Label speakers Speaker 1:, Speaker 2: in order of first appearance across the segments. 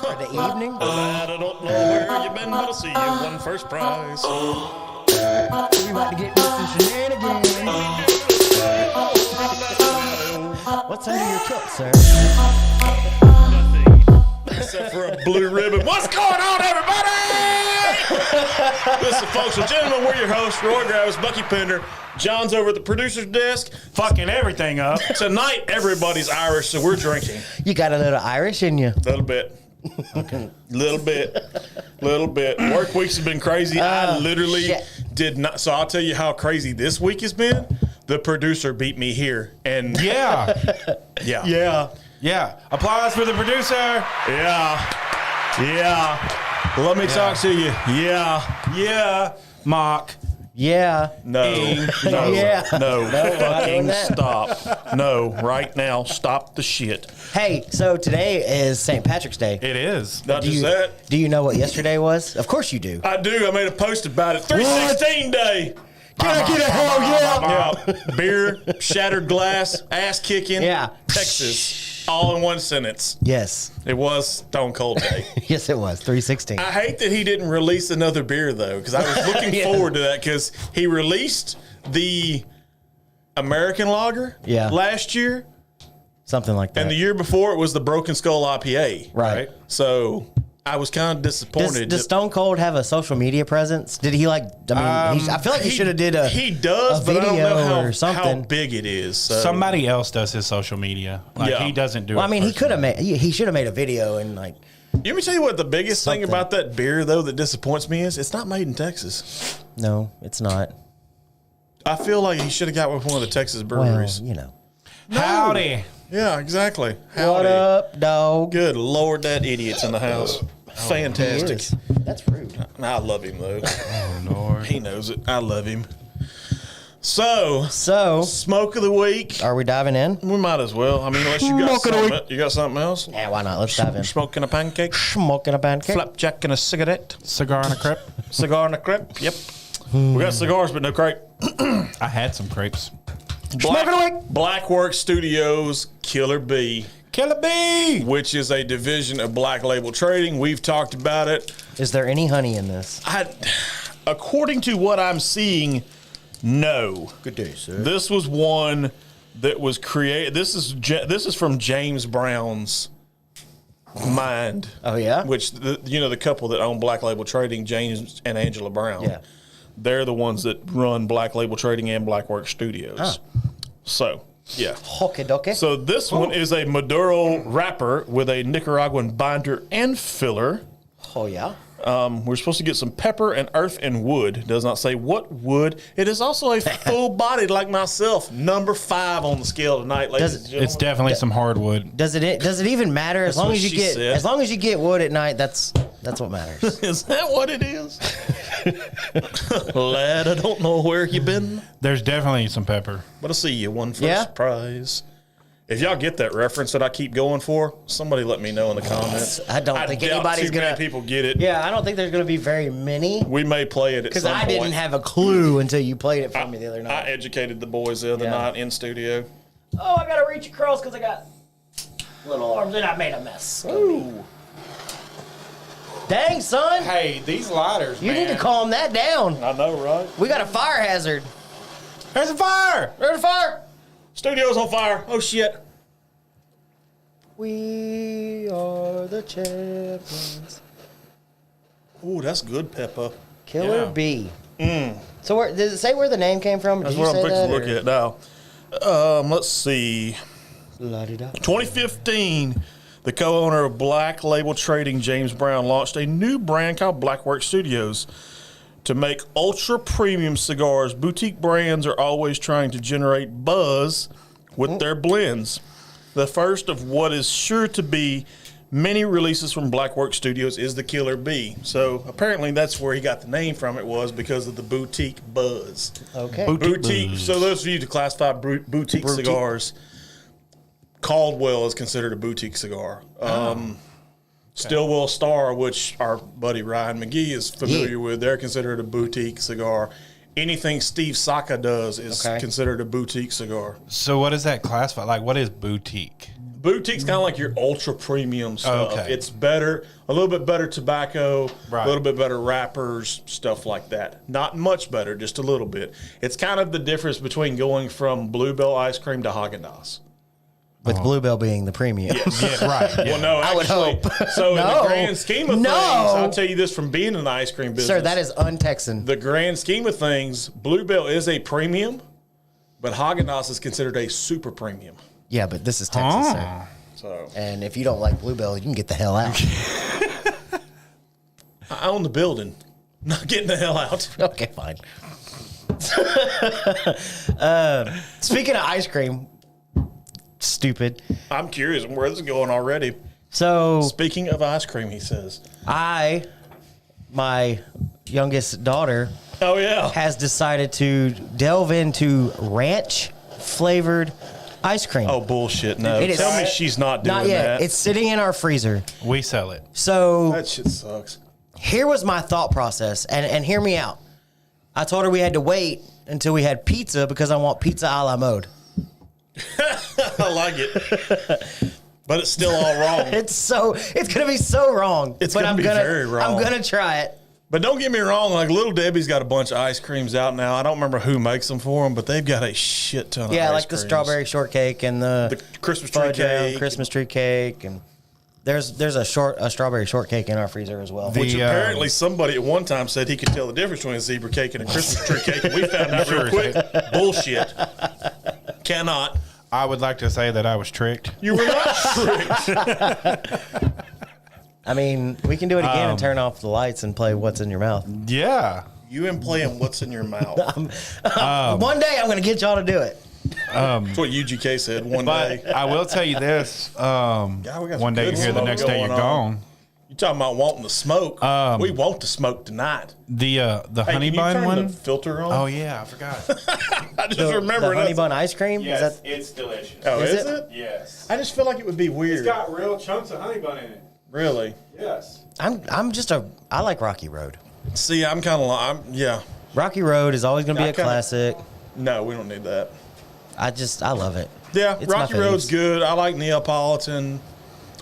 Speaker 1: for the evening.
Speaker 2: I don't know where you've been, but I'll see you won first prize.
Speaker 1: We about to get Mr. Shenanigans. What's under your kilt, sir?
Speaker 2: Except for a blue ribbon. What's going on, everybody? Listen, folks and gentlemen, we're your hosts, Roy Gravis, Bucky Pender. John's over at the producer's desk,
Speaker 3: fucking everything up.
Speaker 2: Tonight, everybody's Irish, so we're drinking.
Speaker 1: You got a little Irish in you.
Speaker 2: A little bit. Okay. Little bit. Work weeks have been crazy. I literally did not. So I'll tell you how crazy this week has been. The producer beat me here. And
Speaker 3: Yeah. Applause for the producer.
Speaker 2: Yeah. Let me talk to you. Yeah.
Speaker 3: Mock.
Speaker 1: Yeah.
Speaker 2: No.
Speaker 1: Yeah.
Speaker 2: No. Fucking stop. No. Right now. Stop the shit.
Speaker 1: Hey, so today is St. Patrick's Day.
Speaker 3: It is.
Speaker 2: Not just that.
Speaker 1: Do you know what yesterday was? Of course you do.
Speaker 2: I do. I made a post about it. 316 Day.
Speaker 1: Can I get a hell yeah?
Speaker 2: Yeah. Beer, shattered glass, ass kicking.
Speaker 1: Yeah.
Speaker 2: Texas. All in one sentence.
Speaker 1: Yes.
Speaker 2: It was Stone Cold Day.
Speaker 1: Yes, it was. 316.
Speaker 2: I hate that he didn't release another beer, though, because I was looking forward to that, because he released the American Lager last year.
Speaker 1: Something like that.
Speaker 2: And the year before, it was the Broken Skull IPA.
Speaker 1: Right.
Speaker 2: So I was kind of disappointed.
Speaker 1: Does Stone Cold have a social media presence? Did he I feel like he should have did a
Speaker 2: He does,
Speaker 1: a
Speaker 2: but I don't
Speaker 1: video
Speaker 2: know
Speaker 1: or something.
Speaker 2: how big it is. So.
Speaker 3: Somebody else does his social media. He doesn't do it.
Speaker 1: Well, I mean, he could have made. He should have made a video and
Speaker 2: Let me tell you what the biggest thing about that beer, though, that disappoints me is it's not made in Texas.
Speaker 1: No, it's not.
Speaker 2: I feel like he should have got with one of the Texas breweries.
Speaker 1: Well,
Speaker 3: Howdy.
Speaker 2: Yeah, exactly.
Speaker 1: Howdy. What up, dog?
Speaker 2: Good Lord, that idiot's in the house. Fantastic.
Speaker 1: That's rude.
Speaker 2: I love him, though.
Speaker 3: Oh, Lord.
Speaker 2: He knows it. I love him. So, smoke of the week.
Speaker 1: Are we diving in?
Speaker 2: We might as well. I mean, unless you got something. You got something else?
Speaker 1: Yeah, why not? Let's dive in.
Speaker 2: Smoking a pancake.
Speaker 1: Smoking a pancake.
Speaker 2: Flapjack and a cigarette.
Speaker 3: Cigar and a crepe.
Speaker 2: Cigar and a crepe. Yep. We got cigars, but no crepe.
Speaker 3: I had some crepes.
Speaker 2: Blackwork Studios Killer Bee.
Speaker 3: Killer Bee!
Speaker 2: Which is a division of Black Label Trading. We've talked about it.
Speaker 1: Is there any honey in this?
Speaker 2: According to what I'm seeing, no.
Speaker 1: Good day, sir.
Speaker 2: This was one that was created. This is from James Brown's mind.
Speaker 1: Oh, yeah?
Speaker 2: Which, the couple that own Black Label Trading, James and Angela Brown.
Speaker 1: Yeah.
Speaker 2: They're the ones that run Black Label Trading and Blackwork Studios.
Speaker 1: Oh.
Speaker 2: So, yeah.
Speaker 1: Hockey dokie.
Speaker 2: So this one is a Maduro wrapper with a Nicaraguan binder and filler.
Speaker 1: Oh, yeah?
Speaker 2: We're supposed to get some pepper and earth and wood. It does not say what wood. It is also a full-bodied like myself. Number 5 on the scale tonight, ladies and gentlemen.
Speaker 3: It's definitely some hardwood.
Speaker 1: Does it even matter? As long as you get wood at night, that's what matters.
Speaker 2: Is that what it is? Lad, I don't know where you been.
Speaker 3: There's definitely some pepper.
Speaker 2: But I see you won first prize. If y'all get that reference that I keep going for, somebody let me know in the comments.
Speaker 1: I don't think anybody's
Speaker 2: gonna. Many people get it.
Speaker 1: Yeah, I don't think there's gonna be very many.
Speaker 2: We may play it at some point.
Speaker 1: Because I didn't have a clue until you played it for me the other night.
Speaker 2: I educated the boys the other night in studio.
Speaker 1: Oh, I gotta reach across because I got little arms and I made a mess.
Speaker 2: Ooh.
Speaker 1: Dang, son.
Speaker 3: Hey, these lighters,
Speaker 1: You need to calm that down.
Speaker 2: I know, right?
Speaker 1: We got a fire hazard.
Speaker 3: There's a fire!
Speaker 1: There's a fire.
Speaker 2: Studio's on fire. Oh, shit.
Speaker 1: We are the champions.
Speaker 2: Ooh, that's good, Peppa.
Speaker 1: Killer Bee. So does it say where the name came from?
Speaker 2: That's what I'm fixing to look at now. Let's see.
Speaker 1: La-di-da.
Speaker 2: 2015, the co-owner of Black Label Trading, James Brown, launched a new brand called Blackwork Studios to make ultra-premium cigars. Boutique brands are always trying to generate buzz with their blends. The first of what is sure to be many releases from Blackwork Studios is the Killer Bee. So apparently that's where he got the name from. It was because of the boutique buzz.
Speaker 1: Okay.
Speaker 2: Boutique. So those of you to classify boutique cigars, Caldwell is considered a boutique cigar. Stillwell Star, which our buddy Ryan McGee is familiar with, they're considered a boutique cigar. Anything Steve Saka does is considered a boutique cigar.
Speaker 3: So what does that classify? Like, what is boutique?
Speaker 2: Boutique's kind of like your ultra premium stuff.
Speaker 3: Okay.
Speaker 2: It's better, a little bit better tobacco,
Speaker 3: Right.
Speaker 2: a little bit better wrappers, stuff like that. Not much better, just a little bit. It's kind of the difference between going from Bluebell ice cream to Haagen-Dazs.
Speaker 1: With Bluebell being the premium.
Speaker 3: Yeah, right. Yeah.
Speaker 2: Well, no,
Speaker 1: I would
Speaker 2: actually,
Speaker 1: hope.
Speaker 2: so in
Speaker 1: No.
Speaker 2: the grand scheme of things,
Speaker 1: No.
Speaker 2: I'll tell you this from being in the ice cream business.
Speaker 1: Sir, that is un-Texan.
Speaker 2: The grand scheme of things, Bluebell is a premium, but Haagen-Dazs is considered a super premium.
Speaker 1: Yeah, but this is Texas, sir.
Speaker 2: So
Speaker 1: And if you don't like Bluebell, you can get the hell out.
Speaker 2: I own the building. Not getting the hell out.
Speaker 1: Okay, fine. Speaking of ice cream, stupid.
Speaker 2: I'm curious where this is going already.
Speaker 1: So
Speaker 2: Speaking of ice cream, he says.
Speaker 1: my youngest daughter,
Speaker 2: Oh, yeah.
Speaker 1: has decided to delve into ranch flavored ice cream.
Speaker 2: Oh, bullshit. No.
Speaker 1: It is-
Speaker 2: Tell me she's not doing
Speaker 1: Not yet.
Speaker 2: that.
Speaker 1: It's sitting in our freezer.
Speaker 3: We sell it.
Speaker 1: So
Speaker 2: That shit sucks.
Speaker 1: here was my thought process, and hear me out. I told her we had to wait until we had pizza because I want pizza a la mode.
Speaker 2: I like it. But it's still all wrong.
Speaker 1: It's gonna be so wrong.
Speaker 2: It's
Speaker 1: but
Speaker 2: gonna be very wrong.
Speaker 1: I'm gonna try it.
Speaker 2: But don't get me wrong, like Little Debbie's got a bunch of ice creams out now. I don't remember who makes them for them, but they've got a shit ton of
Speaker 1: Yeah,
Speaker 2: ice
Speaker 1: like the
Speaker 2: creams.
Speaker 1: strawberry shortcake and
Speaker 2: The Christmas tree
Speaker 1: fudge jam,
Speaker 2: cake.
Speaker 1: Christmas tree cake, and there's a strawberry shortcake in our freezer as well.
Speaker 2: Which
Speaker 3: The,
Speaker 2: apparently somebody at one time said he could tell the difference between a zebra cake and a Christmas tree cake. And we found out real quick. Bullshit. Cannot.
Speaker 3: I would like to say that I was tricked.
Speaker 2: You were not tricked.
Speaker 1: I mean, we can do it again and turn off the lights and play What's in Your Mouth.
Speaker 3: Yeah.
Speaker 2: You and playing what's in your mouth.
Speaker 1: One day I'm going to get y'all to do it.
Speaker 2: That's what UGK said one day.
Speaker 3: But I will tell you this.
Speaker 2: we got some
Speaker 3: One day
Speaker 2: good
Speaker 3: you're here, the
Speaker 2: smoke
Speaker 3: next day you're
Speaker 2: going on.
Speaker 3: gone.
Speaker 2: You talking about wanting to smoke? We want to smoke tonight.
Speaker 3: The
Speaker 2: Hey,
Speaker 3: honey
Speaker 2: can you
Speaker 3: bun
Speaker 2: turn
Speaker 3: one.
Speaker 2: the filter on?
Speaker 3: Oh yeah, I forgot.
Speaker 2: I just remember
Speaker 1: the honey
Speaker 2: it.
Speaker 1: bun ice cream. Is that,
Speaker 3: it's delicious.
Speaker 2: Oh,
Speaker 1: Is
Speaker 2: is
Speaker 1: it?
Speaker 2: it?
Speaker 3: Yes.
Speaker 2: I just feel like it would be weird.
Speaker 3: real chunks of honey bun in it.
Speaker 2: Really?
Speaker 3: Yes.
Speaker 1: I like Rocky Road.
Speaker 2: See, I'm kind of yeah.
Speaker 1: Rocky Road is always going to be
Speaker 2: I
Speaker 1: a
Speaker 2: kinda-
Speaker 1: classic.
Speaker 2: No, we don't need that.
Speaker 1: I love it.
Speaker 2: Yeah,
Speaker 1: It's my
Speaker 2: Rocky Road's
Speaker 1: faves.
Speaker 2: good. I like Neapolitan.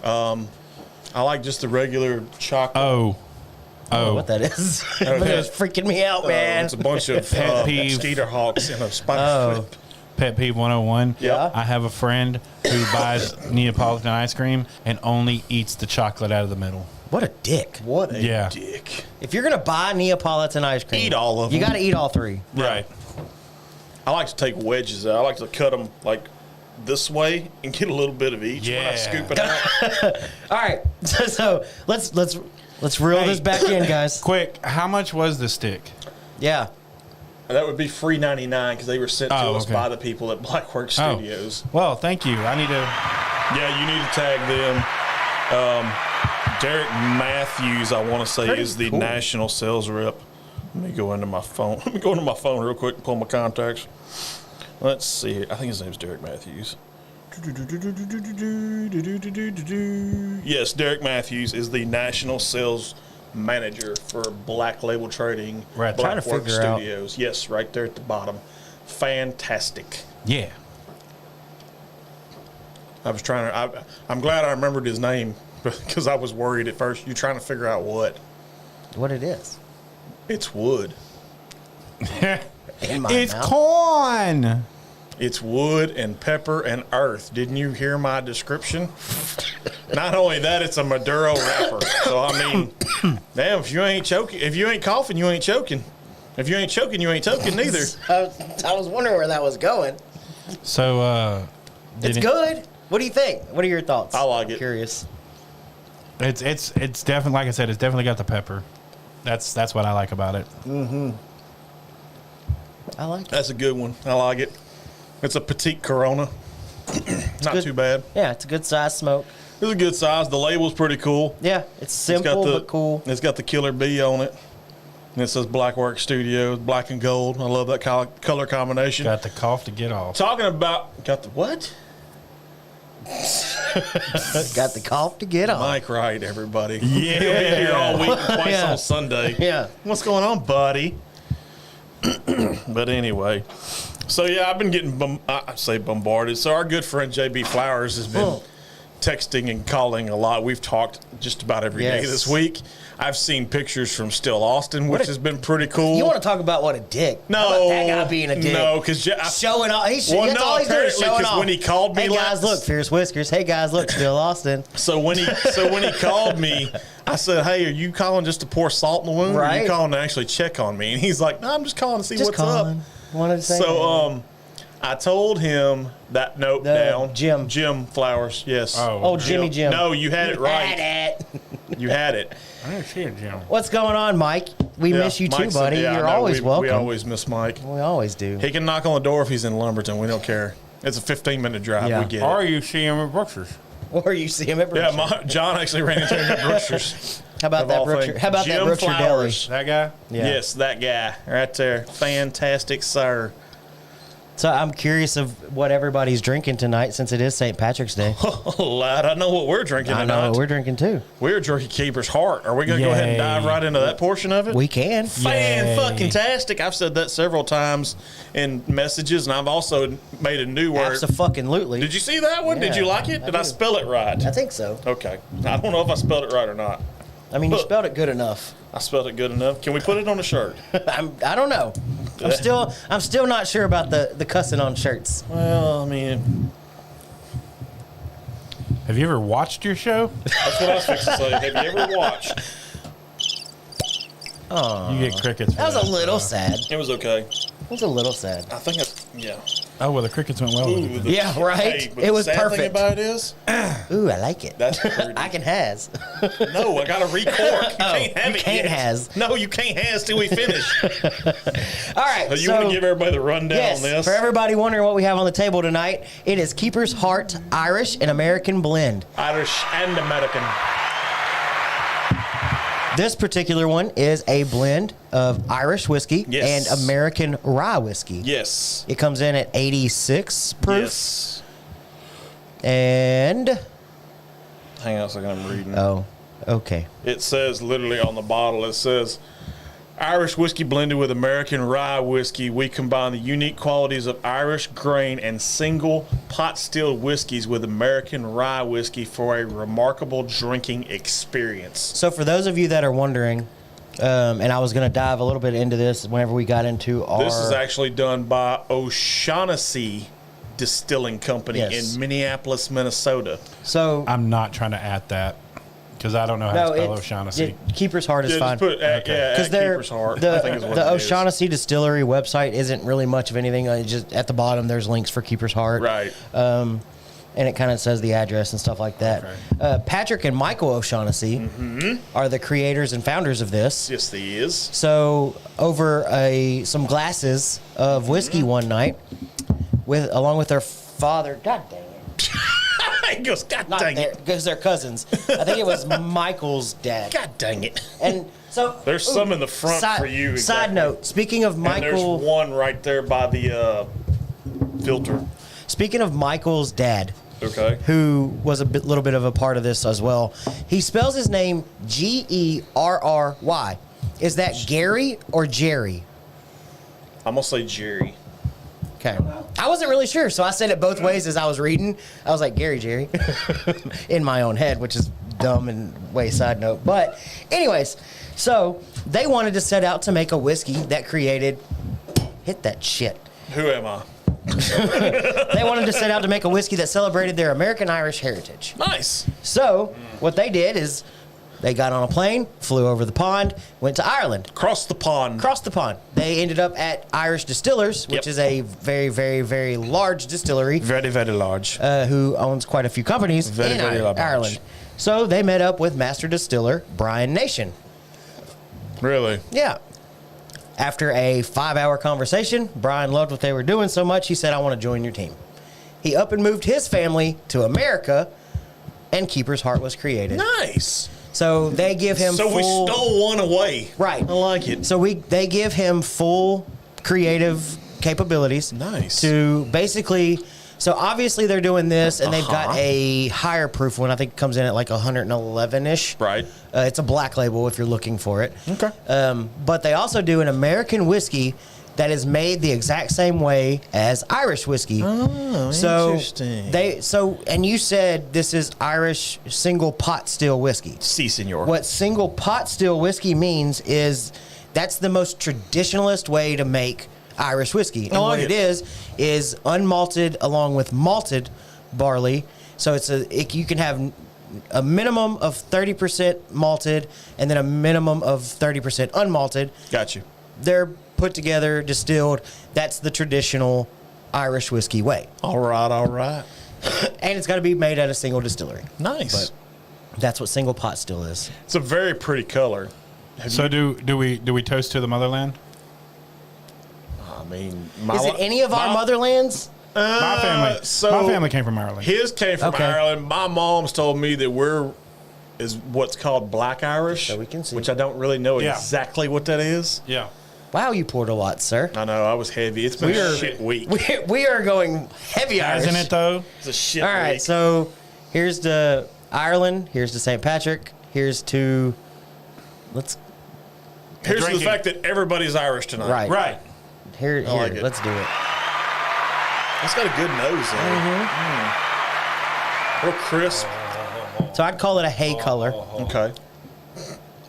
Speaker 2: I like just the regular chocolate.
Speaker 3: Oh.
Speaker 1: What that is?
Speaker 2: Okay.
Speaker 1: It's freaking me out, man.
Speaker 2: It's a bunch of
Speaker 3: Pet peeve.
Speaker 2: skeeter hawks in a spider
Speaker 1: Oh.
Speaker 2: flip.
Speaker 3: Pet peeve 101.
Speaker 2: Yeah.
Speaker 3: I have a friend who buys Neapolitan ice cream and only eats the chocolate out of the middle.
Speaker 1: What a dick.
Speaker 2: What a
Speaker 3: Yeah.
Speaker 2: dick.
Speaker 1: If you're going to buy Neapolitan ice cream,
Speaker 2: Eat all of
Speaker 1: You
Speaker 2: them.
Speaker 1: got to eat all three.
Speaker 3: Right.
Speaker 2: I like to take wedges out. I like to cut them like this way and get a little bit of each when I
Speaker 3: Yeah.
Speaker 2: scoop it out.
Speaker 1: All right. So let's reel this back in, guys.
Speaker 3: Quick, how much was the stick?
Speaker 1: Yeah.
Speaker 2: That would be free 99 because they were sent to
Speaker 3: Oh,
Speaker 2: us
Speaker 3: okay.
Speaker 2: by the people at Blackwork Studios.
Speaker 3: Well, thank you. I need to.
Speaker 2: Yeah, you need to tag them. Derek Matthews, I want to say,
Speaker 1: Pretty
Speaker 2: is the
Speaker 1: cool.
Speaker 2: national sales rep. Let me go into my phone. Let me go into my phone real quick and pull my contacts. Let's see. I think his name's Derek Matthews. Yes, Derek Matthews is the national sales manager for Black Label Trading,
Speaker 3: Right, trying
Speaker 1: to
Speaker 2: Blackwork
Speaker 1: figure out-
Speaker 2: Studios. Yes, right there at the bottom. Fantastic.
Speaker 3: Yeah.
Speaker 2: I was trying to. I'm glad I remembered his name because I was worried at first. You're trying to figure out what?
Speaker 1: What it is.
Speaker 2: It's wood.
Speaker 1: In my
Speaker 3: It's
Speaker 1: mouth.
Speaker 3: corn.
Speaker 2: It's wood and pepper and earth. Didn't you hear my description? Not only that, it's a Maduro wrapper. So I mean, damn, if you ain't choking, if you ain't coughing, you ain't choking. If you ain't choking, you ain't toking neither.
Speaker 1: I was wondering where that was going.
Speaker 3: So,
Speaker 1: It's good. What do you think? What are your thoughts?
Speaker 2: I like it.
Speaker 1: Curious.
Speaker 3: It's definitely, like I said, it's definitely got the pepper. That's what I like about it.
Speaker 1: I like it.
Speaker 2: That's a good one. I like it. It's a petite Corona. Not
Speaker 1: good.
Speaker 2: too bad.
Speaker 1: Yeah, it's a good size smoke.
Speaker 2: It's a good size. The label's pretty cool.
Speaker 1: Yeah, it's simple but cool.
Speaker 2: It's got the killer bee on it. And it says Blackwork Studios, black and gold. I love that color combination.
Speaker 3: Got the cough to get off.
Speaker 2: Talking about, got the what?
Speaker 1: Got the cough to get on.
Speaker 2: Mike Wright, everybody. Yeah. He'll be here all week, twice
Speaker 1: Yeah.
Speaker 2: on Sunday.
Speaker 1: Yeah.
Speaker 2: What's going on, buddy? But anyway, so yeah, I've been getting, I say bombarded. So our good friend JB Flowers has been texting and calling a lot. We've talked just about every day
Speaker 1: Yes.
Speaker 2: this week. I've seen pictures from Still Austin, which has been pretty cool.
Speaker 1: You want to talk about what a dick?
Speaker 2: No.
Speaker 1: How about that guy being a dick?
Speaker 2: No, because
Speaker 1: showing off. That's all he's doing is
Speaker 2: apparently,
Speaker 1: showing
Speaker 2: 'cause
Speaker 1: off.
Speaker 2: when he called me
Speaker 1: hey guys, look, Fierce Whiskers. Hey guys, look, Still Austin.
Speaker 2: So when he called me, I said, "Hey, are you calling just to pour salt in the wound, or are you
Speaker 1: Right.
Speaker 2: calling to actually check on me?" And he's like, "No, I'm just calling to see
Speaker 1: Just
Speaker 2: what's
Speaker 1: calling.
Speaker 2: up."
Speaker 1: Wanted to say
Speaker 2: So I told him that note down.
Speaker 1: Jim
Speaker 2: Flowers. Yes.
Speaker 1: Oh, Jimmy Jim.
Speaker 2: No, you had it right.
Speaker 1: Had it.
Speaker 2: You had it.
Speaker 3: I didn't see it, Jim.
Speaker 1: What's going on, Mike? We
Speaker 2: Yeah,
Speaker 1: miss you too,
Speaker 2: Mike said-
Speaker 1: buddy.
Speaker 2: yeah, I
Speaker 1: You're
Speaker 2: know.
Speaker 1: always welcome.
Speaker 2: We always miss Mike.
Speaker 1: We always do.
Speaker 2: He can knock on the door if he's in Lumberton. We don't care. It's a 15-minute drive.
Speaker 1: Yeah.
Speaker 2: We get
Speaker 3: Or
Speaker 2: it.
Speaker 3: you see him at Brooksers.
Speaker 1: Or you see him at
Speaker 2: Yeah,
Speaker 1: Brookshire.
Speaker 2: John actually ran into him at Brewster's.
Speaker 1: How about
Speaker 2: Of
Speaker 1: that
Speaker 2: all
Speaker 1: Brookshire?
Speaker 2: things.
Speaker 1: How about that
Speaker 2: Jim
Speaker 1: Brookshire Deli?
Speaker 2: Flowers.
Speaker 3: That guy?
Speaker 1: Yeah.
Speaker 2: Yes, that guy right there. Fantastic, sir.
Speaker 1: So I'm curious of what everybody's drinking tonight, since it is St. Patrick's Day.
Speaker 2: Lad, I know what we're drinking
Speaker 1: I
Speaker 2: tonight.
Speaker 1: know what we're drinking too.
Speaker 2: We're drinking Keeper's Heart. Are we going to go ahead and
Speaker 3: Yay.
Speaker 2: dive right into that portion of it?
Speaker 1: We can.
Speaker 2: Fan-fucking-tastic. I've said that several times in messages, and I've also made a new word.
Speaker 1: Abso-fucking-lutely.
Speaker 2: Did you see that one? Did
Speaker 1: Yeah,
Speaker 2: you like it? Did I
Speaker 1: do.
Speaker 2: spell it right?
Speaker 1: I think so.
Speaker 2: Okay. I don't know if I spelled it right or not.
Speaker 1: I mean, you spelled it good enough.
Speaker 2: I spelled it good enough. Can we put it on a shirt?
Speaker 1: I don't know. I'm still not sure about the cussing on shirts.
Speaker 2: Well, I mean,
Speaker 3: Have you ever watched your show?
Speaker 2: that's what I was fixing to say. Have you ever watched?
Speaker 3: You get crickets. For
Speaker 1: That was a little sad.
Speaker 2: It was okay.
Speaker 1: It was a little sad.
Speaker 2: I think it's, yeah.
Speaker 3: Oh, well, the crickets went well. with it.
Speaker 1: Yeah, right?
Speaker 2: But
Speaker 1: It was
Speaker 2: the sad
Speaker 1: perfect.
Speaker 2: thing about it is,
Speaker 1: Ooh, I like it.
Speaker 2: That's pretty.
Speaker 1: I can has.
Speaker 2: no, I got to recork. You can't have
Speaker 1: you
Speaker 2: it
Speaker 1: can't
Speaker 2: yet.
Speaker 1: has.
Speaker 2: No, you can't has till we finish.
Speaker 1: All right.
Speaker 2: You want to give everybody the rundown
Speaker 1: yes,
Speaker 2: on this?
Speaker 1: for everybody wondering what we have on the table tonight, it is Keeper's Heart Irish and American blend.
Speaker 2: Irish and American.
Speaker 1: This particular one is a blend of Irish whiskey
Speaker 2: Yes.
Speaker 1: and American rye whiskey.
Speaker 2: Yes.
Speaker 1: It comes in at 86 proof.
Speaker 2: Yes.
Speaker 1: And
Speaker 2: Hang on a second, I'm reading.
Speaker 1: oh, okay.
Speaker 2: It says literally on the bottle, it says, Irish whiskey blended with American rye whiskey. We combine the unique qualities of Irish grain and single pot stilled whiskeys with American rye whiskey for a remarkable drinking experience.
Speaker 1: So for those of you that are wondering, and I was going to dive a little bit into this whenever we got into our.
Speaker 2: This is actually done by O'Shaughnessy Distilling Company
Speaker 1: Yes.
Speaker 2: in Minneapolis, Minnesota.
Speaker 1: So
Speaker 3: I'm not trying to add that because I don't know how to spell O'Shaughnessy.
Speaker 1: Keeper's Heart is
Speaker 2: Yeah,
Speaker 1: fine.
Speaker 2: just put at
Speaker 1: Because
Speaker 2: Keeper's Heart.
Speaker 1: the
Speaker 2: I think is what
Speaker 1: the
Speaker 2: it is.
Speaker 1: O'Shaughnessy Distillery website isn't really much of anything. It's just at the bottom there's links for Keeper's Heart,
Speaker 2: Right.
Speaker 1: And it kind of says the address and stuff like that.
Speaker 3: Okay.
Speaker 1: Patrick and Michael O'Shaughnessy are the creators and founders of this.
Speaker 2: Yes, he is.
Speaker 1: So over some glasses of whiskey one night, along with their father. God dang it!
Speaker 2: He goes, God
Speaker 1: Not
Speaker 2: dang
Speaker 1: their,
Speaker 2: it.
Speaker 1: because they're cousins. I think it was Michael's dad.
Speaker 2: God dang it.
Speaker 1: And so
Speaker 2: There's some in the front for you,
Speaker 1: Side
Speaker 2: exactly.
Speaker 1: note: speaking of
Speaker 2: And
Speaker 1: Michael,
Speaker 2: there's one right there by the filter.
Speaker 1: speaking of Michael's dad,
Speaker 2: Okay.
Speaker 1: who was little bit of a part of this as well, he spells his name Gerry. Is that Gary or Jerry?
Speaker 2: I'm going to say Jerry.
Speaker 1: Okay. I wasn't really sure, so I said it both ways as I was reading. I was like, Jerry, in my own head, which is dumb and way side note. But anyways, so they wanted to set out to make a whiskey that created, hit that shit.
Speaker 2: Who am I?
Speaker 1: They wanted to set out to make a whiskey that celebrated their American Irish heritage.
Speaker 2: Nice.
Speaker 1: So what they did is they got on a plane, flew over the pond, went to Ireland.
Speaker 2: Cross the pond.
Speaker 1: Across the pond. They ended up at Irish Distillers, which
Speaker 2: Yep.
Speaker 1: is a very, very, very large distillery
Speaker 2: Very, very large.
Speaker 1: who owns quite a few companies
Speaker 2: Very,
Speaker 1: in
Speaker 2: very large.
Speaker 1: Ireland. So they met up with master distiller Brian Nation.
Speaker 2: Really?
Speaker 1: Yeah. After a 5-hour conversation, Brian loved what they were doing so much, he said, I want to join your team. He up and moved his family to America, and Keeper's Heart was created.
Speaker 2: Nice.
Speaker 1: So they give him
Speaker 2: So
Speaker 1: full...
Speaker 2: we stole one away.
Speaker 1: Right.
Speaker 2: I like it.
Speaker 1: So they give him full creative capabilities.
Speaker 2: Nice.
Speaker 1: To basically, so obviously they're doing this, and they've got a higher proof one. I think it comes in at like 111-ish.
Speaker 2: Right.
Speaker 1: It's a black label if you're looking for it.
Speaker 2: Okay.
Speaker 1: But they also do an American whiskey that is made the exact same way as Irish whiskey.
Speaker 2: Oh,
Speaker 1: So
Speaker 2: interesting.
Speaker 1: and you said this is Irish single pot still whiskey.
Speaker 2: Si, senor.
Speaker 1: What single pot still whiskey means is that's the most traditionalist way to make Irish whiskey. And
Speaker 2: I like
Speaker 1: what
Speaker 2: it.
Speaker 1: it is unmalted along with malted barley. So you can have a minimum of 30% malted and then a minimum of 30% unmalted.
Speaker 2: Got you.
Speaker 1: They're put together, distilled. That's the traditional Irish whiskey way.
Speaker 2: All right.
Speaker 1: And it's got to be made at a single distillery.
Speaker 2: Nice.
Speaker 1: But that's what single pot still is.
Speaker 2: It's a very pretty color.
Speaker 3: So do we toast to the motherland?
Speaker 2: I mean,
Speaker 1: Is it any of our motherlands?
Speaker 3: My family came from Ireland.
Speaker 2: His came from
Speaker 1: Okay.
Speaker 2: Ireland. My mom's told me that is what's called Black Irish,
Speaker 1: So we can see.
Speaker 2: which I don't really know
Speaker 3: Yeah.
Speaker 2: exactly what that is.
Speaker 3: Yeah.
Speaker 1: Wow, you poured a lot, sir.
Speaker 2: I know I was heavy. It's been a shit week.
Speaker 1: We are going heavy Irish.
Speaker 3: Hasn't it though?
Speaker 2: It's a shit
Speaker 1: All right,
Speaker 2: week.
Speaker 1: so here's to Ireland. Here's to St. Patrick. Here's to
Speaker 2: Here's to the
Speaker 3: drinking.
Speaker 2: fact that everybody's Irish tonight.
Speaker 1: Right.
Speaker 3: Right.
Speaker 1: here.
Speaker 2: like it.
Speaker 1: Let's do it.
Speaker 2: It's got a good nose though. Real crisp.
Speaker 1: So I'd call it a hay color.
Speaker 2: Okay.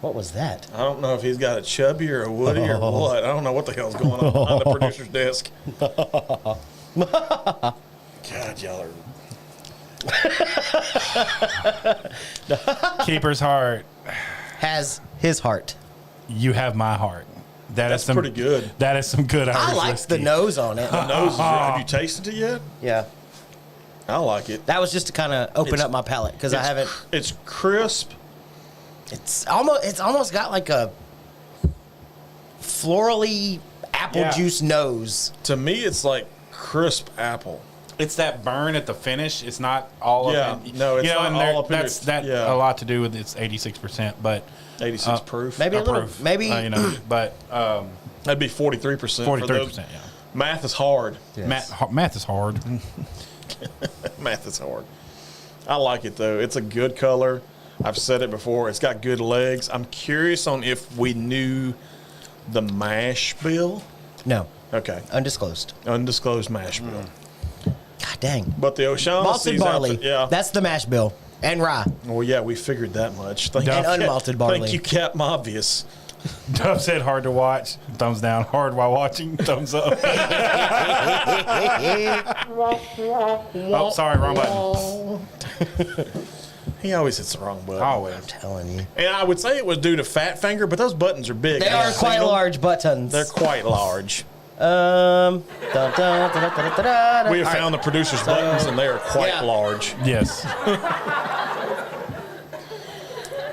Speaker 1: What was that?
Speaker 2: I don't know if he's got a chubby or a woody or what. I don't know what the hell's going on behind the producer's desk. God, y'all are.
Speaker 3: Keeper's heart.
Speaker 1: Has his heart.
Speaker 3: You have my heart.
Speaker 2: That's pretty good.
Speaker 3: That is some good Irish
Speaker 1: I like
Speaker 3: whiskey.
Speaker 1: the nose on it.
Speaker 2: Nose is have you tasted it yet?
Speaker 1: Yeah.
Speaker 2: I like it.
Speaker 1: That was just to kind of open
Speaker 2: It's-
Speaker 1: up my palate because I haven't.
Speaker 2: It's crisp.
Speaker 1: It's almost got like a florally apple
Speaker 3: Yeah.
Speaker 1: juice nose.
Speaker 2: To me, it's like crisp apple.
Speaker 3: It's that burn at the finish. It's not all
Speaker 2: Yeah.
Speaker 3: up in,
Speaker 2: No, it's not
Speaker 3: and
Speaker 2: all up in
Speaker 3: that's
Speaker 2: it.
Speaker 3: that
Speaker 2: Yeah.
Speaker 3: a lot to do with its 86%, but
Speaker 2: 86 proof.
Speaker 1: Maybe a little.
Speaker 3: proof.
Speaker 1: Maybe.
Speaker 3: But
Speaker 2: That'd be 43%.
Speaker 3: 43%. Yeah.
Speaker 2: Math is hard.
Speaker 1: Yes.
Speaker 3: Math is hard.
Speaker 2: Math is hard. I like it though. It's a good color. I've said it before. It's got good legs. I'm curious on if we knew the mash bill.
Speaker 1: No.
Speaker 2: Okay.
Speaker 1: Undisclosed.
Speaker 2: Undisclosed mash bill.
Speaker 1: God dang.
Speaker 2: But the
Speaker 1: Malted
Speaker 2: O'Shaughnessy's
Speaker 1: barley.
Speaker 2: out there. Yeah.
Speaker 1: That's the mash bill. And rye.
Speaker 2: Well, yeah, we figured that much. Thank
Speaker 1: And
Speaker 2: you,
Speaker 1: unmalted barley.
Speaker 2: Thank you, Captain Obvious.
Speaker 3: Dove said hard to watch. Thumbs down. Hard while watching. Thumbs up. Oh, sorry, wrong button.
Speaker 2: He always hits the wrong button.
Speaker 3: Always.
Speaker 1: Telling you.
Speaker 2: And I would say it was due to fat finger, but those buttons are big.
Speaker 1: They are
Speaker 2: I've
Speaker 1: quite
Speaker 2: seen them.
Speaker 1: large buttons.
Speaker 2: They're quite large.
Speaker 1: Dun, dun, dun, dun, dun, dun, dun.
Speaker 2: We have
Speaker 1: All right.
Speaker 2: found the producer's buttons, and they are quite
Speaker 1: Yeah.
Speaker 2: large.
Speaker 3: Yes.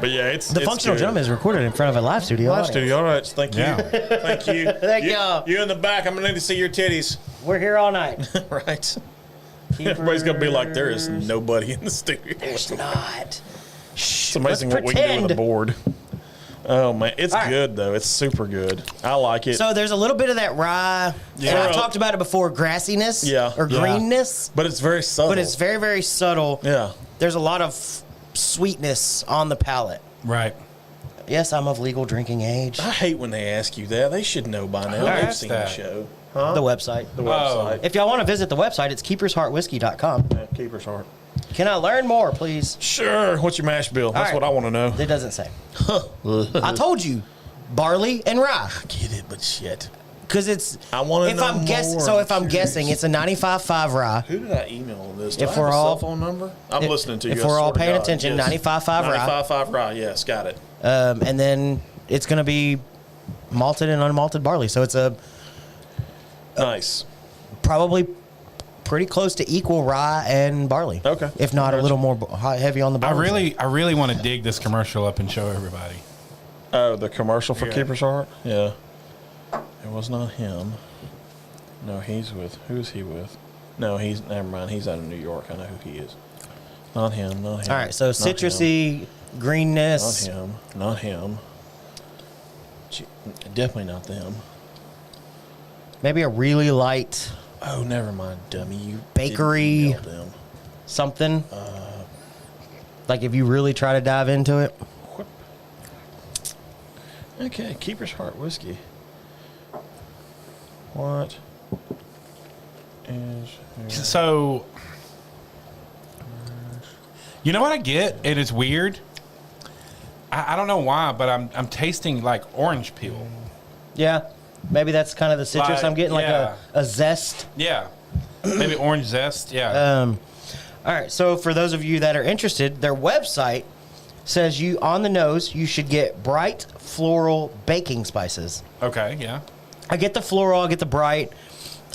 Speaker 2: But yeah, it's
Speaker 1: The functional
Speaker 2: good.
Speaker 1: gentleman is recorded in front of a live studio.
Speaker 2: Live
Speaker 1: audience.
Speaker 2: studio. All right, thank you.
Speaker 3: Yeah.
Speaker 2: Thank you.
Speaker 1: Thank y'all.
Speaker 2: You in the back. I'm gonna need to see your titties.
Speaker 1: We're here all night.
Speaker 2: Right. Everybody's gonna be like, there is nobody in the studio.
Speaker 1: It's not.
Speaker 2: It's amazing
Speaker 1: let's
Speaker 2: what we can do with a
Speaker 1: pretend.
Speaker 2: board. Oh man, it's
Speaker 1: All right.
Speaker 2: good though. It's super good. I like it.
Speaker 1: So there's a little bit of that rye, and I've talked about it before, grassiness
Speaker 2: Yeah.
Speaker 1: or
Speaker 3: Yeah.
Speaker 1: greenness,
Speaker 2: but it's very subtle.
Speaker 1: but it's very, very subtle.
Speaker 2: yeah.
Speaker 1: There's a lot of sweetness on the palate.
Speaker 3: Right.
Speaker 1: Yes, I'm of legal drinking age.
Speaker 2: I hate when they ask you that. They should know by now.
Speaker 3: Who
Speaker 2: They've
Speaker 3: asked
Speaker 2: seen
Speaker 3: that?
Speaker 2: the show.
Speaker 1: The website.
Speaker 2: The website.
Speaker 1: If y'all want to visit the website, it's keepersheartwhiskey.com.
Speaker 2: Yeah, Keeper's Heart.
Speaker 1: Can I learn more, please?
Speaker 2: Sure. What's your mash bill? That's
Speaker 1: right.
Speaker 2: what I want to know.
Speaker 1: It doesn't say. I told you, barley and rye.
Speaker 2: Get it, but shit.
Speaker 1: Because it's.
Speaker 2: I wanna
Speaker 1: if
Speaker 2: know
Speaker 1: I'm guessing.
Speaker 2: more.
Speaker 1: So
Speaker 2: I'm
Speaker 1: if I'm
Speaker 2: curious.
Speaker 1: guessing, it's a 95.5 rye.
Speaker 2: Who did I email on this? Do
Speaker 1: If
Speaker 2: I have
Speaker 1: we're
Speaker 2: a
Speaker 1: all-
Speaker 2: cell phone number? I'm
Speaker 1: if-
Speaker 2: listening to you.
Speaker 1: if
Speaker 2: I
Speaker 1: we're all
Speaker 2: swear to
Speaker 1: paying
Speaker 2: God.
Speaker 1: attention,
Speaker 2: Yes.
Speaker 1: 95.5 rye.
Speaker 2: 95.5 rye. Yes, got it.
Speaker 1: And then it's going to be malted and unmalted barley. So it's a
Speaker 2: Nice.
Speaker 1: probably pretty close to equal rye and barley.
Speaker 2: Okay.
Speaker 1: If not a little more heavy on the
Speaker 3: I
Speaker 1: barley.
Speaker 3: really want to dig this commercial up and show everybody.
Speaker 2: Oh, the commercial for
Speaker 3: Yeah.
Speaker 2: Keeper's Heart? Yeah. It was not him. No, he's with. Who's he with? No, he's. Never mind. He's out of New York. I know who he is. Not him. Not him.
Speaker 1: All right. So
Speaker 2: Not him.
Speaker 1: citrusy, greenness.
Speaker 2: Not him. Not him. Gee, definitely not them.
Speaker 1: Maybe a really light
Speaker 2: Oh, never mind, dummy. You
Speaker 1: Bakery.
Speaker 2: didn't email them.
Speaker 1: something. Like if you really try to dive into it.
Speaker 2: Okay, Keeper's Heart whiskey. What is
Speaker 3: So, you know what I get, and it's weird. I don't know why, but I'm tasting like orange peel.
Speaker 1: Yeah, maybe that's kind of the citrus
Speaker 3: Like,
Speaker 1: I'm getting, like
Speaker 3: yeah.
Speaker 1: a zest.
Speaker 3: Yeah, maybe orange zest. Yeah.
Speaker 1: All right, so for those of you that are interested, their website says you on the nose you should get bright floral baking spices.
Speaker 3: Okay. Yeah.
Speaker 1: I get the floral, I get the bright.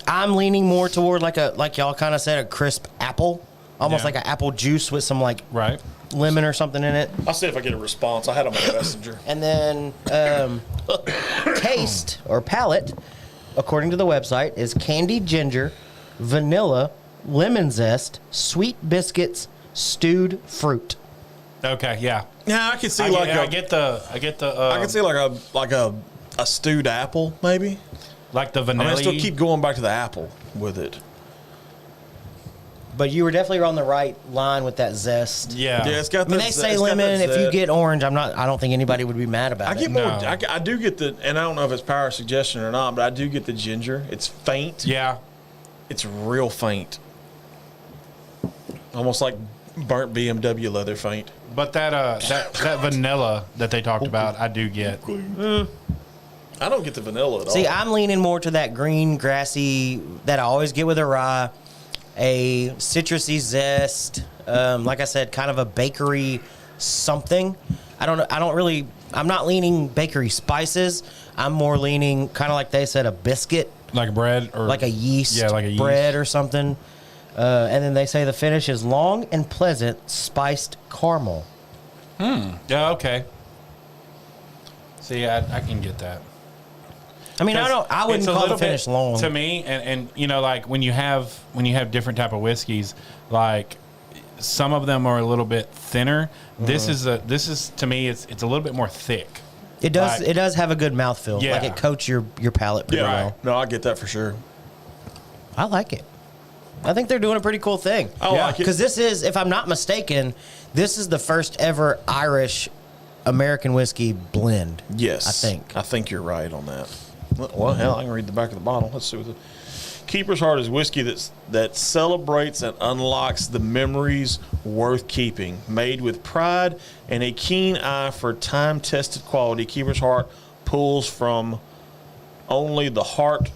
Speaker 1: I'm leaning more toward like y'all kind of said, a crisp apple, almost
Speaker 3: Yeah.
Speaker 1: like an apple juice with some like
Speaker 3: Right.
Speaker 1: lemon or something in it.
Speaker 2: I'll see if I get a response. I had them on Messenger.
Speaker 1: And then taste or palate, according to the website, is candied ginger, vanilla, lemon zest, sweet biscuits, stewed fruit.
Speaker 3: Okay. Yeah.
Speaker 2: Yeah, I can see
Speaker 3: I get the.
Speaker 2: I can see like a stewed apple, maybe.
Speaker 3: like the
Speaker 2: I mean,
Speaker 3: vanilla.
Speaker 2: I still keep going back to the apple with it.
Speaker 1: But you were definitely on the right line with that zest.
Speaker 3: Yeah.
Speaker 2: Yeah, it's got.
Speaker 1: I mean, they say lemon. If you get orange, I don't think anybody would be mad about
Speaker 2: I
Speaker 1: it.
Speaker 2: get more.
Speaker 3: No.
Speaker 2: I do get the, and I don't know if it's power suggestion or not, but I do get the ginger. It's faint.
Speaker 3: Yeah.
Speaker 2: It's real faint. Almost like burnt BMW leather faint.
Speaker 3: But that vanilla that they talked about, I do get.
Speaker 2: I don't get the vanilla at all.
Speaker 1: See, I'm leaning more to that green, grassy that I always get with a rye, a citrusy zest. Like I said, kind of a bakery something. I'm not leaning bakery spices. I'm more leaning kind of like they said, a biscuit,
Speaker 3: Like bread or
Speaker 1: like a yeast,
Speaker 3: Yeah, like a yeast.
Speaker 1: bread or something. And then they say the finish is long and pleasant spiced caramel.
Speaker 3: Yeah. Okay. See, I can get that.
Speaker 1: I mean, I wouldn't
Speaker 3: It's a
Speaker 1: call the
Speaker 3: little
Speaker 1: finish
Speaker 3: bit,
Speaker 1: long.
Speaker 3: to me, and you know, like when you have different type of whiskeys, like some of them are a little bit thinner. This is to me, it's a little bit more thick.
Speaker 1: It does.
Speaker 3: Like-
Speaker 1: It does have a good mouthfeel.
Speaker 3: Yeah.
Speaker 1: Like it coats your palate pretty
Speaker 2: yeah,
Speaker 1: well.
Speaker 2: no, I get that for sure.
Speaker 1: I like it. I think they're doing a pretty cool thing.
Speaker 2: I like it.
Speaker 1: Because this is, if I'm not mistaken, this is the first ever Irish American whiskey blend.
Speaker 2: Yes,
Speaker 1: I think.
Speaker 2: you're right on that. Well, hell, I can read the back of the bottle. Let's see what the Keeper's Heart is whiskey that celebrates and unlocks the memories worth keeping. Made with pride and a keen eye for time-tested quality, Keeper's Heart pulls from only the heart.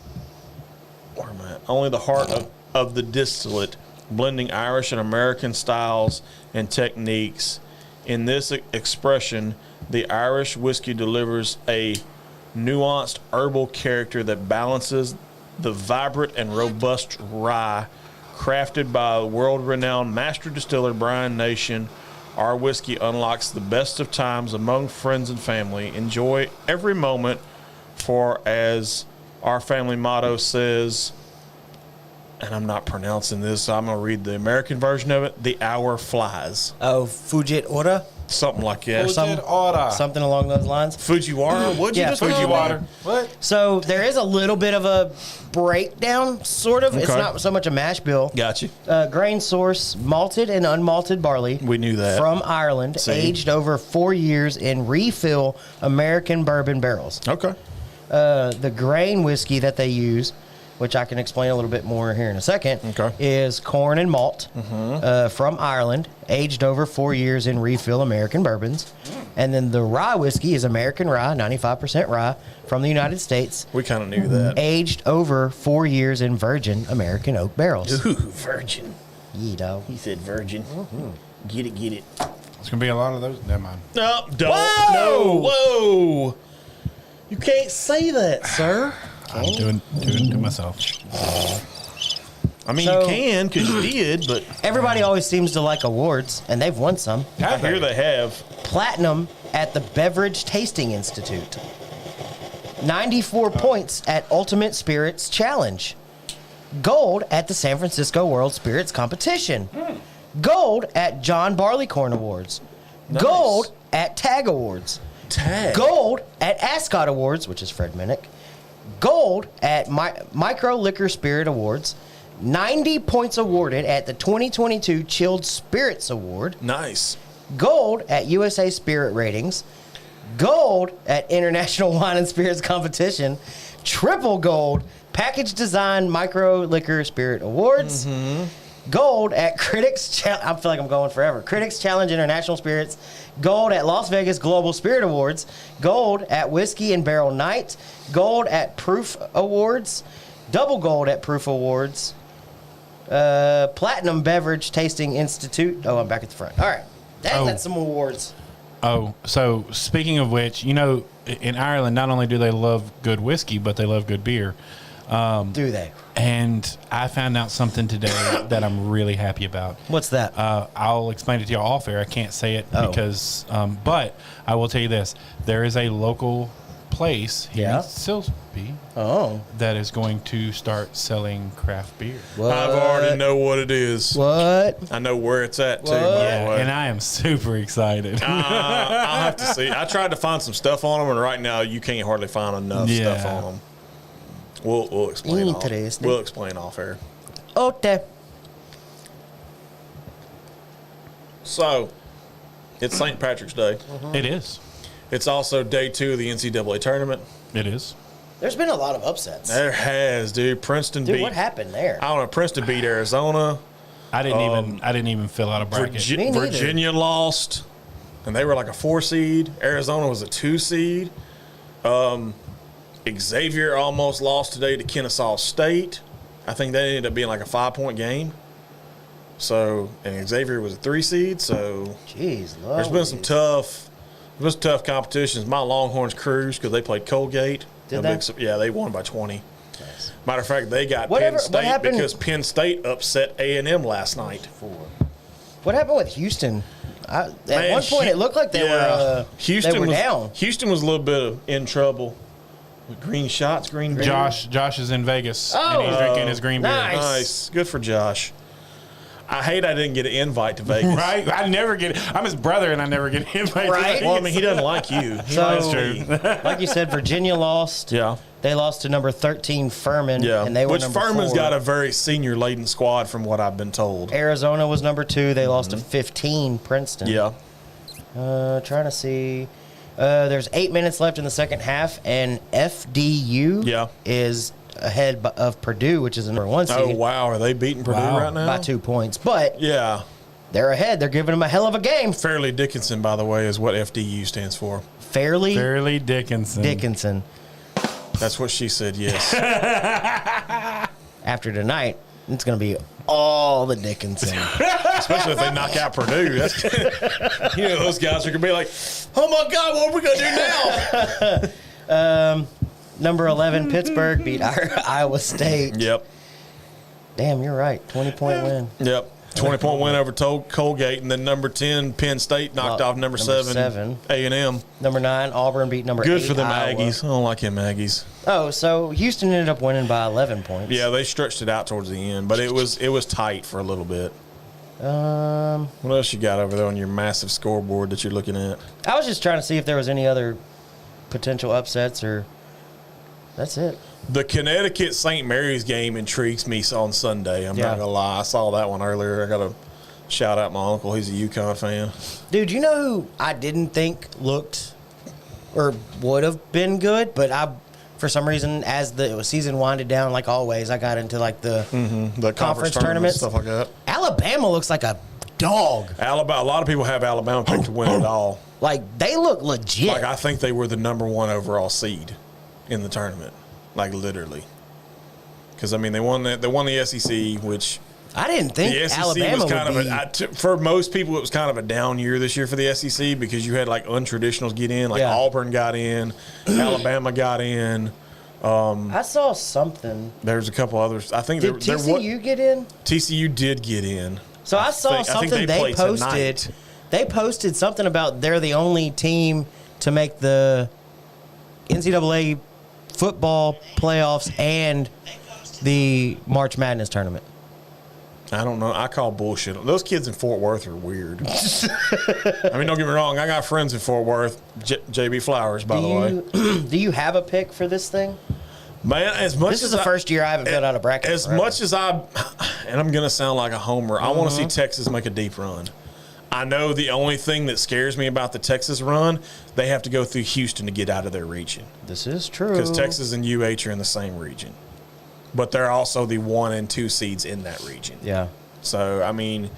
Speaker 2: Where am I at? Only the heart of the distillate, blending Irish and American styles and techniques. In this expression, the Irish whiskey delivers a nuanced herbal character that balances the vibrant and robust rye crafted by world-renowned master distiller Brian Nation. Our whiskey unlocks the best of times among friends and family. Enjoy every moment, for as our family motto says, and I'm not pronouncing this, so I'm going to read the American version of it, the hour flies.
Speaker 1: Oh, Fujit Ora?
Speaker 2: Something like that.
Speaker 1: Something along those lines.
Speaker 2: Fujiwara? What'd you
Speaker 1: Yeah,
Speaker 2: just call it?
Speaker 3: Fujiwara. What?
Speaker 1: So there is a little bit of a breakdown, sort of. It's
Speaker 2: Okay.
Speaker 1: not so much a mash bill.
Speaker 2: Got you.
Speaker 1: Grain source, malted and unmalted barley.
Speaker 2: We knew that.
Speaker 1: From Ireland,
Speaker 2: See?
Speaker 1: aged over 4 years in refill American bourbon barrels.
Speaker 2: Okay.
Speaker 1: The grain whiskey that they use, which I can explain a little bit more here in a second,
Speaker 2: Okay.
Speaker 1: is corn and malt from Ireland, aged over 4 years in refill American bourbons. And then the rye whiskey is American rye, 95% rye from the United States,
Speaker 2: We kind of knew that.
Speaker 1: aged over 4 years in virgin American oak barrels.
Speaker 2: Ooh, virgin.
Speaker 1: Yee, dog.
Speaker 2: He said virgin. Get it, get it.
Speaker 3: It's gonna be a lot of those. Never mind.
Speaker 2: No, don't.
Speaker 1: Whoa!
Speaker 2: No, whoa. You can't say that, sir.
Speaker 3: I'm doing it to myself.
Speaker 2: I mean,
Speaker 1: So-
Speaker 2: you can because you did, but
Speaker 1: Everybody always seems to like awards, and they've won some.
Speaker 2: I hear they have.
Speaker 1: Platinum at the Beverage Tasting Institute. 94 points at Ultimate Spirits Challenge. Gold at the San Francisco World Spirits Competition. Gold at John Barleycorn Awards. Gold at TAG Awards.
Speaker 2: Tag.
Speaker 1: Gold at Ascot Awards, which is Fred Minnick. Gold at Micro Liquor Spirit Awards. 90 points awarded at the 2022 Chilled Spirits Award.
Speaker 2: Nice.
Speaker 1: Gold at USA Spirit Ratings. Gold at International Wine and Spirits Competition. Triple gold package design micro liquor spirit awards. Gold at I feel like I'm going forever. Critics Challenge International Spirits. Gold at Las Vegas Global Spirit Awards. Gold at Whiskey and Barrel Night. Gold at Proof Awards. Double gold at Proof Awards. Platinum Beverage Tasting Institute. Oh, I'm back at the front. All right. That's some awards.
Speaker 3: Oh, so speaking of which, you know, in Ireland, not only do they love good whiskey, but they love good beer.
Speaker 1: Do they?
Speaker 3: And I found out something today that I'm really happy about.
Speaker 1: What's that?
Speaker 3: I'll explain it to y'all off air. I can't say it because, but I will tell you this. There is a local place here in Silsbee that is going to start selling craft beer.
Speaker 2: I've already know what it is.
Speaker 1: What?
Speaker 2: I know where it's at, too,
Speaker 1: What?
Speaker 2: by the
Speaker 3: Yeah,
Speaker 2: way.
Speaker 3: and I am super excited.
Speaker 2: I'll have to see. I tried to find some stuff on them, and right now you can't hardly find enough stuff on them. We'll explain
Speaker 1: Interesting.
Speaker 2: We'll explain off air.
Speaker 1: Okay.
Speaker 2: So, it's St. Patrick's Day.
Speaker 3: It is.
Speaker 2: It's also day 2 of the NCAA tournament.
Speaker 3: It is.
Speaker 1: There's been a lot of upsets.
Speaker 2: There has, dude. Princeton
Speaker 1: Dude,
Speaker 2: beat.
Speaker 1: what happened there?
Speaker 2: I don't know. Princeton beat Arizona.
Speaker 3: I didn't even fill out a bracket.
Speaker 1: Me neither.
Speaker 2: Virginia lost, and they were like a 4 seed. Arizona was a 2 seed. Xavier almost lost today to Kennesaw State. I think that ended up being like a 5-point game. So, and Xavier was a 3 seed. So,
Speaker 1: Jeez,
Speaker 2: there's been some tough competitions. My Longhorns cruised because they played Colgate.
Speaker 1: Did they?
Speaker 2: Yeah, they won by 20.
Speaker 1: Nice.
Speaker 2: Matter of fact, they got
Speaker 1: Whatever-
Speaker 2: Penn
Speaker 1: what
Speaker 2: State
Speaker 1: happened-
Speaker 2: because Penn State upset A&M last night.
Speaker 1: What happened with Houston? At
Speaker 2: Man,
Speaker 1: one point, it looked like they were down.
Speaker 2: Houston was a little bit in trouble with green shots, green beer.
Speaker 3: Josh is in Vegas and he's drinking his green beer.
Speaker 1: Nice.
Speaker 2: Nice. Good for Josh. I hate I didn't get an invite to Vegas.
Speaker 3: Right? I never get it. I'm his brother and I never get invited.
Speaker 1: Right?
Speaker 3: To
Speaker 2: Well, I
Speaker 3: Vegas.
Speaker 2: mean, he doesn't like you. He
Speaker 1: So-
Speaker 2: likes
Speaker 3: That's
Speaker 2: me.
Speaker 3: true.
Speaker 1: Like you said, Virginia lost.
Speaker 2: Yeah.
Speaker 1: They lost to number 13 Furman.
Speaker 2: Yeah.
Speaker 1: And they were
Speaker 2: Which
Speaker 1: number
Speaker 2: Furman's
Speaker 1: 4.
Speaker 2: got a very senior-laden squad from what I've been told.
Speaker 1: Arizona was number 2. They lost to 15 Princeton.
Speaker 2: Yeah.
Speaker 1: Trying to see. There's 8 minutes left in the second half, and FDU is ahead of Purdue, which is the number 1 seed.
Speaker 2: Oh, wow. Are they beating Purdue
Speaker 3: Wow.
Speaker 2: right now?
Speaker 1: By 2 points. But
Speaker 2: Yeah.
Speaker 1: they're ahead. They're giving them a hell of a game.
Speaker 2: Fairleigh Dickinson, by the way, is what FDU stands for.
Speaker 3: Fairleigh Dickinson.
Speaker 2: That's what she said, yes.
Speaker 1: After tonight, it's going to be all the Dickinson.
Speaker 2: Especially if they knock out Purdue. That's, you know, those guys are going to be like, oh, my God, what are we going to do now?
Speaker 1: Number 11, Pittsburgh beat Iowa State.
Speaker 2: Yep.
Speaker 1: Damn, you're right. 20-point win.
Speaker 2: Yep. 20-point win over Colgate, and then number 10, Penn State knocked off number 7, A&M.
Speaker 1: Number 9, Auburn beat number 8,
Speaker 2: Good for them
Speaker 1: Iowa.
Speaker 2: Aggies. I don't like them Aggies.
Speaker 1: Oh, so Houston ended up winning by 11 points.
Speaker 2: Yeah, they stretched it out towards the end, but it was tight for a little bit. What else you got over there on your massive scoreboard that you're looking at?
Speaker 1: I was just trying to see if there was any other potential upsets, or that's it.
Speaker 2: The Connecticut St. Mary's game intrigues me on Sunday. I'm not going to lie. I saw that one earlier. I got to shout out my uncle. He's a UConn fan.
Speaker 1: Dude, you know who I didn't think looked or would have been good, but for some reason, as the season winded down, like always, I got into like the
Speaker 2: Conference
Speaker 1: tournaments,
Speaker 2: stuff like that.
Speaker 1: Alabama looks like a dog.
Speaker 2: Alabama. A lot of people have Alabama picked to win it all.
Speaker 1: Like, they look legit.
Speaker 2: Like, I think they were the number 1 overall seed in the tournament. Like, literally. Because, I mean, they won the SEC, which
Speaker 1: I didn't think
Speaker 2: the SEC
Speaker 1: Alabama
Speaker 2: was kind
Speaker 1: would
Speaker 2: of
Speaker 1: be.
Speaker 2: for most people, it was kind of a down year this year for the SEC because you had, like, untraditionals get in. Like,
Speaker 1: Yeah.
Speaker 2: Auburn got in. Alabama got in.
Speaker 1: I saw something.
Speaker 2: There's a couple others. I think
Speaker 1: Did TCU get in?
Speaker 2: TCU did get in.
Speaker 1: So I saw
Speaker 2: I think
Speaker 1: something they
Speaker 2: play
Speaker 1: posted.
Speaker 2: tonight.
Speaker 1: They posted something about they're the only team to make the NCAA football playoffs and the March Madness tournament.
Speaker 2: I don't know. I call bullshit. Those kids in Fort Worth are weird. I mean, don't get me wrong. I got friends in Fort Worth. JB Flowers, by the way.
Speaker 1: Do you have a pick for this thing?
Speaker 2: Man, as much
Speaker 1: This
Speaker 2: as
Speaker 1: is the first year I haven't filled out a bracket.
Speaker 2: As
Speaker 1: forever.
Speaker 2: much as and I'm going to sound like a homer, I want to see Texas make a deep run. I know the only thing that scares me about the Texas run, they have to go through Houston to get out of their region.
Speaker 1: This is true.
Speaker 2: Because Texas and UH are in the same region. But they're also the 1 and 2 seeds in that region.
Speaker 1: Yeah.
Speaker 2: So, I mean,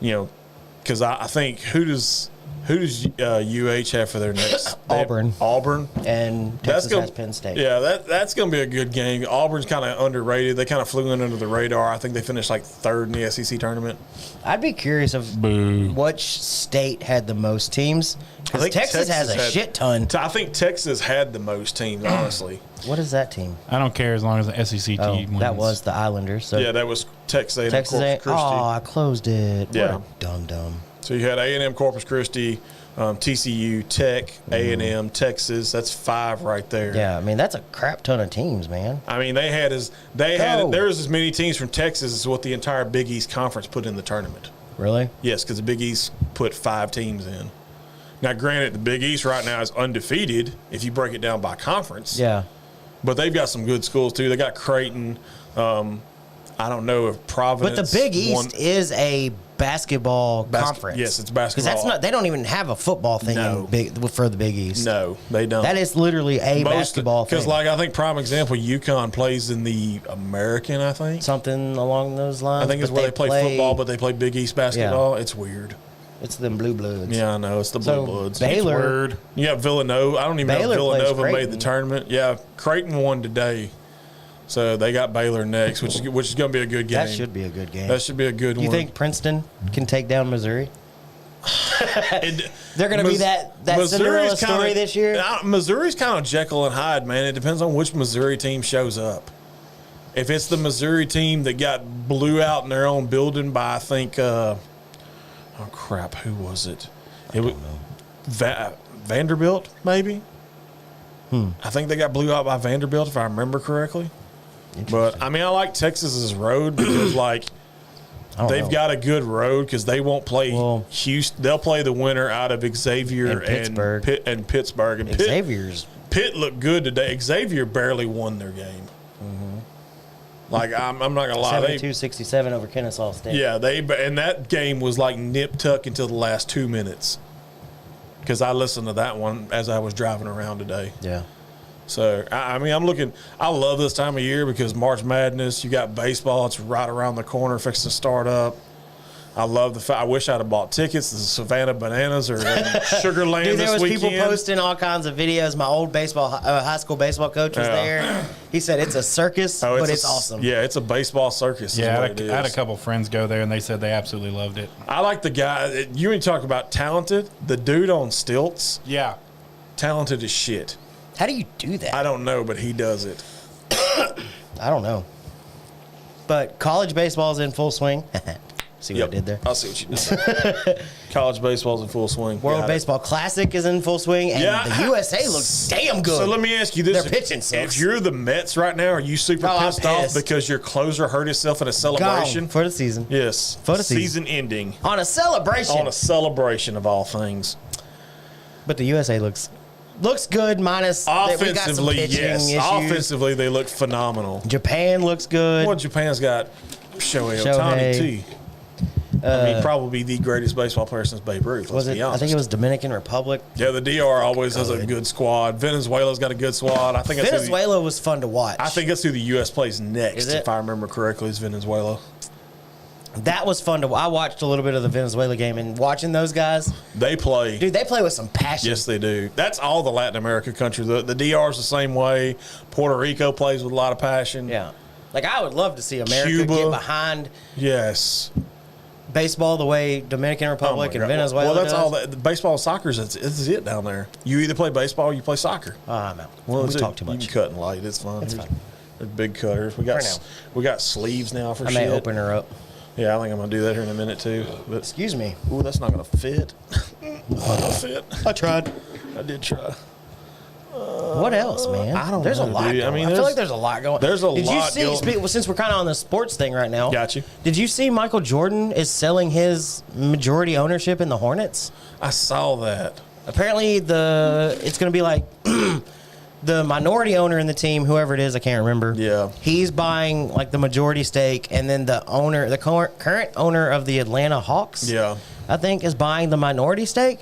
Speaker 2: because I think who does UH have for their next?
Speaker 1: Auburn.
Speaker 2: Auburn.
Speaker 1: And Texas has Penn State.
Speaker 2: Yeah, that's going to be a good game. Auburn's kind of underrated. They kind of flew in under the radar. I think they finished like 3rd in the SEC tournament.
Speaker 1: I'd be curious of which state had the most teams. Because Texas has a shit ton.
Speaker 2: I think Texas had the most teams, honestly.
Speaker 1: What is that team?
Speaker 3: I don't care as long as the SEC team wins.
Speaker 1: That was the Islanders. So
Speaker 2: yeah, that was Texas A&M
Speaker 1: Texas
Speaker 2: Corpus Christi.
Speaker 1: Oh, I closed it.
Speaker 2: Yeah.
Speaker 1: What a dum-dum.
Speaker 2: So you had A&M Corpus Christi, TCU, Tech, A&M, Texas. That's 5 right there.
Speaker 1: Yeah, I mean that's a crap ton of teams, man.
Speaker 2: I mean there was as many teams from Texas as what the entire Big East Conference put in the tournament.
Speaker 1: Really?
Speaker 2: Yes, because the Big East put 5 teams in. Now, granted, the Big East right now is undefeated if you break it down by conference.
Speaker 1: Yeah.
Speaker 2: But they've got some good schools too. They got Creighton. I don't know if Providence.
Speaker 1: But the Big East is a basketball conference.
Speaker 2: Yes, it's basketball.
Speaker 1: Because that's not. They don't even have a football thing for the Big East.
Speaker 2: No, they don't.
Speaker 1: That is literally a basketball thing.
Speaker 2: Because, I think prime example, UConn plays in the American. I think
Speaker 1: something along those lines.
Speaker 2: I think it's where they play football, but they play Big East basketball. Yeah. It's weird.
Speaker 1: It's them blue bloods.
Speaker 2: Yeah, I know. It's the blue bloods.
Speaker 1: Baylor.
Speaker 2: It's weird. You got Villanova. I don't even know if Villanova made the tournament. Yeah, Creighton won today. So they got Baylor next, which is going to be a good game.
Speaker 1: That should be a good game.
Speaker 2: That should be a good one.
Speaker 1: You think Princeton can take down Missouri? They're going to be that Cinderella story this year?
Speaker 2: Missouri's kind of Jekyll and Hyde, man. It depends on which Missouri team shows up. If it's the Missouri team that got blew out in their own building by, I think, oh, crap, who was it?
Speaker 1: I don't know.
Speaker 2: Vanderbilt, maybe? I think they got blew out by Vanderbilt, if I remember correctly. But, I mean, I like Texas's road because, they've got a good road because they won't play Houston. They'll play the winner out of Xavier and Pittsburgh. And Pitt looked good today. Xavier barely won their game. I'm not going to lie.
Speaker 1: 72-67 over Kennesaw State.
Speaker 2: Yeah, and that game was nip-tuck until the last 2 minutes because I listened to that one as I was driving around today.
Speaker 1: Yeah.
Speaker 2: So, I mean, I love this time of year because March Madness, you got baseball. It's right around the corner, fixing to start up. I love the fact. I wish I'd have bought tickets. The Savannah Bananas or Sugar Land this weekend.
Speaker 1: There was people posting all kinds of videos. My old high school baseball coach was there. He said it's a circus, but it's awesome.
Speaker 2: Yeah, it's a baseball circus.
Speaker 3: Yeah, I had a couple friends go there, and they said they absolutely loved it.
Speaker 2: I like the guy. You ain't talk about talented. The dude on stilts.
Speaker 3: Yeah.
Speaker 2: Talented as shit.
Speaker 1: How do you do that?
Speaker 2: I don't know, but he does it.
Speaker 1: I don't know. But college baseball is in full swing. See what I did there?
Speaker 2: I see what you did there. College baseball's in full swing.
Speaker 1: World Baseball Classic is in full swing, and the USA looks damn good.
Speaker 2: So let me ask you this.
Speaker 1: Their pitching sucks.
Speaker 2: If you're the Mets right now, are you super pissed off because your closer hurt himself in a celebration?
Speaker 1: Gone for the season.
Speaker 2: Yes.
Speaker 1: For the
Speaker 2: season ending.
Speaker 1: On a celebration.
Speaker 2: On a celebration of all things.
Speaker 1: But the USA looks good, minus
Speaker 2: offensively,
Speaker 1: we got some pitching issues.
Speaker 2: Offensively, they look phenomenal.
Speaker 1: Japan looks good.
Speaker 2: Well, Japan's got Shohei Ohtani, too. I mean, probably the greatest baseball player since Babe Ruth. Let's be honest.
Speaker 1: I think it was Dominican Republic.
Speaker 2: Yeah, the DR always has a good squad. Venezuela's got a good squad. I think
Speaker 1: Venezuela was fun to watch.
Speaker 2: I think that's who the U.S. plays next, if I remember correctly, is Venezuela.
Speaker 1: That was fun to watch. I watched a little bit of the Venezuela game, and watching those guys.
Speaker 2: They play.
Speaker 1: Dude, they play with some passion.
Speaker 2: Yes, they do. That's all the Latin America countries. The DR's the same way. Puerto Rico plays with a lot of passion.
Speaker 1: Yeah. I would love to see America get behind.
Speaker 2: Yes.
Speaker 1: Baseball the way Dominican Republic and Venezuela
Speaker 2: that's all. Baseball and soccer is it down there. You either play baseball or you play soccer.
Speaker 1: I'm out. We talk too much.
Speaker 2: You can cut and light. It's fun.
Speaker 1: It's fun.
Speaker 2: They're big cutters. We got sleeves now for shit.
Speaker 1: I may open her up.
Speaker 2: Yeah, I think I'm going to do that here in a minute, too. But,
Speaker 1: excuse me.
Speaker 2: Ooh, that's not going to fit. Not going to fit.
Speaker 1: I tried.
Speaker 2: I did try.
Speaker 1: What else, man?
Speaker 2: I don't know.
Speaker 1: There's a lot going on. I feel like there's a lot going on.
Speaker 2: There's a lot
Speaker 1: going on. Since we're kind of on the sports thing right now.
Speaker 2: Got you.
Speaker 1: Did you see Michael Jordan is selling his majority ownership in the Hornets?
Speaker 2: I saw that.
Speaker 1: Apparently, it's going to be like the minority owner in the team, whoever it is, I can't remember.
Speaker 2: Yeah.
Speaker 1: He's buying like the majority stake, and then the current owner of the Atlanta Hawks,
Speaker 2: Yeah.
Speaker 1: I think, is buying the minority stake.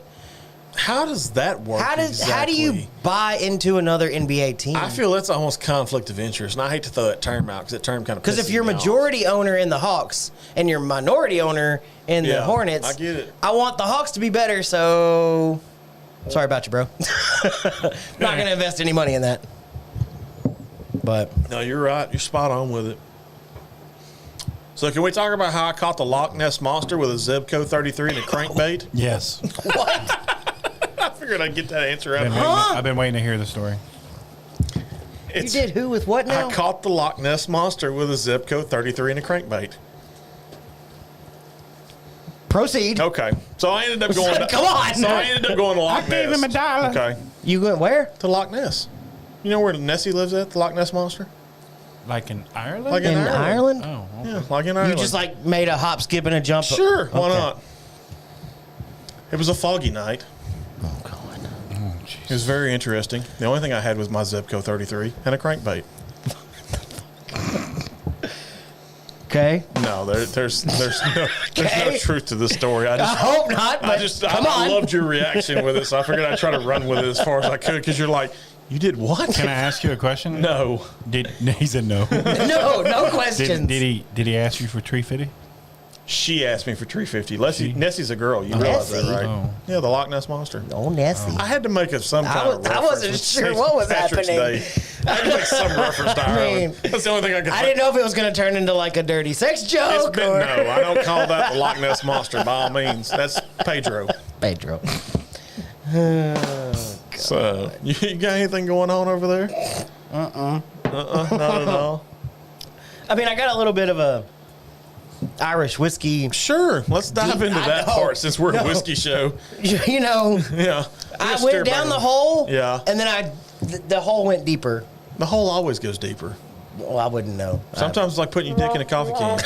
Speaker 2: How does that work?
Speaker 1: How do you buy into another NBA team?
Speaker 2: I feel that's almost conflict of interest, and I hate to throw that term out because that term kind of.
Speaker 1: Because if you're majority owner in the Hawks and you're minority owner in the Hornets,
Speaker 2: I get it.
Speaker 1: I want the Hawks to be better, so sorry about you, bro. Not going to invest any money in that. But
Speaker 2: no, you're right. You're spot on with it. So can we talk about how I caught the Loch Ness Monster with a Zebco 33 and a crankbait?
Speaker 3: Yes.
Speaker 1: what?
Speaker 2: I figured I'd get that answer out.
Speaker 3: I've been waiting to hear the story.
Speaker 1: You did who with what now?
Speaker 2: I caught the Loch Ness Monster with a Zebco 33 and a crankbait.
Speaker 1: Proceed.
Speaker 2: Okay. So I ended up going.
Speaker 1: Come on.
Speaker 2: So I ended up going to Loch Ness.
Speaker 3: gave him $1.
Speaker 2: Okay.
Speaker 1: You went where?
Speaker 2: To Loch Ness. You know where Nessie lives at? The Loch Ness Monster.
Speaker 3: Like in Ireland?
Speaker 2: Like
Speaker 1: In Ireland?
Speaker 3: Oh, okay.
Speaker 2: Yeah, like in Ireland.
Speaker 1: You just like made a hop, skip, and a jump.
Speaker 2: Sure. Why
Speaker 1: Okay.
Speaker 2: not? It was a foggy night.
Speaker 1: Oh God.
Speaker 2: It was very interesting. The only thing I had was my Zebco 33 and a crankbait.
Speaker 1: Okay.
Speaker 2: No, there's no
Speaker 1: Okay.
Speaker 2: truth to this story.
Speaker 1: I hope not. But come
Speaker 2: I
Speaker 1: on.
Speaker 2: loved your reaction with it, so I figured I'd try to run with it as far as I could because you're like, you did what?
Speaker 3: Can I ask you a question?
Speaker 2: No.
Speaker 3: He said no.
Speaker 1: no questions.
Speaker 3: Did he ask you for tree fitty?
Speaker 2: She asked me for $350. Nessie's a girl. You realize that,
Speaker 1: Nessie?
Speaker 2: right?
Speaker 3: Oh.
Speaker 2: Yeah, the Loch Ness Monster.
Speaker 1: Oh, Nessie.
Speaker 2: I had to make some kind of reference.
Speaker 1: I wasn't
Speaker 2: with
Speaker 1: sure
Speaker 2: St.
Speaker 1: what was
Speaker 2: Patrick's
Speaker 1: happening.
Speaker 2: Day. I had to make some reference to Ireland. That's the only thing I could
Speaker 1: I didn't know if it was going to turn into like a dirty sex
Speaker 2: It's
Speaker 1: joke.
Speaker 2: been, no, I don't call that the Loch Ness Monster by all means. That's Pedro.
Speaker 1: Pedro.
Speaker 2: So, you got anything going on over there? Not at all.
Speaker 1: I mean, I got a little bit of a Irish whiskey.
Speaker 2: Sure, let's dive into that part since we're a whiskey show.
Speaker 1: You know,
Speaker 2: Yeah.
Speaker 1: I went down the hole.
Speaker 2: Yeah.
Speaker 1: And then the hole went deeper.
Speaker 2: The hole always goes deeper.
Speaker 1: Well, I wouldn't know.
Speaker 2: Sometimes it's like putting your dick in a coffee can.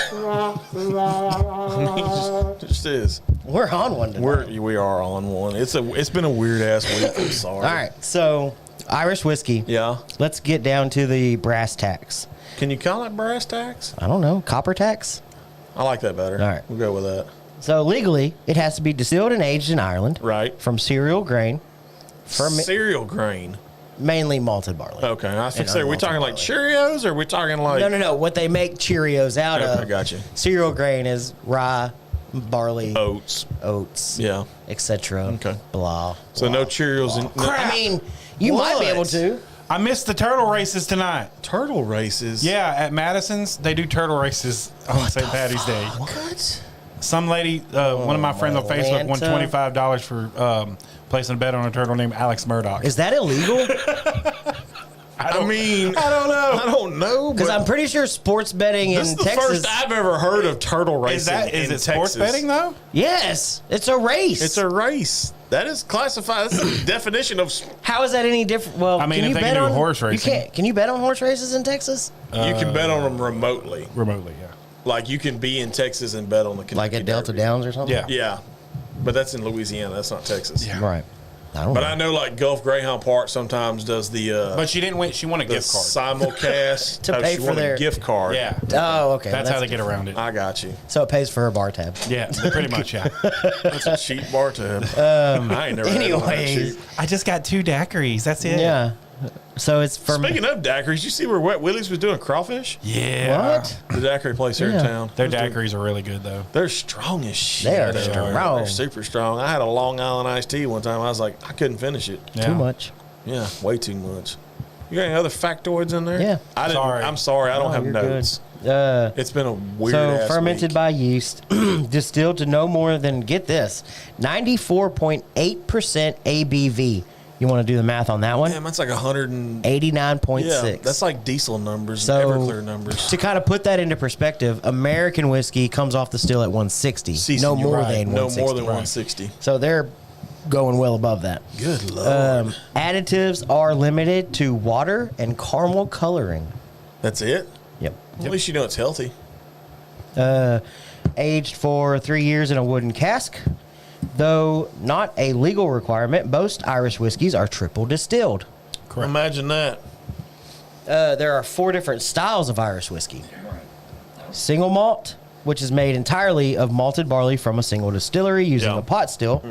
Speaker 2: It just is.
Speaker 1: We're on one tonight.
Speaker 2: We are on one. It's been a weird ass week. I'm sorry.
Speaker 1: All right, so Irish whiskey.
Speaker 2: Yeah.
Speaker 1: Let's get down to the brass tacks.
Speaker 2: Can you call it brass tacks?
Speaker 1: I don't know, copper tacks.
Speaker 2: I like that better.
Speaker 1: All right.
Speaker 2: We'll go with that.
Speaker 1: So legally, it has to be distilled and aged in Ireland.
Speaker 2: Right.
Speaker 1: From cereal grain,
Speaker 2: Cereal grain.
Speaker 1: mainly malted barley.
Speaker 2: Okay. I was
Speaker 1: And
Speaker 2: say, are we
Speaker 1: unmalted
Speaker 2: talking like
Speaker 1: barley.
Speaker 2: Cheerios or are we talking like.
Speaker 1: No. What they make Cheerios out
Speaker 2: Okay,
Speaker 1: of.
Speaker 2: gotcha.
Speaker 1: Cereal grain is rye, barley,
Speaker 2: Oats. Yeah.
Speaker 1: etc.
Speaker 2: Okay.
Speaker 1: Blah.
Speaker 2: So no Cheerios.
Speaker 1: I mean, you might be
Speaker 2: What?
Speaker 1: able to.
Speaker 3: I missed the turtle races tonight.
Speaker 2: Turtle races.
Speaker 3: Yeah, at Madison's, they do turtle races on St. Patty's Day.
Speaker 2: What?
Speaker 3: Some lady, one of my friends on Facebook, won
Speaker 1: Atlanta.
Speaker 3: $25 for placing a bet on a turtle named Alex Murdoch.
Speaker 1: Is that illegal?
Speaker 2: I don't know.
Speaker 1: Because
Speaker 2: but
Speaker 1: I'm pretty sure sports betting
Speaker 2: this is
Speaker 1: in
Speaker 2: the
Speaker 1: Texas.
Speaker 2: first I've ever heard of turtle racing.
Speaker 3: Is
Speaker 2: in
Speaker 3: it sports
Speaker 2: Texas.
Speaker 3: betting though?
Speaker 1: Yes, it's a race.
Speaker 2: It's a race. That is classified. That's the definition of.
Speaker 1: How is that any different? Well,
Speaker 3: I mean,
Speaker 1: can
Speaker 3: if
Speaker 1: you
Speaker 3: they
Speaker 1: bet
Speaker 3: can do
Speaker 1: on
Speaker 3: horse racing.
Speaker 1: You can't. Can you bet on horse races in Texas?
Speaker 2: You can bet on them remotely.
Speaker 3: Remotely, yeah.
Speaker 2: Like you can be in Texas and bet on the Kentucky
Speaker 1: Like at Delta
Speaker 2: Derby.
Speaker 1: Downs or something?
Speaker 3: Yeah.
Speaker 2: Yeah, but that's in Louisiana. That's not Texas.
Speaker 3: Yeah.
Speaker 1: Right. I don't
Speaker 2: But
Speaker 1: know.
Speaker 2: I know like Gulf Greyhound Park sometimes does the.
Speaker 3: But she didn't win. She won a
Speaker 2: the
Speaker 3: gift card.
Speaker 2: simulcast
Speaker 1: To pay
Speaker 2: she
Speaker 1: for
Speaker 2: won
Speaker 1: their-
Speaker 2: a gift card.
Speaker 3: Yeah.
Speaker 1: Oh, okay.
Speaker 3: That's how they get around it.
Speaker 2: I got you.
Speaker 1: So it pays for her bar tab.
Speaker 3: Yeah, pretty much, yeah.
Speaker 2: That's a cheap bar tab. I ain't never had one that
Speaker 1: anyways.
Speaker 2: cheap.
Speaker 3: I just got 2 daiquiris. That's it.
Speaker 1: Yeah. So it's for
Speaker 2: Speaking of daiquiris, you see where Wet Willie's was doing crawfish?
Speaker 3: Yeah.
Speaker 1: what?
Speaker 2: The daiquiri place here in
Speaker 1: Yeah.
Speaker 2: town.
Speaker 3: Their daiquiris are really good, though.
Speaker 2: They're strong as shit.
Speaker 1: They are strong.
Speaker 2: They're super strong. I had a Long Island iced tea one time. I was like, I couldn't finish it.
Speaker 3: Yeah.
Speaker 1: Too much.
Speaker 2: Yeah, way too much. You got any other factoids in there?
Speaker 1: Yeah.
Speaker 2: I didn't.
Speaker 3: Sorry.
Speaker 2: I'm sorry. I don't
Speaker 1: No,
Speaker 2: have
Speaker 1: you're
Speaker 2: notes.
Speaker 1: good.
Speaker 2: It's been a weird.
Speaker 1: So
Speaker 2: ass
Speaker 1: fermented
Speaker 2: week.
Speaker 1: by yeast, distilled to no more than, get this, 94.8% ABV. You want to do the math on that one?
Speaker 2: Damn, that's like 100 and
Speaker 1: 89.6.
Speaker 2: yeah. That's like diesel numbers
Speaker 1: So,
Speaker 2: and Everclear numbers.
Speaker 1: To kind of put that into perspective, American whiskey comes off the still at 160.
Speaker 2: Cease,
Speaker 1: no
Speaker 2: you're
Speaker 1: more
Speaker 2: right.
Speaker 1: than 160.
Speaker 2: No more than 160.
Speaker 1: So they're going well above that.
Speaker 2: Good lord.
Speaker 1: Additives are limited to water and caramel coloring.
Speaker 2: That's it.
Speaker 1: Yep.
Speaker 2: At least you know it's healthy.
Speaker 1: Aged for 3 years in a wooden cask. Though not a legal requirement, most Irish whiskeys are triple distilled.
Speaker 3: Correct.
Speaker 2: Imagine that.
Speaker 1: There are 4 different styles of Irish whiskey. Single malt, which is made entirely of malted barley from a single distillery using a pot still.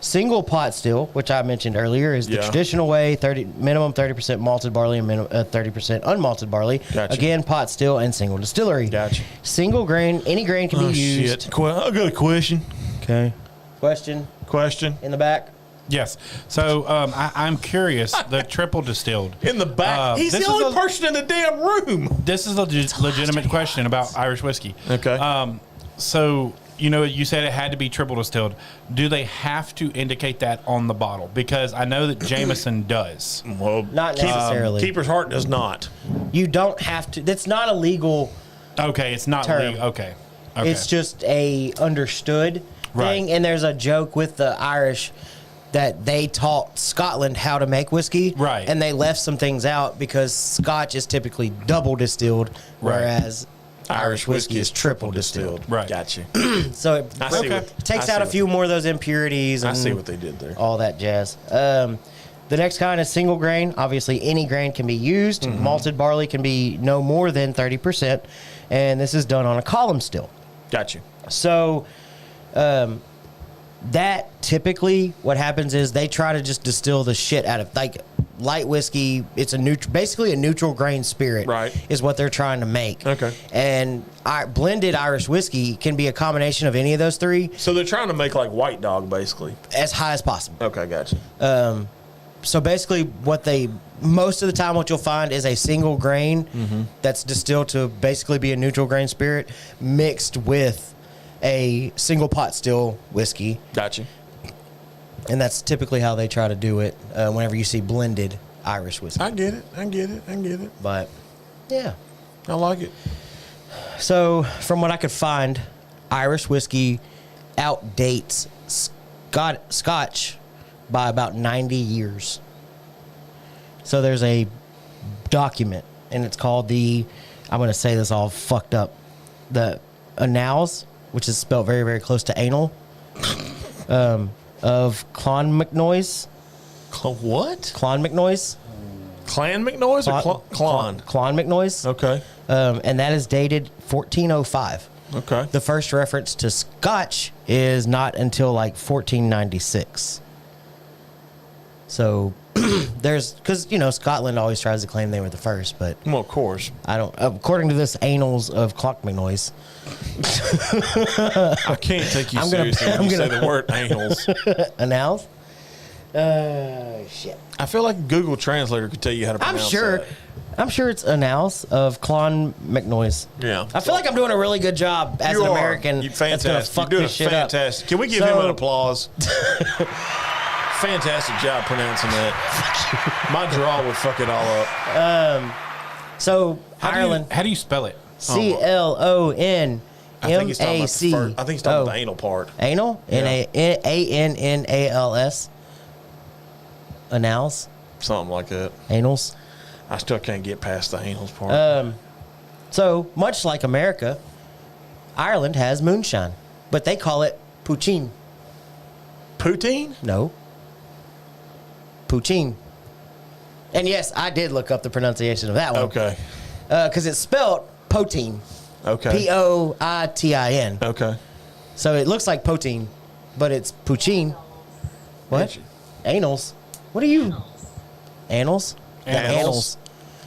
Speaker 1: Single pot still, which I mentioned earlier, is the traditional way, minimum 30% malted barley and 30% unmalted barley.
Speaker 2: Gotcha.
Speaker 1: Again, pot still and single distillery.
Speaker 2: Gotcha.
Speaker 1: Single grain, any grain can be used.
Speaker 2: Shit. I got a question.
Speaker 1: Okay. Question in the back.
Speaker 3: Yes. So I'm curious. The triple distilled.
Speaker 2: In the back. He's the only person in the damn room.
Speaker 3: This is a legitimate question about Irish whiskey.
Speaker 2: Okay.
Speaker 3: So, you said it had to be triple distilled. Do they have to indicate that on the bottle? Because I know that Jameson does.
Speaker 2: Well,
Speaker 1: Not necessarily.
Speaker 2: Keeper's Heart does not.
Speaker 1: You don't have to. That's not a legal
Speaker 3: Okay, it's not
Speaker 1: term.
Speaker 3: legal. Okay.
Speaker 1: It's just a understood thing.
Speaker 3: Right.
Speaker 1: And there's a joke with the Irish that they taught Scotland how to make whiskey.
Speaker 3: Right.
Speaker 1: And they left some things out because Scotch is typically double distilled, whereas Irish whiskey is triple distilled.
Speaker 3: Right.
Speaker 2: Gotcha.
Speaker 1: So it takes out a few more of those impurities. And
Speaker 2: I see what they did there.
Speaker 1: all that jazz. The next kind is single grain. Obviously, any grain can be used. Malted barley can be no more than 30%. And this is done on a column still.
Speaker 2: Gotcha.
Speaker 1: So that typically what happens is they try to just distill the shit out of, like, light whiskey. It's basically a neutral grain spirit,
Speaker 2: right?
Speaker 1: Is what they're trying to make.
Speaker 2: Okay.
Speaker 1: And blended Irish whiskey can be a combination of any of those 3.
Speaker 2: So they're trying to make like White Dog, basically,
Speaker 1: as high as possible.
Speaker 2: Okay, gotcha.
Speaker 1: So basically, most of the time, what you'll find is a single grain that's distilled to basically be a neutral grain spirit mixed with a single pot still whiskey.
Speaker 2: Gotcha.
Speaker 1: And that's typically how they try to do it whenever you see blended Irish whiskey.
Speaker 2: I get it.
Speaker 1: But, yeah.
Speaker 2: I like it.
Speaker 1: So, from what I could find, Irish whiskey outdates Scotch by about 90 years. So, there's a document, and it's called I'm going to say this all fucked up, the Annals, which is spelled very, very close to anal, of Clonmacnoise.
Speaker 2: What?
Speaker 1: Clonmacnoise.
Speaker 2: Clan McNoise or Clon?
Speaker 1: Clonmacnoise.
Speaker 2: Okay.
Speaker 1: And that is dated 1405.
Speaker 2: Okay.
Speaker 1: The first reference to Scotch is not until like 1496. So because Scotland always tries to claim they were the first, but
Speaker 2: well, of course,
Speaker 1: I don't. According to this Annals of Clonmacnoise,
Speaker 2: I can't take you seriously when you say the word annals.
Speaker 1: Annals. Shit.
Speaker 2: I feel like Google Translator could tell you how to pronounce that.
Speaker 1: I'm sure it's Annals of Clonmacnoise.
Speaker 2: Yeah.
Speaker 1: I feel like I'm doing a really good job as an American.
Speaker 2: You fantastic.
Speaker 1: That's gonna fuck
Speaker 2: You're doing
Speaker 1: this shit
Speaker 2: fantastic.
Speaker 1: up.
Speaker 2: Can we give him an applause? Fantastic job pronouncing that. My draw would fuck it all up.
Speaker 1: So Ireland.
Speaker 3: How do you spell it?
Speaker 1: CLONMAC.
Speaker 2: I think he's talking about the anal part.
Speaker 1: Anal?
Speaker 2: Yeah.
Speaker 1: ANNALS. Annals?
Speaker 2: Something like that.
Speaker 1: Annals?
Speaker 2: I still can't get past the anals part.
Speaker 1: So, much like America, Ireland has moonshine, but they call it poutine.
Speaker 2: Poutine?
Speaker 1: No. Poutine. And yes, I did look up the pronunciation of that one.
Speaker 2: Okay.
Speaker 1: Because it's spelled poutine.
Speaker 2: Okay.
Speaker 1: Poitin.
Speaker 2: Okay.
Speaker 1: So it looks like poutine, but it's poutine. What? Annals. What are you? Annals? The
Speaker 2: Annals.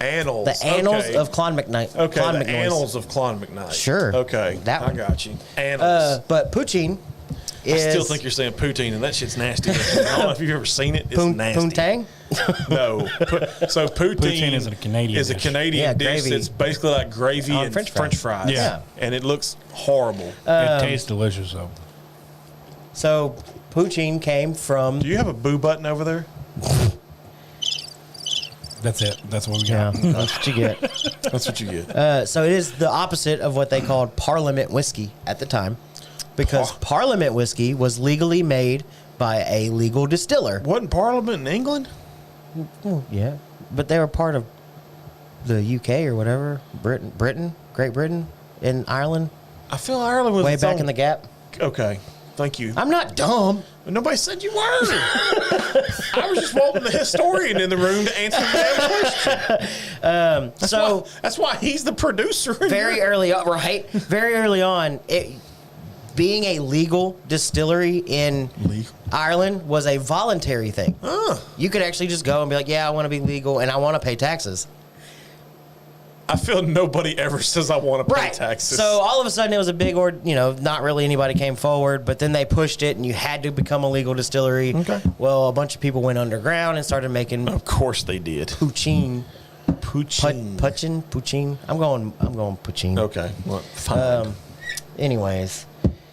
Speaker 2: Annals.
Speaker 1: The Annals of Clonmacnoise.
Speaker 2: Okay, the Annals of Clonmacnoise.
Speaker 1: Sure.
Speaker 2: Okay.
Speaker 1: That one.
Speaker 2: I got you. Annals.
Speaker 1: But poutine is...
Speaker 2: I still think you're saying poutine, and that shit's nasty. I don't know if you've ever seen it. It's nasty.
Speaker 1: Poontang?
Speaker 2: No. So poutine
Speaker 3: is a Canadian
Speaker 2: dish.
Speaker 1: Gravy.
Speaker 2: It's basically like gravy
Speaker 1: On
Speaker 2: and
Speaker 1: French fries.
Speaker 3: Yeah.
Speaker 2: And it looks horrible.
Speaker 3: It tastes delicious, though.
Speaker 1: So poutine came from...
Speaker 2: Do you have a boo button over there?
Speaker 3: That's it. That's what we
Speaker 1: Yeah,
Speaker 3: got.
Speaker 1: that's what you get.
Speaker 2: That's what you get.
Speaker 1: So it is the opposite of what they called Parliament whiskey at the time, because Parliament whiskey was legally made by a legal distiller.
Speaker 2: Wasn't Parliament in England?
Speaker 1: Yeah, but they were part of the UK or whatever, Great Britain, and Ireland.
Speaker 2: I feel Ireland was
Speaker 1: Way back in the gap.
Speaker 2: Okay, thank you.
Speaker 1: I'm not dumb.
Speaker 2: Nobody said you were. I was just wanting the historian in the room to answer the damn question. That's why he's the producer.
Speaker 1: Very early on, right? Very early on, being a legal distillery in Ireland was a voluntary thing. You could actually just go and be like, yeah, I want to be legal and I want to pay taxes.
Speaker 2: I feel nobody ever says I want to pay taxes.
Speaker 1: So all of a sudden it was a big not really anybody came forward, but then they pushed it and you had to become a legal distillery.
Speaker 2: Okay.
Speaker 1: Well, a bunch of people went underground and started making
Speaker 2: Of course they did.
Speaker 1: poutine.
Speaker 2: Poutine.
Speaker 1: I'm going poutine.
Speaker 2: Okay. Well, fine.
Speaker 1: Anyways,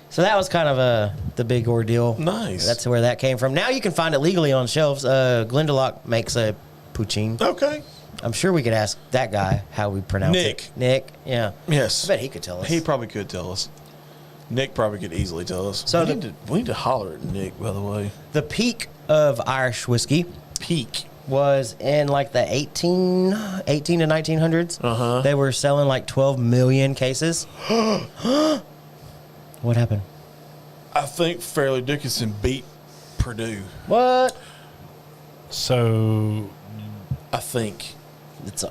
Speaker 1: so that was kind of the big ordeal.
Speaker 2: Nice.
Speaker 1: That's where that came from. Now you can find it legally on shelves. Glendalough makes a poutine.
Speaker 2: Okay.
Speaker 1: I'm sure we could ask that guy how we pronounce it. Nick, yeah.
Speaker 2: Yes.
Speaker 1: I bet he could tell us.
Speaker 2: He probably could tell us. Nick probably could easily tell us.
Speaker 1: So
Speaker 2: we need to holler at Nick, by the way.
Speaker 1: The peak of Irish whiskey was in like the 18 to 1900s.
Speaker 2: Uh-huh.
Speaker 1: They were selling like 12 million cases. What happened?
Speaker 2: I think Fairleigh Dickinson beat Purdue.
Speaker 1: What?
Speaker 3: So
Speaker 2: I think.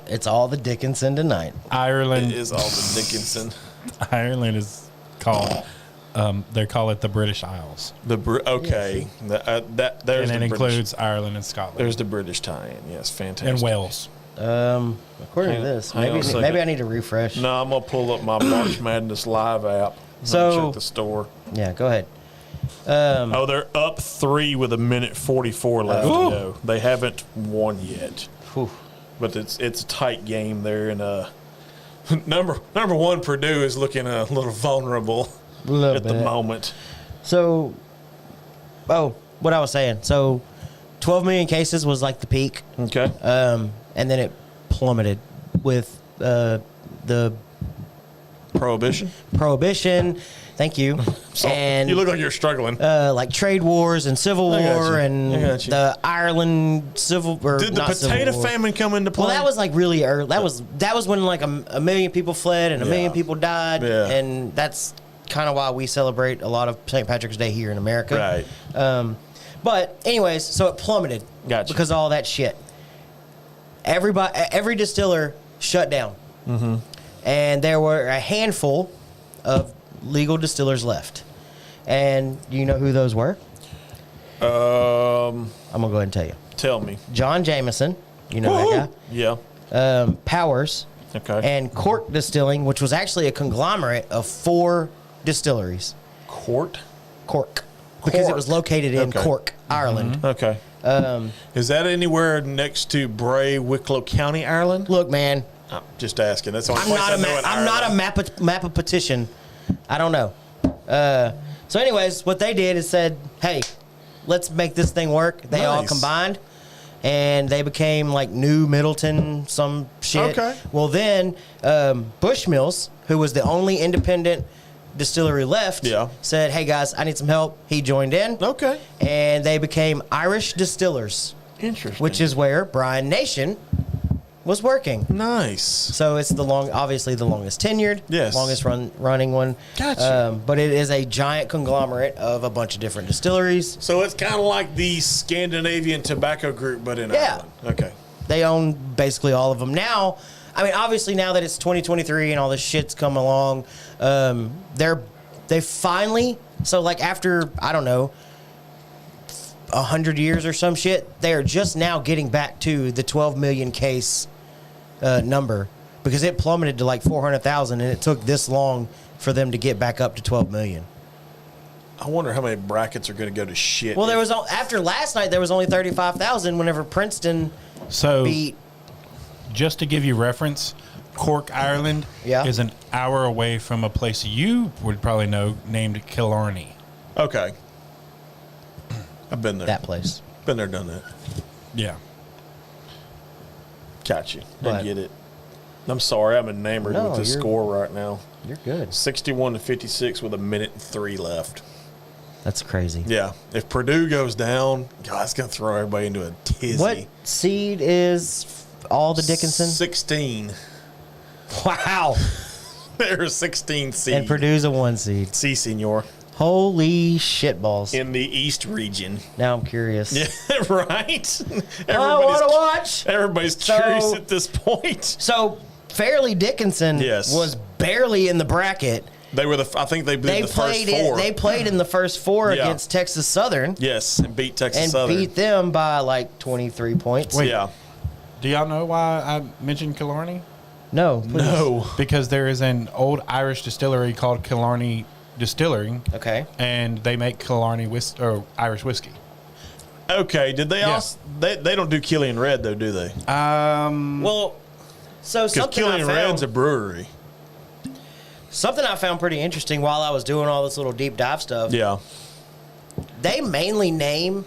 Speaker 1: It's all the Dickinson tonight.
Speaker 3: Ireland
Speaker 2: It is all the Dickinson.
Speaker 3: Ireland is called. They call it the British Isles,
Speaker 2: Okay. There's
Speaker 3: and
Speaker 2: the
Speaker 3: it
Speaker 2: British,
Speaker 3: includes Ireland and Scotland.
Speaker 2: There's the British tie-in. Yes, fantastic.
Speaker 3: and Wales.
Speaker 1: According to this,
Speaker 2: hang on a second.
Speaker 1: maybe I need to refresh.
Speaker 2: No, I'm gonna pull up my March Madness live app.
Speaker 1: So-
Speaker 2: check the store.
Speaker 1: Yeah, go ahead.
Speaker 2: They're up 3 with 1:44 left to go. They haven't won yet,
Speaker 1: Whew.
Speaker 2: but it's a tight game there. And number one, Purdue is looking a little vulnerable at the moment.
Speaker 1: So, what I was saying. So, 12 million cases was like the peak.
Speaker 2: Okay.
Speaker 1: And then it plummeted with the Prohibition. Thank you.
Speaker 2: So,
Speaker 1: And
Speaker 2: you look like you're struggling.
Speaker 1: like trade wars and civil
Speaker 2: I got you.
Speaker 1: war
Speaker 2: I
Speaker 1: and
Speaker 2: got you.
Speaker 1: the Ireland civil or
Speaker 2: Did the
Speaker 1: not civil
Speaker 2: potato
Speaker 1: war.
Speaker 2: famine come into play?
Speaker 1: Well, that was like really early. That was when like a million people fled and a million people died, and that's kind of why we celebrate a lot of St. Patrick's Day here in America.
Speaker 2: Right.
Speaker 1: But anyways, so it plummeted because of all that shit. Every distiller shut down, and there were a handful of legal distillers left. And do you know who those were? I'm gonna go ahead and tell you.
Speaker 2: Tell me.
Speaker 1: John Jameson, you know that guy.
Speaker 2: Yeah.
Speaker 1: Powers.
Speaker 2: Okay.
Speaker 1: And Cork Distilling, which was actually a conglomerate of 4 distilleries.
Speaker 2: Cork.
Speaker 1: Because it was located in
Speaker 2: Okay.
Speaker 1: Cork, Ireland.
Speaker 2: Okay. Is that anywhere next to Bray, Wicklow County, Ireland?
Speaker 1: Look, man,
Speaker 2: I'm just asking. That's the only
Speaker 1: I'm
Speaker 2: place
Speaker 1: not
Speaker 2: I know in
Speaker 1: I'm not a
Speaker 2: Ireland.
Speaker 1: map of petition. I don't know. So, anyways, what they did is said, "Hey, let's make this thing work." They all
Speaker 2: Nice.
Speaker 1: combined, and they became like New Middleton, some shit.
Speaker 2: Okay.
Speaker 1: Well, then Bushmills, who was the only independent distillery left, said, "Hey guys, I need some help." He joined in.
Speaker 2: Okay.
Speaker 1: And they became Irish Distillers.
Speaker 2: Interesting.
Speaker 1: Which is where Brian Nation was working.
Speaker 2: Nice.
Speaker 1: So it's obviously the longest tenured, longest running one.
Speaker 2: Gotcha.
Speaker 1: But it is a giant conglomerate of a bunch of different distilleries.
Speaker 2: So it's kind of like the Scandinavian Tobacco Group, but in Ireland. Okay.
Speaker 1: They own basically all of them now. I mean, obviously now that it's 2023 and all this shit's come along, they finally, so like after, I don't know, 100 years or some shit, they are just now getting back to the 12 million case number, because it plummeted to like 400,000 and it took this long for them to get back up to 12 million.
Speaker 2: I wonder how many brackets are going to go to shit.
Speaker 1: Well, there was after last night there was only 35,000 whenever Princeton beat.
Speaker 3: Just to give you reference, Cork, Ireland is an hour away from a place you would probably know named Killarney.
Speaker 2: Okay. I've been there.
Speaker 1: That place.
Speaker 2: Been there, done that.
Speaker 3: Yeah.
Speaker 2: Got you. I get it. I'm sorry, I'm enamored with the score right now.
Speaker 1: You're good.
Speaker 2: 61-56 with 1:03 left.
Speaker 1: That's crazy.
Speaker 2: Yeah. If Purdue goes down, God, it's going to throw everybody into a tizzy.
Speaker 1: What seed is all the Dickinson?
Speaker 2: 16.
Speaker 1: Wow.
Speaker 2: There's 16 seed.
Speaker 1: And Purdue's a 1 seed.
Speaker 2: Si, senor.
Speaker 1: Holy shitballs.
Speaker 2: In the East region.
Speaker 1: Now I'm curious.
Speaker 2: Yeah, right?
Speaker 1: I want to watch.
Speaker 2: Everybody's curious at this point.
Speaker 1: So, Fairleigh Dickinson was barely in the bracket.
Speaker 2: They were I think they played the first four.
Speaker 1: They played in the first four against Texas Southern.
Speaker 2: Yes, and beat Texas Southern.
Speaker 1: And beat them by like 23 points.
Speaker 3: Wait, do y'all know why I mentioned Killarney?
Speaker 1: No, please.
Speaker 2: No.
Speaker 3: Because there is an old Irish distillery called Killarney Distilling.
Speaker 1: Okay.
Speaker 3: And they make Killarney Irish whiskey.
Speaker 2: Okay. Did they also? They don't do Killian Red though, do they?
Speaker 1: Well, so something
Speaker 2: Killian Red's a brewery.
Speaker 1: Something I found pretty interesting while I was doing all this little deep dive stuff.
Speaker 2: Yeah.
Speaker 1: They mainly name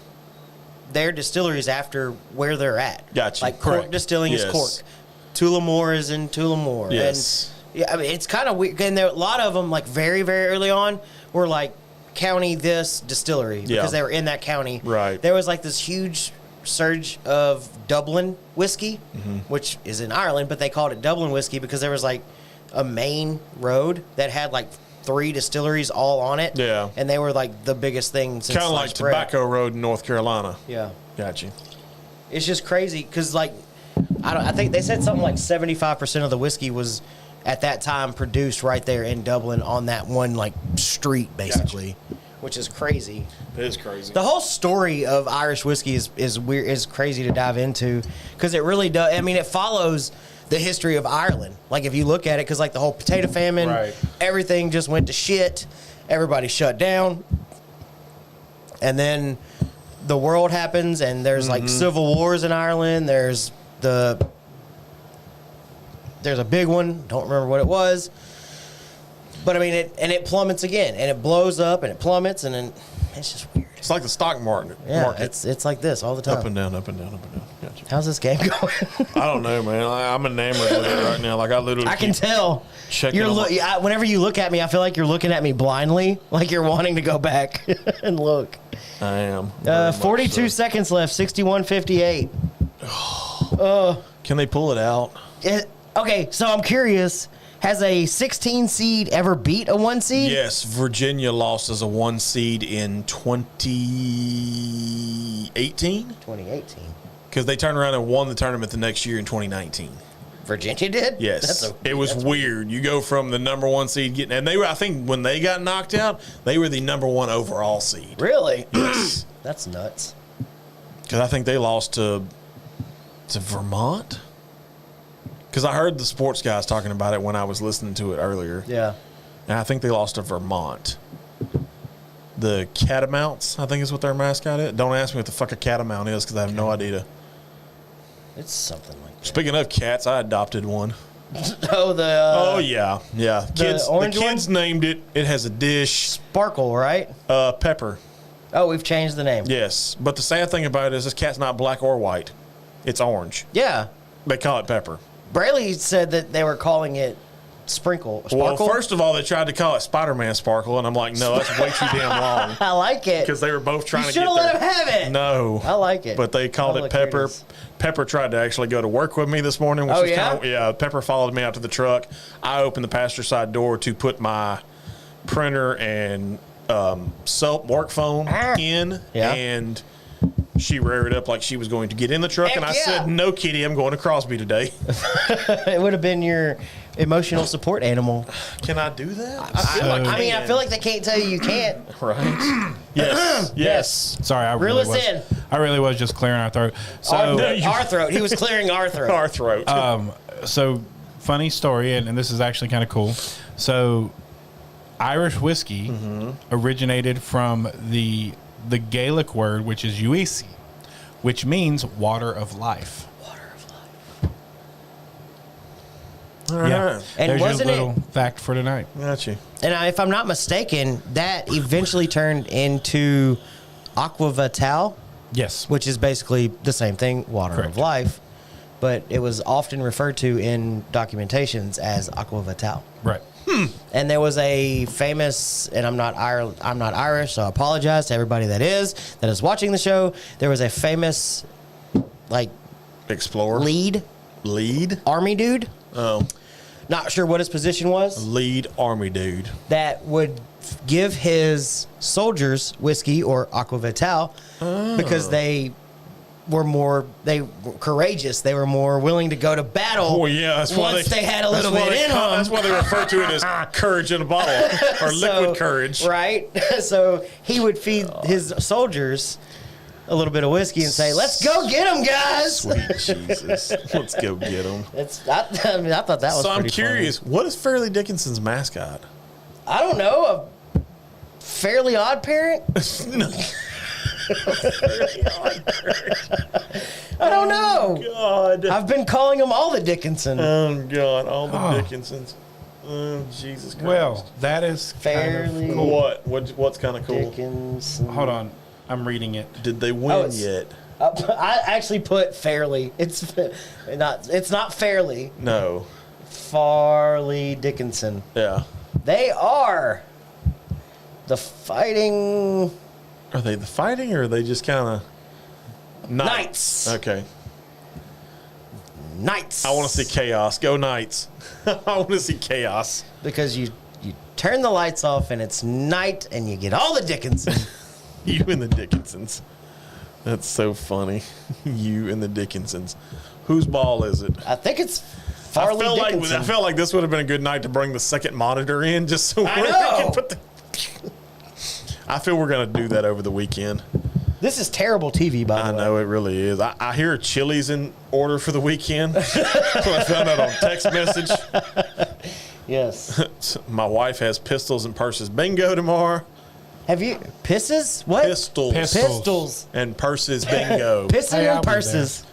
Speaker 1: their distilleries after where they're at.
Speaker 2: Gotcha.
Speaker 1: Like Cork Distilling is Cork. Tullamore is in Tullamore.
Speaker 2: Yes.
Speaker 1: And I mean, it's kind of weird. And there, a lot of them, like very, very early on, were like county this distillery because they were in that county.
Speaker 2: Right.
Speaker 1: There was like this huge surge of Dublin whiskey, which is in Ireland, but they called it Dublin whiskey because there was like a main road that had like 3 distilleries all on it.
Speaker 2: Yeah.
Speaker 1: And they were like the biggest thing since
Speaker 2: kind of like Tobacco Road in North Carolina.
Speaker 1: Yeah.
Speaker 2: Gotcha.
Speaker 1: It's just crazy because like I think they said something like 75% of the whiskey was at that time produced right there in Dublin on that one like street basically, which is crazy.
Speaker 2: It is crazy.
Speaker 1: The whole story of Irish whiskey is weird, is crazy to dive into because it really does. I mean, it follows the history of Ireland. Like if you look at it, because like the whole potato famine, everything just went to shit. Everybody shut down, and then the world happens, and there's like civil wars in Ireland. There's a big one. Don't remember what it was, but I mean it plummets again, and it blows up, and it plummets, and then it's just weird.
Speaker 2: It's like the stock market.
Speaker 1: Yeah, it's like this all the time.
Speaker 2: Up and down, up and down, up and down. Gotcha.
Speaker 1: How's this game going?
Speaker 2: I don't know, man. I'm enamored with it right now. Like I
Speaker 1: can tell.
Speaker 2: Checking
Speaker 1: whenever you look at me, I feel like you're looking at me blindly, like you're wanting to go back and look.
Speaker 2: I am.
Speaker 1: 42 seconds left. 61:58.
Speaker 2: Can they pull it out?
Speaker 1: Okay, so I'm curious. Has a 16 seed ever beat a 1 seed?
Speaker 2: Yes, Virginia lost as a 1 seed in 2018.
Speaker 1: 2018.
Speaker 2: Because they turned around and won the tournament the next year in 2019.
Speaker 1: Virginia did?
Speaker 2: Yes. It was weird. You go from the number 1 seed getting, and they were, I think when they got knocked out, they were the number 1 overall seed.
Speaker 1: Really?
Speaker 2: Yes.
Speaker 1: That's nuts.
Speaker 2: Because I think they lost to Vermont. Because I heard the sports guys talking about it when I was listening to it earlier.
Speaker 1: Yeah.
Speaker 2: And I think they lost to Vermont. The Catamounts, I think is what their mascot is. Don't ask me what the fuck a catamount is because I have no idea.
Speaker 1: It's something like that.
Speaker 2: Speaking of cats, I adopted one.
Speaker 1: Oh,
Speaker 2: yeah. The kids named it. It has a dish.
Speaker 1: Sparkle, right?
Speaker 2: Pepper.
Speaker 1: Oh, we've changed the name.
Speaker 2: Yes. But the sad thing about it is this cat's not black or white. It's orange.
Speaker 1: Yeah.
Speaker 2: They call it Pepper.
Speaker 1: Brayley said that they were calling it Sparkle.
Speaker 2: Well, first of all, they tried to call it Spider-Man Sparkle, and I'm like, no, that's way too damn long.
Speaker 1: I like it.
Speaker 2: Because they were both trying to get
Speaker 1: there. You should have let him have it.
Speaker 2: No.
Speaker 1: I like it.
Speaker 2: But they called it Pepper. Pepper tried to actually go to work with me this morning. Which yeah, Pepper followed me out to the truck. I opened the passenger side door to put my printer and work phone in, and she reared up like she was going to get in the truck, and I said, no, kitty, I'm going to Crosby today.
Speaker 1: It would have been your emotional support animal.
Speaker 2: Can I do that?
Speaker 1: I feel like they can't tell you can't.
Speaker 2: Right. Yes.
Speaker 3: Sorry, I really was just clearing our throat. So
Speaker 1: our throat. He was clearing our throat.
Speaker 2: Our throat.
Speaker 3: So funny story, and this is actually kind of cool. So Irish whiskey originated from the Gaelic word, which is uisi, which means water of life.
Speaker 1: Water of life.
Speaker 2: Yeah.
Speaker 1: And
Speaker 3: there's
Speaker 1: wasn't
Speaker 3: your little fact for tonight.
Speaker 2: Gotcha.
Speaker 1: And if I'm not mistaken, that eventually turned into aqua vital.
Speaker 3: Yes.
Speaker 1: Which is basically the same thing, water of life. But it was often referred to in documentations as aqua vital.
Speaker 3: Right.
Speaker 1: And there was a famous, and I'm not Irish, so I apologize to everybody that is watching the show. There was a famous, like,
Speaker 2: explorer,
Speaker 1: lead
Speaker 2: army
Speaker 1: dude.
Speaker 2: Oh,
Speaker 1: not sure what his position was,
Speaker 2: Lead army dude.
Speaker 1: that would give his soldiers whiskey or aqua vital because they were courageous. They were more willing to go to battle.
Speaker 2: Oh yeah, that's why
Speaker 1: once they had a little
Speaker 2: that's why
Speaker 1: bit in them.
Speaker 2: That's why they refer to it as courage in a bottle or liquid courage.
Speaker 1: Right? So he would feed his soldiers a little bit of whiskey and say, "Let's go get them, guys."
Speaker 2: Sweet Jesus, let's go get them.
Speaker 1: I thought that was.
Speaker 2: So I'm
Speaker 1: pretty
Speaker 2: curious,
Speaker 1: funny.
Speaker 2: what is Fairleigh Dickinson's mascot?
Speaker 1: I don't know. A Fairly Odd Parent. I don't know.
Speaker 2: God.
Speaker 1: I've been calling them all the Dickinson.
Speaker 2: Oh God, all the Dickinsons. Oh Jesus Christ.
Speaker 3: Well, that is
Speaker 1: Fairly
Speaker 3: kind of cool.
Speaker 2: What's kind of cool?
Speaker 1: Dickinson.
Speaker 3: Hold on, I'm reading it.
Speaker 2: Did they win
Speaker 1: it's-
Speaker 2: yet?
Speaker 1: I actually put Fairly. It's not Fairly.
Speaker 2: No.
Speaker 1: Farley Dickinson.
Speaker 2: Yeah.
Speaker 1: They are the Fighting
Speaker 2: Are they the fighting or are they just kind of
Speaker 1: Knights.
Speaker 2: Okay.
Speaker 1: Knights.
Speaker 2: I want to see chaos. Go Knights. I want to see chaos.
Speaker 1: Because you turn the lights off and it's night and you get all the Dickinson.
Speaker 2: You and the Dickinsons. That's so funny. You and the Dickinsons. Whose ball is it?
Speaker 1: I think it's Farley Dickinson.
Speaker 2: I felt like this would have been a good night to bring the second monitor in just so we
Speaker 1: know.
Speaker 2: can put the. I feel we're going to do that over the weekend.
Speaker 1: This is terrible TV, by the
Speaker 2: I
Speaker 1: way.
Speaker 2: know it really is. I hear Chili's in order for the weekend. So I found out on text message.
Speaker 1: Yes.
Speaker 2: My wife has pistols and purses bingo tomorrow.
Speaker 1: Have you pisses? What?
Speaker 2: Pistols.
Speaker 1: Pistols.
Speaker 2: And purses bingo.
Speaker 1: Pissing
Speaker 3: Hey, I'll
Speaker 1: and
Speaker 3: be
Speaker 1: purses.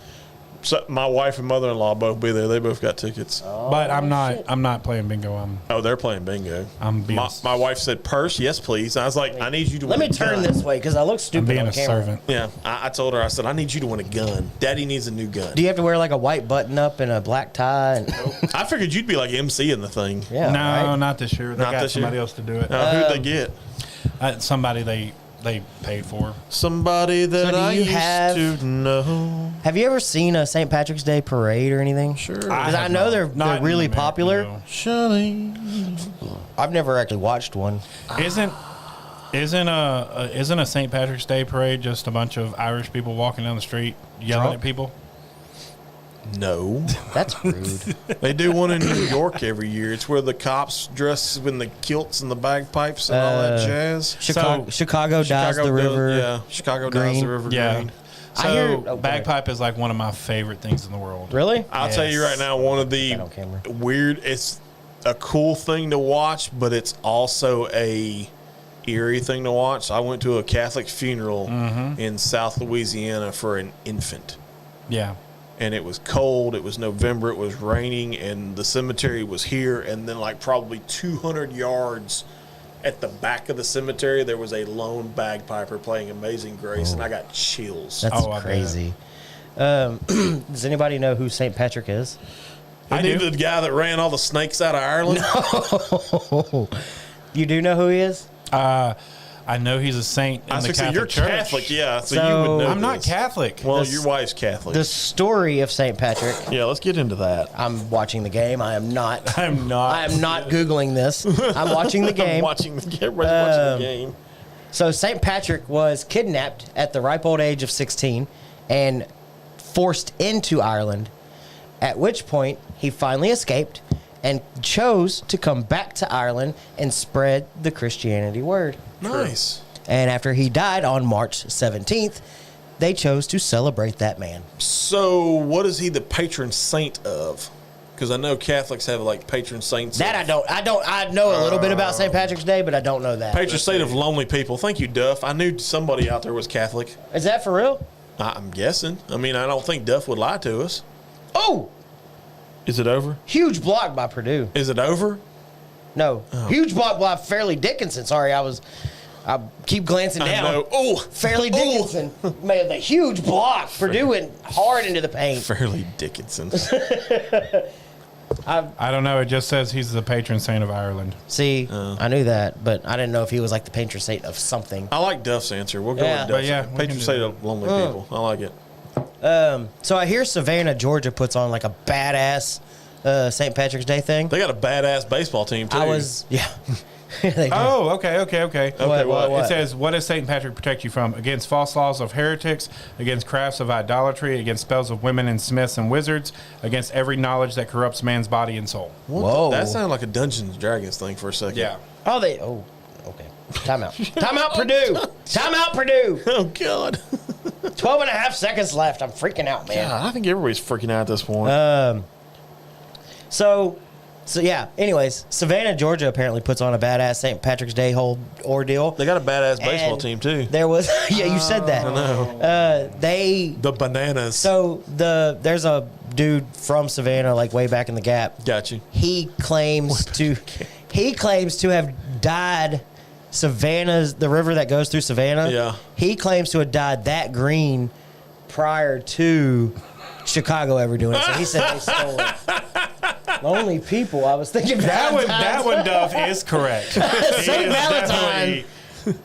Speaker 2: So my wife and mother-in-law both be there. They both got tickets.
Speaker 3: But I'm not playing bingo.
Speaker 2: Oh, they're playing bingo.
Speaker 3: I'm being
Speaker 2: My wife said purse. Yes, please. I was like, I need you to
Speaker 1: Let
Speaker 2: win
Speaker 1: me
Speaker 2: a
Speaker 1: turn
Speaker 2: gun.
Speaker 1: this way because I look
Speaker 3: I'm
Speaker 1: stupid
Speaker 3: being
Speaker 1: on
Speaker 3: a
Speaker 1: camera.
Speaker 3: servant.
Speaker 2: Yeah, I told her. I said, I need you to win a gun. Daddy needs a new gun.
Speaker 1: Do you have to wear like a white button up and a black tie? And,
Speaker 2: I figured you'd be like MC in the thing.
Speaker 1: yeah.
Speaker 3: No,
Speaker 1: right?
Speaker 3: not this year. They
Speaker 2: Not
Speaker 3: got
Speaker 2: this year?
Speaker 3: somebody else to do it.
Speaker 2: Who'd they get?
Speaker 3: Somebody they paid for.
Speaker 2: Somebody that
Speaker 1: do
Speaker 2: I
Speaker 1: you
Speaker 2: used
Speaker 1: have-
Speaker 2: to know.
Speaker 1: Have you ever seen a St. Patrick's Day parade or anything?
Speaker 2: Sure.
Speaker 1: Because I
Speaker 3: have
Speaker 1: know
Speaker 3: not.
Speaker 1: they're
Speaker 3: Not in
Speaker 1: really
Speaker 3: America,
Speaker 1: popular.
Speaker 3: no.
Speaker 2: Shirley.
Speaker 1: I've never actually watched one.
Speaker 3: Isn't a St. Patrick's Day parade just a bunch of Irish people walking down the street yelling at people?
Speaker 2: No.
Speaker 1: That's rude.
Speaker 2: They do one in New York every year. It's where the cops dress in the kilts and the bagpipes and all that jazz.
Speaker 1: Chicago dyes the river.
Speaker 2: Yeah, Chicago dyes
Speaker 1: green.
Speaker 2: the river
Speaker 3: Yeah.
Speaker 2: green.
Speaker 1: I hear-
Speaker 3: So
Speaker 1: go ahead.
Speaker 3: bagpipe is like one of my favorite things in the world.
Speaker 1: Really?
Speaker 2: I'll tell you
Speaker 3: Yes.
Speaker 2: right now, one of the
Speaker 1: Got on camera.
Speaker 2: weird. It's a cool thing to watch, but it's also a eerie thing to watch. I went to a Catholic funeral in South Louisiana for an infant.
Speaker 3: Yeah.
Speaker 2: And it was cold. It was November. It was raining, and the cemetery was here. And then, like probably 200 yards at the back of the cemetery, there was a lone bagpiper playing "Amazing Grace," and I got chills.
Speaker 1: That's
Speaker 3: Oh, I bet.
Speaker 1: crazy. Does anybody know who St. Patrick is?
Speaker 2: I knew the guy that ran all the snakes out of Ireland.
Speaker 1: You do know who he is?
Speaker 3: I know he's a saint in
Speaker 2: I was
Speaker 3: the
Speaker 2: gonna say,
Speaker 3: Catholic
Speaker 2: you're
Speaker 3: Church.
Speaker 2: Catholic, yeah. So,
Speaker 1: So-
Speaker 2: you would know.
Speaker 3: I'm not
Speaker 2: this.
Speaker 3: Catholic.
Speaker 2: Well,
Speaker 1: This-
Speaker 2: your wife's Catholic.
Speaker 1: The story of St. Patrick.
Speaker 2: Yeah, let's get into that.
Speaker 1: I'm watching the game. I am not.
Speaker 3: I'm not.
Speaker 1: I am not Googling this. I'm watching the game.
Speaker 2: I'm watching the game. Watching the game.
Speaker 1: So St. Patrick was kidnapped at the ripe old age of 16 and forced into Ireland, at which point he finally escaped and chose to come back to Ireland and spread the Christianity word.
Speaker 2: Nice.
Speaker 1: And after he died on March 17th, they chose to celebrate that man.
Speaker 2: So, what is he the patron saint of? Because I know Catholics have like patron saints.
Speaker 1: That
Speaker 2: of,
Speaker 1: I don't. I know a little bit about St. Patrick's Day, but I don't know that.
Speaker 2: patron saint of lonely people. Thank you, Duff. I knew somebody out there was Catholic.
Speaker 1: Is that for real?
Speaker 2: I'm guessing. I mean, I don't think Duff would lie to us.
Speaker 1: Oh,
Speaker 2: Is it over?
Speaker 1: huge block by Purdue.
Speaker 2: Is it over?
Speaker 1: No, huge block by Fairleigh Dickinson. Sorry, I keep glancing down.
Speaker 2: I know. Oh,
Speaker 1: Fairleigh Dickinson made a huge block. Purdue went hard into the paint.
Speaker 2: Fairleigh Dickinson.
Speaker 3: I don't know. It just says he's the patron saint of Ireland.
Speaker 1: See, I knew that, but I didn't know if he was like the patron saint of something.
Speaker 2: I like Duff's answer. We'll go
Speaker 1: Yeah.
Speaker 2: with
Speaker 3: But
Speaker 2: Duff's.
Speaker 3: yeah, we can
Speaker 2: Patron
Speaker 3: do
Speaker 2: saint
Speaker 3: that.
Speaker 2: of lonely people. I like it.
Speaker 1: So I hear Savannah, Georgia puts on like a badass St. Patrick's Day thing.
Speaker 2: They got a badass baseball team too.
Speaker 1: They do.
Speaker 3: Oh, okay.
Speaker 1: What?
Speaker 3: It says, what does St. Patrick protect you from? Against false laws of heretics, against crafts of idolatry, against spells of women and smiths and wizards, against every knowledge that corrupts man's body and soul.
Speaker 1: Whoa.
Speaker 2: That sounded like a Dungeons and Dragons thing for a second.
Speaker 3: Yeah.
Speaker 1: Oh, okay. Time out. Time out, Purdue. Time out, Purdue.
Speaker 2: Oh, God.
Speaker 1: 12 and a half seconds left. I'm freaking out, man.
Speaker 2: God, I think everybody's freaking out at this point.
Speaker 1: So yeah. Anyways, Savannah, Georgia apparently puts on a badass St. Patrick's Day whole ordeal.
Speaker 2: They got a badass baseball
Speaker 1: And
Speaker 2: team too.
Speaker 1: There was, yeah, you said that.
Speaker 2: I know. The Bananas.
Speaker 1: So there's a dude from Savannah, like way back in the Gap.
Speaker 2: Got you.
Speaker 1: He claims to have dyed Savannah's, the river that goes through Savannah.
Speaker 2: Yeah.
Speaker 1: He claims to have dyed that green prior to Chicago ever doing it. So he said they stole it. Lonely people. I was thinking
Speaker 3: That one, Duff, is correct.
Speaker 1: St. Valentine.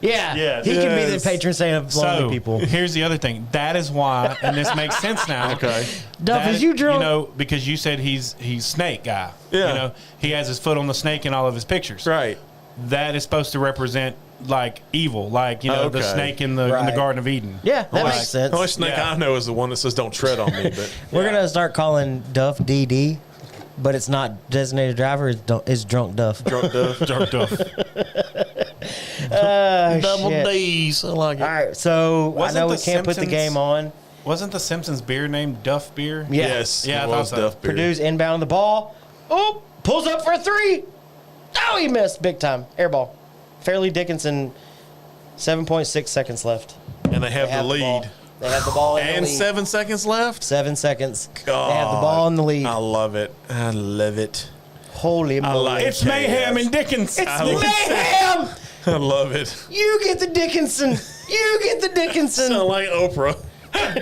Speaker 1: Yeah.
Speaker 3: Yes.
Speaker 1: He can be the
Speaker 2: Yes.
Speaker 1: patron saint of lonely people.
Speaker 3: Here's the other thing. That is why, and this makes sense now.
Speaker 2: Okay.
Speaker 1: Duff,
Speaker 3: That
Speaker 1: is you drunk?
Speaker 3: You know, because you said he's snake guy.
Speaker 2: Yeah.
Speaker 3: You know, he has his foot on the snake in all of his pictures.
Speaker 2: Right.
Speaker 3: That is supposed to represent like evil, like, you know, the
Speaker 2: Okay.
Speaker 3: snake in the
Speaker 1: Right.
Speaker 3: Garden of Eden.
Speaker 1: Yeah, that
Speaker 3: Like,
Speaker 1: makes sense.
Speaker 2: The only snake
Speaker 3: Yeah.
Speaker 2: I know is the one that says "Don't tread on me." But
Speaker 1: We're going to start calling Duff DD, but it's not designated driver. It's drunk Duff.
Speaker 2: drunk Duff.
Speaker 3: Drunk Duff.
Speaker 2: Double
Speaker 1: shit.
Speaker 2: D's. I like it.
Speaker 1: All right, so
Speaker 3: Wasn't
Speaker 1: I know we
Speaker 3: the
Speaker 1: can't put the
Speaker 3: Simpsons-
Speaker 1: game on.
Speaker 3: Wasn't the Simpsons beer named Duff Beer?
Speaker 1: Yeah.
Speaker 2: Yes.
Speaker 3: Yeah,
Speaker 2: it
Speaker 3: I thought
Speaker 2: was
Speaker 3: so.
Speaker 2: Duff beer.
Speaker 1: Purdue's inbound the ball. Oh, pulls up for a three. Oh, he missed big time. Air ball. Fairleigh Dickinson, 7.6 seconds left.
Speaker 2: and they have the
Speaker 1: ball.
Speaker 2: lead.
Speaker 1: They have the ball in
Speaker 2: And
Speaker 1: the lead.
Speaker 2: 7 seconds left.
Speaker 1: 7 seconds.
Speaker 2: God.
Speaker 1: They have the ball in the lead.
Speaker 2: I love it. I love it.
Speaker 1: Holy moly.
Speaker 2: like
Speaker 3: It's mayhem
Speaker 2: KF.
Speaker 3: and Dickens.
Speaker 1: It's mayhem.
Speaker 2: I love it.
Speaker 1: You get the Dickinson. You get the Dickinson.
Speaker 2: Sound like Oprah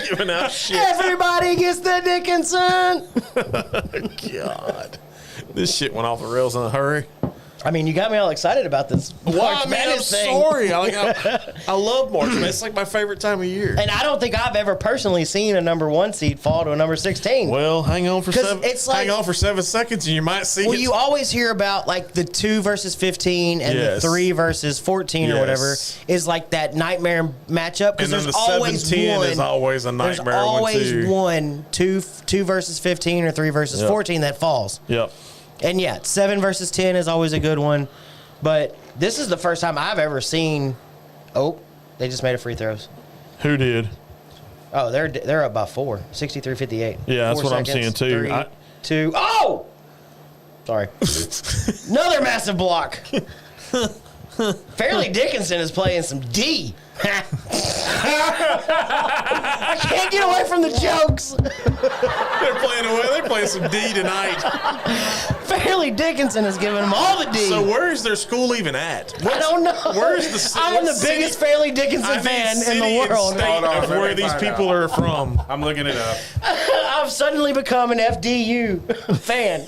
Speaker 2: giving out shit.
Speaker 1: Everybody gets the Dickinson.
Speaker 2: God, this shit went off the rails in a hurry.
Speaker 1: I mean, you got me all excited about this.
Speaker 2: Well,
Speaker 1: March
Speaker 2: I mean, I'm
Speaker 1: Madness thing.
Speaker 2: sorry. I love March Madness. It's like my favorite time of year.
Speaker 1: And I don't think I've ever personally seen a number 1 seed fall to a number 16.
Speaker 2: Well, hang on for
Speaker 1: 'Cause
Speaker 2: 7.
Speaker 1: it's like-
Speaker 2: hang on for 7 seconds, and you might see.
Speaker 1: Well,
Speaker 2: it.
Speaker 1: you always hear about like the 2 versus 15 and
Speaker 2: Yes.
Speaker 1: the 3 versus 14 or
Speaker 2: Yes.
Speaker 1: whatever is like that nightmare matchup because
Speaker 2: And then
Speaker 1: there's
Speaker 2: the
Speaker 1: always
Speaker 2: 7-10
Speaker 1: one.
Speaker 2: is always a
Speaker 1: There's
Speaker 2: nightmare one,
Speaker 1: always
Speaker 2: too.
Speaker 1: one 2 versus 15 or 3 versus
Speaker 2: Yep.
Speaker 1: 14 that falls.
Speaker 2: Yep.
Speaker 1: And yeah, 7 versus 10 is always a good one. But this is the first time I've ever seen. Oh, they just made a free throws.
Speaker 2: Who did?
Speaker 1: Oh, they're up by 4, 63-58.
Speaker 2: Yeah, that's
Speaker 1: 4
Speaker 2: what I'm
Speaker 1: seconds,
Speaker 2: seeing, too.
Speaker 1: 3, 2. Oh, sorry. Another massive block. Fairleigh Dickinson is playing some D. I can't get away from the jokes.
Speaker 2: They're playing away. They're playing some D tonight.
Speaker 1: Fairleigh Dickinson is giving them all the D.
Speaker 2: So where is their school even at?
Speaker 1: I don't know.
Speaker 2: Where's the ci-
Speaker 1: I am the
Speaker 2: what
Speaker 1: biggest
Speaker 2: city-
Speaker 1: Fairleigh Dickinson
Speaker 2: I need
Speaker 1: fan in
Speaker 2: city
Speaker 1: the
Speaker 2: and
Speaker 1: world.
Speaker 2: state
Speaker 3: Hold on,
Speaker 2: of
Speaker 3: let
Speaker 2: where
Speaker 3: me
Speaker 2: these
Speaker 3: find
Speaker 2: people
Speaker 3: out.
Speaker 2: are from.
Speaker 3: I'm looking it up.
Speaker 1: I've suddenly become an FDU fan.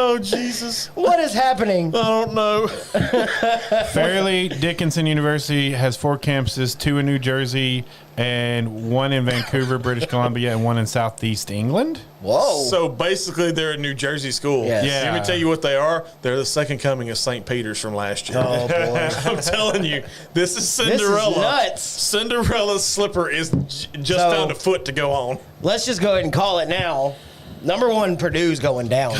Speaker 2: Oh Jesus!
Speaker 1: What is happening?
Speaker 2: I don't know.
Speaker 3: Fairleigh Dickinson University has 4 campuses, 2 in New Jersey and 1 in Vancouver, British Columbia, and 1 in Southeast England.
Speaker 1: Whoa.
Speaker 2: So basically, they're a New Jersey school.
Speaker 1: Yes.
Speaker 3: Yeah.
Speaker 2: Let me tell you what they are. They're the second coming of St. Peter's from last year.
Speaker 1: Oh, boy.
Speaker 2: I'm telling you, this is
Speaker 1: This
Speaker 2: Cinderella.
Speaker 1: is nuts.
Speaker 2: Cinderella's slipper is just
Speaker 1: So-
Speaker 2: found a foot to go on.
Speaker 1: Let's just go ahead and call it now. Number 1, Purdue's going down.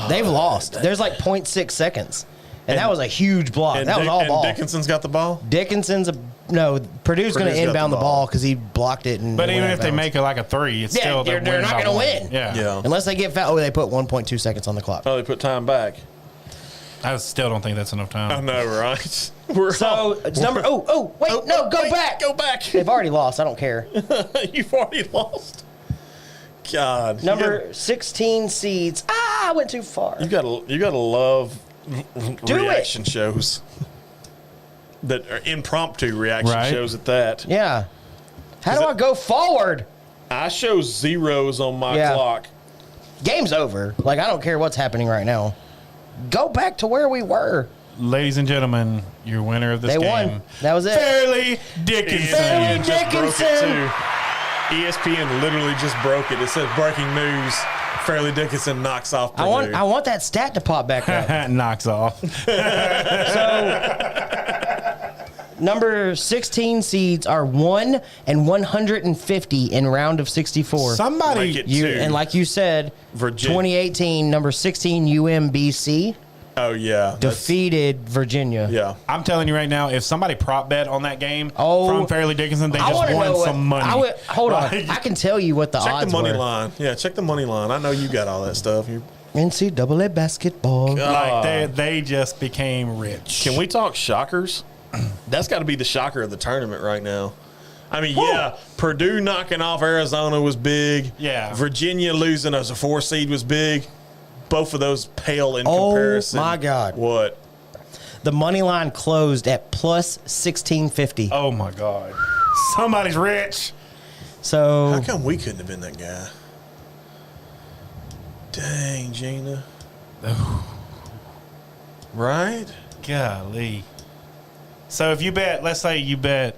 Speaker 1: They've lost. There's like 0.6 seconds. And that was a huge block. That was all ball.
Speaker 2: Dickinson's got the ball.
Speaker 1: Purdue's going to
Speaker 2: Purdue's got
Speaker 1: inbound
Speaker 2: the
Speaker 1: the ball
Speaker 2: ball.
Speaker 1: because he blocked it. And
Speaker 3: But
Speaker 1: it
Speaker 3: even
Speaker 1: went
Speaker 3: if
Speaker 1: out
Speaker 3: they
Speaker 1: of
Speaker 3: make it like a 3, it's
Speaker 1: Yeah,
Speaker 3: still
Speaker 1: they're
Speaker 3: winning
Speaker 1: not
Speaker 3: by
Speaker 1: gonna
Speaker 3: 1.
Speaker 1: win.
Speaker 3: Yeah.
Speaker 2: Yeah.
Speaker 1: unless they get fouled. Oh, they put 1.2 seconds on the clock.
Speaker 2: Oh, they put time back.
Speaker 3: I still don't think that's enough
Speaker 2: I
Speaker 3: time.
Speaker 2: know, right? We're
Speaker 1: So it's number. Wait, no, go
Speaker 2: wait,
Speaker 1: back.
Speaker 2: Go back.
Speaker 1: They've already lost. I don't care.
Speaker 2: You've already lost. God.
Speaker 1: Number 16 seeds. I went too far.
Speaker 2: You gotta love
Speaker 1: Do it.
Speaker 2: reaction shows that are impromptu reaction
Speaker 3: Right.
Speaker 2: shows at that.
Speaker 1: Yeah. How do I go forward?
Speaker 2: I show zeros on my
Speaker 1: Yeah.
Speaker 2: clock.
Speaker 1: Game's over. Like, I don't care what's happening right now. Go back to where we were.
Speaker 3: Ladies and gentlemen, your winner of this
Speaker 1: They
Speaker 3: game.
Speaker 1: won. That was it.
Speaker 3: Fairleigh Dickinson.
Speaker 1: Fairleigh
Speaker 2: Ian just broke it,
Speaker 1: Dickinson.
Speaker 2: too. ESPN literally just broke it. It said breaking news. Fairleigh Dickinson knocks off Purdue.
Speaker 1: I want that stat to pop back up.
Speaker 3: Knocks off.
Speaker 1: So, number 16 seeds are 1 and 150 in round of 64.
Speaker 3: Somebody,
Speaker 1: and like you said,
Speaker 2: Virginia.
Speaker 1: 2018, number 16 UMBC
Speaker 2: Oh, yeah.
Speaker 1: defeated Virginia.
Speaker 2: Yeah.
Speaker 3: I'm telling you right now, if somebody prop bet on that game
Speaker 1: Oh,
Speaker 3: from Fairleigh Dickinson, they
Speaker 1: I
Speaker 3: just
Speaker 1: wanna
Speaker 3: won
Speaker 1: know what-
Speaker 3: some money.
Speaker 1: Hold on.
Speaker 3: Like-
Speaker 1: I can tell you what the
Speaker 2: Check
Speaker 1: odds
Speaker 2: the money
Speaker 1: were.
Speaker 2: line. Yeah, check the money line. I know you got all that stuff.
Speaker 1: NCAA basketball.
Speaker 3: Like they just became rich.
Speaker 2: Can we talk shockers? That's got to be the shocker of the tournament right now. I mean, yeah, Purdue knocking off Arizona was big.
Speaker 3: Yeah.
Speaker 2: Virginia losing as a 4 seed was big. Both of those pale in comparison.
Speaker 1: Oh, my God.
Speaker 2: What?
Speaker 1: The money line closed at plus 1650.
Speaker 3: Oh my God! Somebody's rich.
Speaker 1: So
Speaker 2: How come we couldn't have been that guy? Dang, Gina. Right?
Speaker 3: Golly. So if you bet, let's say you bet,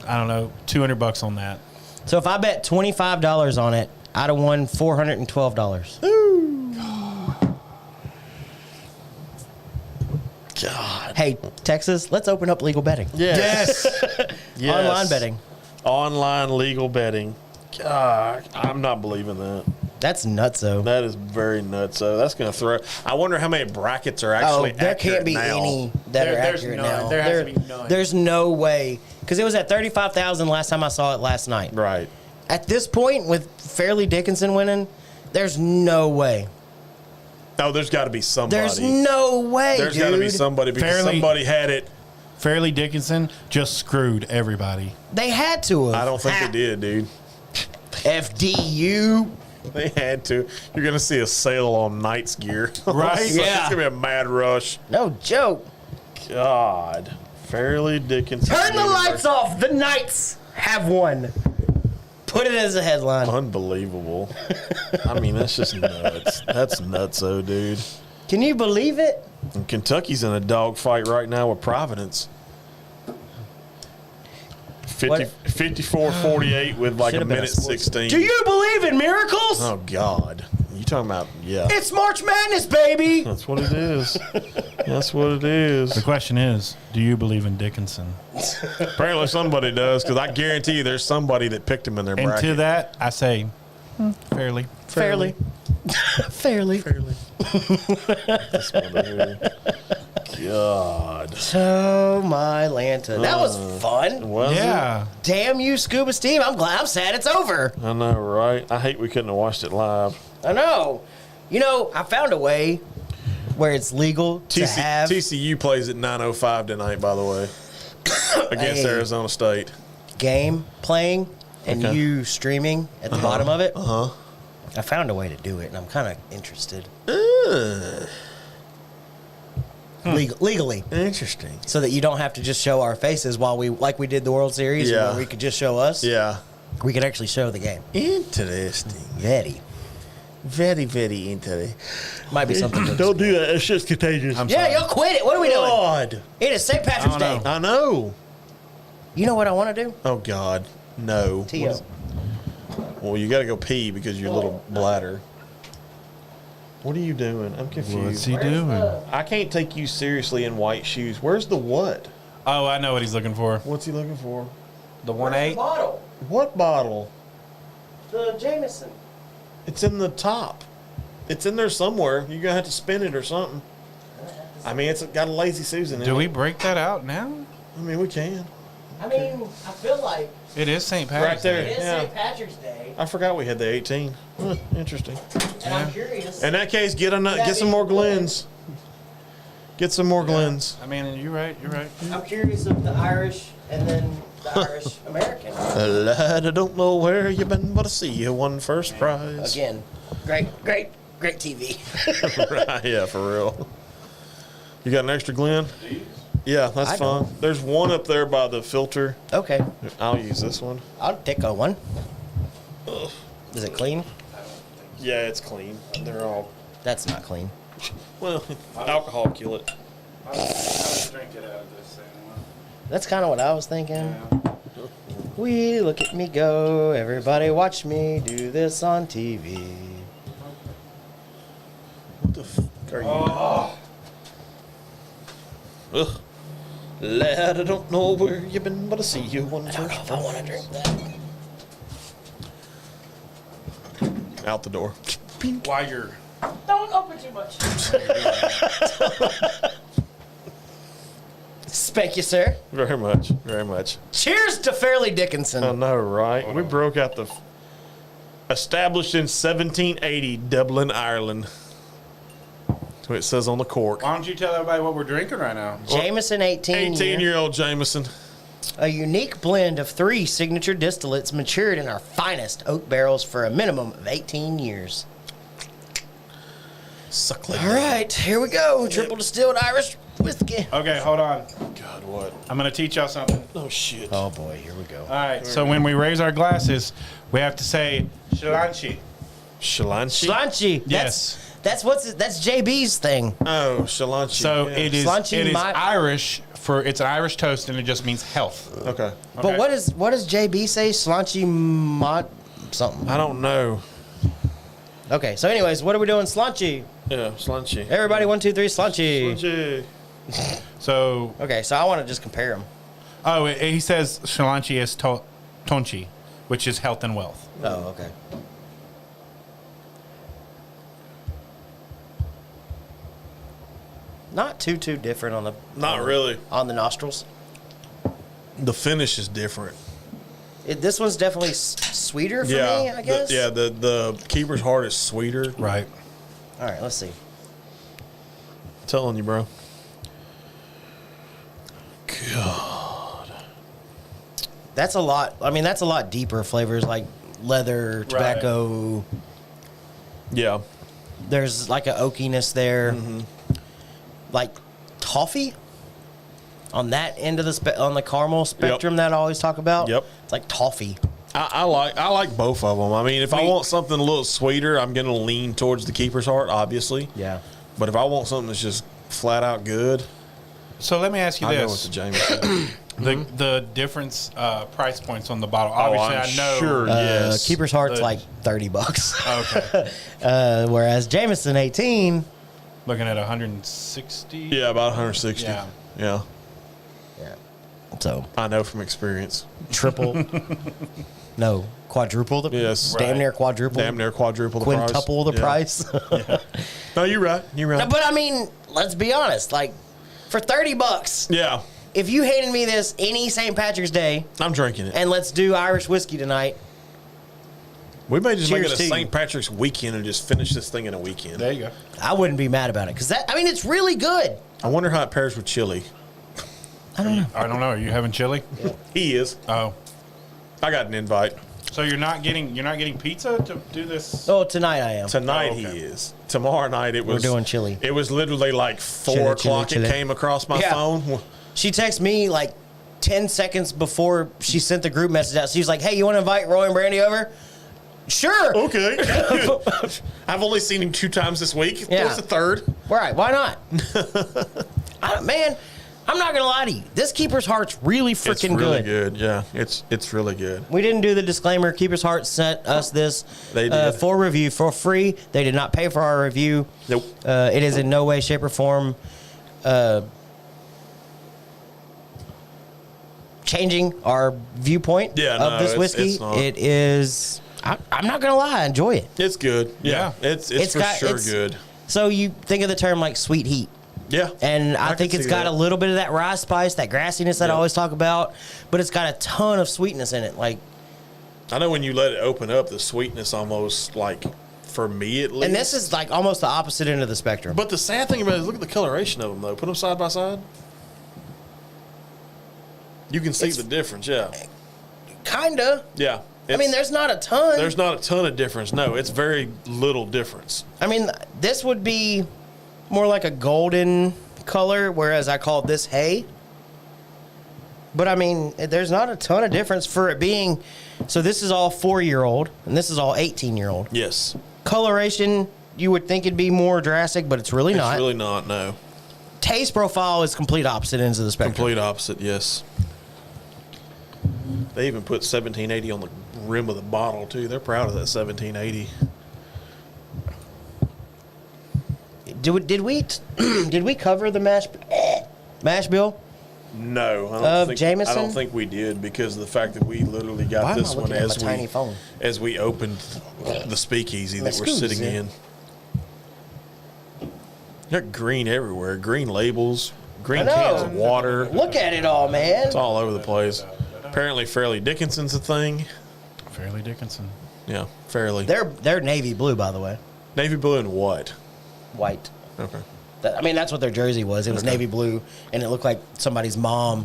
Speaker 3: I don't know, $200 on that.
Speaker 1: So if I bet $25 on it, I'd have won $412.
Speaker 2: God.
Speaker 1: Hey, Texas, let's open up legal betting.
Speaker 2: Yes. Yes.
Speaker 1: Online betting.
Speaker 2: Online legal betting. God, I'm not believing that.
Speaker 1: That's nutso.
Speaker 2: That is very nuts. So that's going to throw. I wonder how many brackets are actually
Speaker 1: there can't be
Speaker 2: now.
Speaker 1: any that are
Speaker 3: There's
Speaker 1: accurate
Speaker 3: none.
Speaker 1: now.
Speaker 3: There has to be none.
Speaker 1: There's no way. Because it was at 35,000 last time I saw it last night.
Speaker 2: Right.
Speaker 1: At this point, with Fairleigh Dickinson winning, there's no way.
Speaker 2: Oh, there's got to be somebody.
Speaker 1: There's no way,
Speaker 2: There's
Speaker 1: dude.
Speaker 2: got to be somebody because
Speaker 3: Fairleigh-
Speaker 2: somebody had it.
Speaker 3: Fairleigh Dickinson just screwed everybody.
Speaker 1: They had to have.
Speaker 2: I don't think they did, dude.
Speaker 1: FDU.
Speaker 2: They had to. You're going to see a sale on Knights gear.
Speaker 3: Right?
Speaker 2: So
Speaker 1: Yeah.
Speaker 2: It's going to be a mad rush.
Speaker 1: No joke.
Speaker 2: God. Fairleigh Dickinson.
Speaker 1: Turn the lights off. The Knights have won. Put it as a headline.
Speaker 2: Unbelievable. I mean, that's just nuts. That's nutso, dude.
Speaker 1: Can you believe it?
Speaker 2: And Kentucky's in a dogfight right now with Providence. 54-48 with like
Speaker 1: Should've
Speaker 2: a
Speaker 1: been a
Speaker 2: minute
Speaker 1: sports-
Speaker 2: 16.
Speaker 1: Do you believe in miracles?
Speaker 2: Oh, God. You talking about, yeah.
Speaker 1: It's March Madness, baby.
Speaker 2: That's what it is. That's what it is.
Speaker 3: The question is, do you believe in Dickinson?
Speaker 2: Apparently somebody does, because I guarantee you there's somebody that picked him in their
Speaker 3: And
Speaker 2: bracket.
Speaker 3: to that, I say, fairly.
Speaker 1: Fairly. Fairly.
Speaker 2: That's what it is. God.
Speaker 1: Oh, my Lanta. That was fun.
Speaker 2: Was
Speaker 3: Yeah.
Speaker 1: Damn you, Scuba Steve. I'm sad it's over.
Speaker 2: it? I know, right? I hate we couldn't have watched it live.
Speaker 1: I know. You know, I found a way where it's legal to have
Speaker 2: TCU plays at 9:05 tonight, by the way, against
Speaker 1: Hey.
Speaker 2: Arizona State.
Speaker 1: game playing and
Speaker 2: Okay.
Speaker 1: you streaming at the bottom of it.
Speaker 2: Uh-huh.
Speaker 1: I found a way to do it, and I'm kind of interested. Legally.
Speaker 2: Interesting.
Speaker 1: So that you don't have to just show our faces while like we did the World Series,
Speaker 2: Yeah.
Speaker 1: where we could just show us.
Speaker 2: Yeah.
Speaker 1: We could actually show the game.
Speaker 2: Interesting.
Speaker 1: Very.
Speaker 2: Very, very interesting.
Speaker 1: Might be something to
Speaker 2: Don't do that. It's just contagious.
Speaker 1: Yeah, you'll quit it. What are we doing?
Speaker 2: God.
Speaker 1: It is St. Patrick's Day.
Speaker 2: I know.
Speaker 1: You know what I want to do?
Speaker 2: Oh, God. No.
Speaker 1: T.O.
Speaker 2: Well, you got to go pee because of your little bladder. What are you doing? I'm confused.
Speaker 3: What's he doing?
Speaker 2: I can't take you seriously in white shoes. Where's the what?
Speaker 3: Oh, I know what he's looking for.
Speaker 2: What's he looking for?
Speaker 3: The 1-8?
Speaker 1: Bottle.
Speaker 2: What bottle?
Speaker 1: The Jameson.
Speaker 2: It's in the top. It's in there somewhere. You're going to have to spin it or something. I mean, it's got a Lazy Susan in
Speaker 3: Do
Speaker 2: it.
Speaker 3: we break that out now?
Speaker 2: I mean, we can.
Speaker 1: I mean, I feel like
Speaker 3: It is St. Patrick's
Speaker 2: Right there.
Speaker 3: Day.
Speaker 1: it is
Speaker 2: Yeah.
Speaker 1: St. Patrick's Day,
Speaker 2: I forgot we had the 18. Huh, interesting.
Speaker 1: and I'm curious.
Speaker 2: In that case, get some more Glens. Get some more Glens.
Speaker 3: I mean, you're right. You're right.
Speaker 1: I'm curious of the Irish and then the Irish American.
Speaker 2: Lad, I don't know where you've been, but I see you won first prize.
Speaker 1: Again, great TV.
Speaker 2: Right, yeah, for real. You got an extra Glen? Yeah, that's
Speaker 1: I
Speaker 2: fine. There's one up there by the filter.
Speaker 1: Okay,
Speaker 2: I'll use this one.
Speaker 1: I'll take a one. Is it clean?
Speaker 2: Yeah, it's clean. They're all,
Speaker 1: That's not clean.
Speaker 2: well, alcohol kill it.
Speaker 3: I would drink it out of this same one.
Speaker 1: That's kind of what I was thinking. We look at me go. Everybody watch me do this on TV.
Speaker 2: What the fuck are you? Ugh. Lad, I don't know where you've been, but I see you one
Speaker 1: I don't know if I want to drink that.
Speaker 2: out the door.
Speaker 3: While you're
Speaker 1: Don't open too much. Spank you, sir.
Speaker 2: Very much, very much.
Speaker 1: Cheers to Fairleigh Dickinson.
Speaker 2: I know, right? We broke out the established in 1780, Dublin, Ireland. That's what it says on the cork.
Speaker 3: Why don't you tell everybody what we're drinking right now?
Speaker 1: Jameson 18.
Speaker 2: 18-year-old Jameson.
Speaker 1: A unique blend of 3 signature distillates matured in our finest oak barrels for a minimum of 18 years.
Speaker 2: Suck like
Speaker 1: All right, here we go. Triple distilled Irish whiskey.
Speaker 3: Okay, hold on.
Speaker 2: God, what?
Speaker 3: I'm going to teach y'all something.
Speaker 2: Oh, shit.
Speaker 1: Oh boy, here we go.
Speaker 3: All right, so when we raise our glasses, we have to say Shalanchi.
Speaker 2: Shalanchi?
Speaker 1: Slanchi.
Speaker 3: Yes.
Speaker 1: That's JB's thing.
Speaker 2: Oh, Shalanchi.
Speaker 3: So
Speaker 2: yeah.
Speaker 3: it is
Speaker 1: Slanchi
Speaker 3: Irish it's an Irish toast and it just means health.
Speaker 2: Okay.
Speaker 1: But what does JB say? Slanchi something.
Speaker 2: I don't know.
Speaker 1: Okay, so anyways, what are we doing? Slanchi.
Speaker 2: Yeah, Shalanchi.
Speaker 1: Everybody, 1, 2, 3, slanchi.
Speaker 2: Shalanchi.
Speaker 3: So,
Speaker 1: Okay, so I want to just compare them.
Speaker 3: he says Shalanchi is tonchi, which is health and wealth.
Speaker 1: Oh, okay. Not too different on the.
Speaker 2: Not really.
Speaker 1: On the nostrils.
Speaker 2: The finish is different.
Speaker 1: This one's definitely sweeter for me, I guess.
Speaker 2: The Keeper's Heart is sweeter.
Speaker 3: Right.
Speaker 1: All right, let's see.
Speaker 2: Telling you, bro. God.
Speaker 1: That's a lot. I mean, that's a lot deeper flavors like leather, tobacco.
Speaker 2: Yeah.
Speaker 1: There's like an oakiness there.
Speaker 2: Mm-hmm.
Speaker 1: Like toffee on that end of on the caramel spectrum that I always talk about.
Speaker 2: Yep.
Speaker 1: It's like toffee.
Speaker 2: I like both of them. I mean, if I want something a little sweeter, I'm going to lean towards the Keeper's Heart, obviously.
Speaker 1: Yeah.
Speaker 2: But if I want something that's just flat out good,
Speaker 3: So let me ask you
Speaker 2: I go with
Speaker 3: this.
Speaker 2: the Jameson.
Speaker 3: The difference price points on the bottle. Obviously,
Speaker 2: I'm
Speaker 3: I know.
Speaker 2: sure. Yes.
Speaker 1: Keeper's Heart's
Speaker 3: The-
Speaker 1: like $30.
Speaker 3: Okay.
Speaker 1: Whereas Jameson 18.
Speaker 3: Looking at 160.
Speaker 2: Yeah, about 160.
Speaker 3: Yeah.
Speaker 2: Yeah.
Speaker 1: Yeah. So
Speaker 2: I know from experience.
Speaker 1: triple. No, quadruple the.
Speaker 2: Yes.
Speaker 1: Damn near quadruple.
Speaker 2: Damn near quadruple the price.
Speaker 1: Quintuple the
Speaker 2: Yeah.
Speaker 1: price.
Speaker 2: No, you're right. You're right.
Speaker 1: But I mean, let's be honest. Like, for $30,
Speaker 2: Yeah.
Speaker 1: if you handed me this any St. Patrick's Day,
Speaker 2: I'm drinking it.
Speaker 1: and let's do Irish whiskey tonight.
Speaker 2: We may just make
Speaker 1: Cheers
Speaker 2: it a
Speaker 1: to you.
Speaker 2: St. Patrick's weekend and just finish this thing in a weekend.
Speaker 3: There you go.
Speaker 1: I wouldn't be mad about it because it's really good.
Speaker 2: I wonder how it pairs with chili.
Speaker 1: I don't know.
Speaker 3: I don't know. Are you having chili?
Speaker 2: He is.
Speaker 3: Oh,
Speaker 2: I got an invite.
Speaker 3: so you're not getting pizza to do this?
Speaker 1: Oh, tonight I am.
Speaker 2: Tonight
Speaker 3: Oh, okay.
Speaker 2: he is. Tomorrow night it was.
Speaker 1: We're doing chili.
Speaker 2: It was literally like 4
Speaker 1: Chili,
Speaker 2: o'clock.
Speaker 1: chili.
Speaker 2: It came across my
Speaker 1: Yeah.
Speaker 2: phone.
Speaker 1: She texted me like 10 seconds before she sent the group message out. She was like, "Hey, you want to invite Roy and Brandy over?" Sure.
Speaker 2: Okay. I've only seen him 2 times this week.
Speaker 1: Yeah.
Speaker 2: What's the third?
Speaker 1: Right. Why not? Man, I'm not gonna lie to you. This Keeper's Heart's really freaking
Speaker 2: It's really good. Yeah, it's really good.
Speaker 1: We didn't do the disclaimer. Keeper's Heart sent us this
Speaker 2: They did.
Speaker 1: for review for free. They did not pay for our review.
Speaker 2: Nope.
Speaker 1: It is in no way, shape, or form changing our viewpoint
Speaker 2: Yeah,
Speaker 1: of
Speaker 2: no,
Speaker 1: this
Speaker 2: it's
Speaker 1: whiskey.
Speaker 2: not.
Speaker 1: It is. I'm not gonna lie. I enjoy it.
Speaker 2: It's good. Yeah, it's for sure good.
Speaker 1: So you think of the term like sweet heat.
Speaker 2: Yeah,
Speaker 1: And I think
Speaker 2: can
Speaker 1: it's
Speaker 2: see
Speaker 1: got
Speaker 2: that.
Speaker 1: a little bit of that rye spice, that grassiness that I
Speaker 2: Yep.
Speaker 1: always talk about, but it's got a ton of sweetness in it. Like,
Speaker 2: I know when you let it open up, the sweetness almost like, for me at least.
Speaker 1: and this is like almost the opposite end of the spectrum.
Speaker 2: But the sad thing about it is look at the coloration of them though. Put them side by side. You can see the difference. Yeah.
Speaker 1: Kinda.
Speaker 2: Yeah.
Speaker 1: I mean, there's not a ton.
Speaker 2: There's not a ton of difference. No, it's very little difference.
Speaker 1: I mean, this would be more like a golden color, whereas I call this hay. But I mean, there's not a ton of difference for it being. So this is all 4-year-old, and this is all 18-year-old.
Speaker 2: Yes.
Speaker 1: Coloration, you would think it'd be more drastic, but it's really not.
Speaker 2: It's really not. No.
Speaker 1: Taste profile is complete opposite ends of the spectrum.
Speaker 2: Complete opposite. Yes. They even put 1780 on the rim of the bottle too. They're proud of that 1780.
Speaker 1: Did we cover the mash bill?
Speaker 2: No,
Speaker 1: Jameson?
Speaker 2: I don't think we did because of the fact that we literally got
Speaker 1: Why am
Speaker 2: this
Speaker 1: I
Speaker 2: one
Speaker 1: looking at my tiny phone?
Speaker 2: as we opened the speakeasy that we're sitting in. Got green everywhere. Green labels, green cans of water.
Speaker 1: Look at it all, man.
Speaker 2: It's all over the place. Apparently, Fairleigh Dickinson's a thing.
Speaker 3: Fairleigh Dickinson.
Speaker 2: Yeah, Fairleigh.
Speaker 1: They're navy blue, by the way.
Speaker 2: Navy blue and what?
Speaker 1: White.
Speaker 2: Okay.
Speaker 1: That's what their jersey was. It was navy blue, and it looked like somebody's mom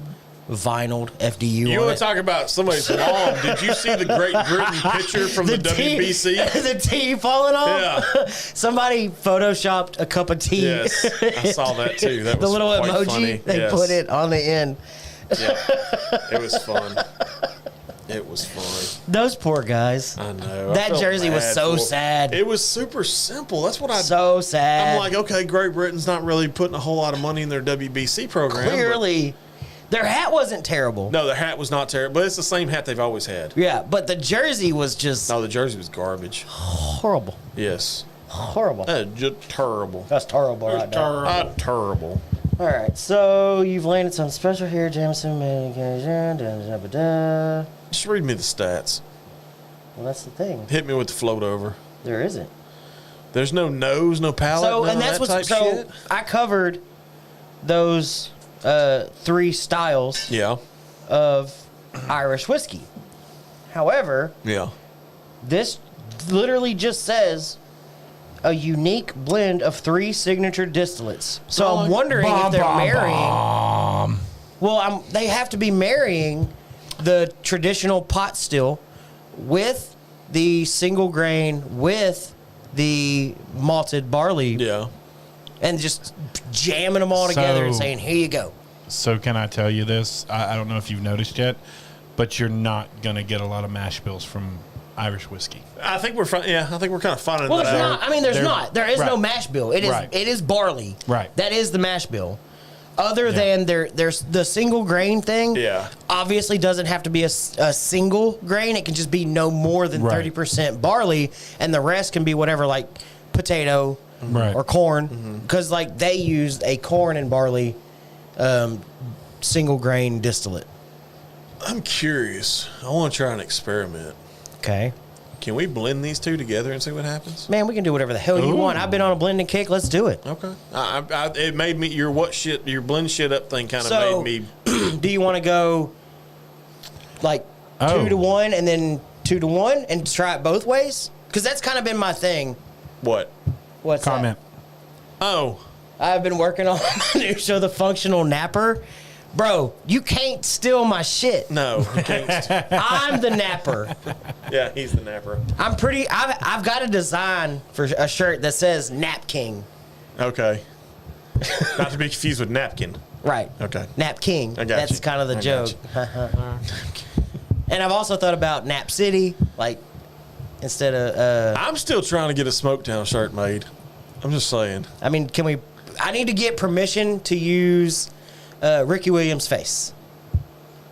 Speaker 1: vinyled FDU.
Speaker 2: You
Speaker 1: on
Speaker 2: want
Speaker 1: it.
Speaker 2: to talk about somebody's mom? Did you see the Great Britain picture from the WBC?
Speaker 1: The tea falling off?
Speaker 2: Yeah.
Speaker 1: Somebody photoshopped a cup of tea.
Speaker 2: Yes, I saw that too. That was
Speaker 1: the little
Speaker 2: quite
Speaker 1: emoji,
Speaker 2: funny.
Speaker 1: they put it on the end.
Speaker 2: Yeah, it was fun. It was fun.
Speaker 1: Those poor guys.
Speaker 2: I know.
Speaker 1: That jersey was so sad.
Speaker 2: It was super simple. That's what
Speaker 1: So sad.
Speaker 2: I'm like, okay, Great Britain's not really putting a whole lot of money in their WBC program.
Speaker 1: Clearly, their hat wasn't terrible.
Speaker 2: No, their hat was not terrible, but it's the same hat they've always had.
Speaker 1: Yeah, but the jersey was just
Speaker 2: No, the jersey was garbage.
Speaker 1: horrible.
Speaker 2: Yes.
Speaker 1: Horrible.
Speaker 2: Just terrible.
Speaker 1: That's terrible right now.
Speaker 2: Terrible.
Speaker 1: All right, so you've landed some special here, Jameson. Well,
Speaker 2: Just read me the stats.
Speaker 1: that's the thing.
Speaker 2: Hit me with the float over.
Speaker 1: There isn't.
Speaker 2: There's no nose, no palate,
Speaker 1: So,
Speaker 2: none
Speaker 1: and
Speaker 2: of
Speaker 1: that's
Speaker 2: that type
Speaker 1: what's so.
Speaker 2: shit?
Speaker 1: I covered those 3 styles
Speaker 2: Yeah.
Speaker 1: of Irish whiskey. However,
Speaker 2: Yeah.
Speaker 1: this literally just says a unique blend of 3 signature distillates. So I'm wondering if they're marrying. Well, they have to be marrying the traditional pot still with the single grain with the malted barley.
Speaker 2: Yeah.
Speaker 1: And just jamming them all together and
Speaker 3: So-
Speaker 1: saying, "Here you go."
Speaker 3: So can I tell you this? I don't know if you've noticed yet, but you're not going to get a lot of mash bills from Irish whiskey.
Speaker 2: I think we're kind of finding
Speaker 1: Well,
Speaker 2: that
Speaker 1: there's
Speaker 2: out.
Speaker 1: not. I mean, there's not. There is no
Speaker 3: right.
Speaker 1: mash bill. It is.
Speaker 3: Right.
Speaker 1: It is barley.
Speaker 3: Right.
Speaker 1: That is the mash bill. Other than there's the single grain thing.
Speaker 2: Yeah.
Speaker 1: Obviously, doesn't have to be a single grain. It can just be no more than
Speaker 3: Right.
Speaker 1: 30% barley, and the rest can be whatever, like potato
Speaker 3: Right.
Speaker 1: or corn, because like they used a corn and barley single grain distillate.
Speaker 2: I'm curious. I want to try an experiment.
Speaker 1: Okay.
Speaker 2: Can we blend these two together and see what happens?
Speaker 1: Man, we can do whatever the hell you want. I've been on a blending kick. Let's do it.
Speaker 2: Okay. It made me your blend shit up thing kind of
Speaker 1: So,
Speaker 2: made me.
Speaker 1: do you want to go like 2 to 1 and then 2 to 1 and try it both ways? Because that's kind of been my thing.
Speaker 2: What?
Speaker 1: What's
Speaker 3: Comment.
Speaker 2: Oh,
Speaker 1: I've been working on my new show, The Functional Napper. Bro, you can't steal my shit.
Speaker 2: no. You can't.
Speaker 1: I'm the napper.
Speaker 2: Yeah, he's the napper.
Speaker 1: I've got a design for a shirt that says Nap King.
Speaker 2: Okay. Not to be confused with napkin.
Speaker 1: Right.
Speaker 2: Okay.
Speaker 1: Nap King.
Speaker 2: I got
Speaker 1: That's
Speaker 2: you.
Speaker 1: kind of the
Speaker 2: I
Speaker 1: joke. And I've also thought about Nap City, like instead of.
Speaker 2: I'm still trying to get a Smoketown shirt made. I'm just saying.
Speaker 1: I mean, can we? I need to get permission to use Ricky Williams' face.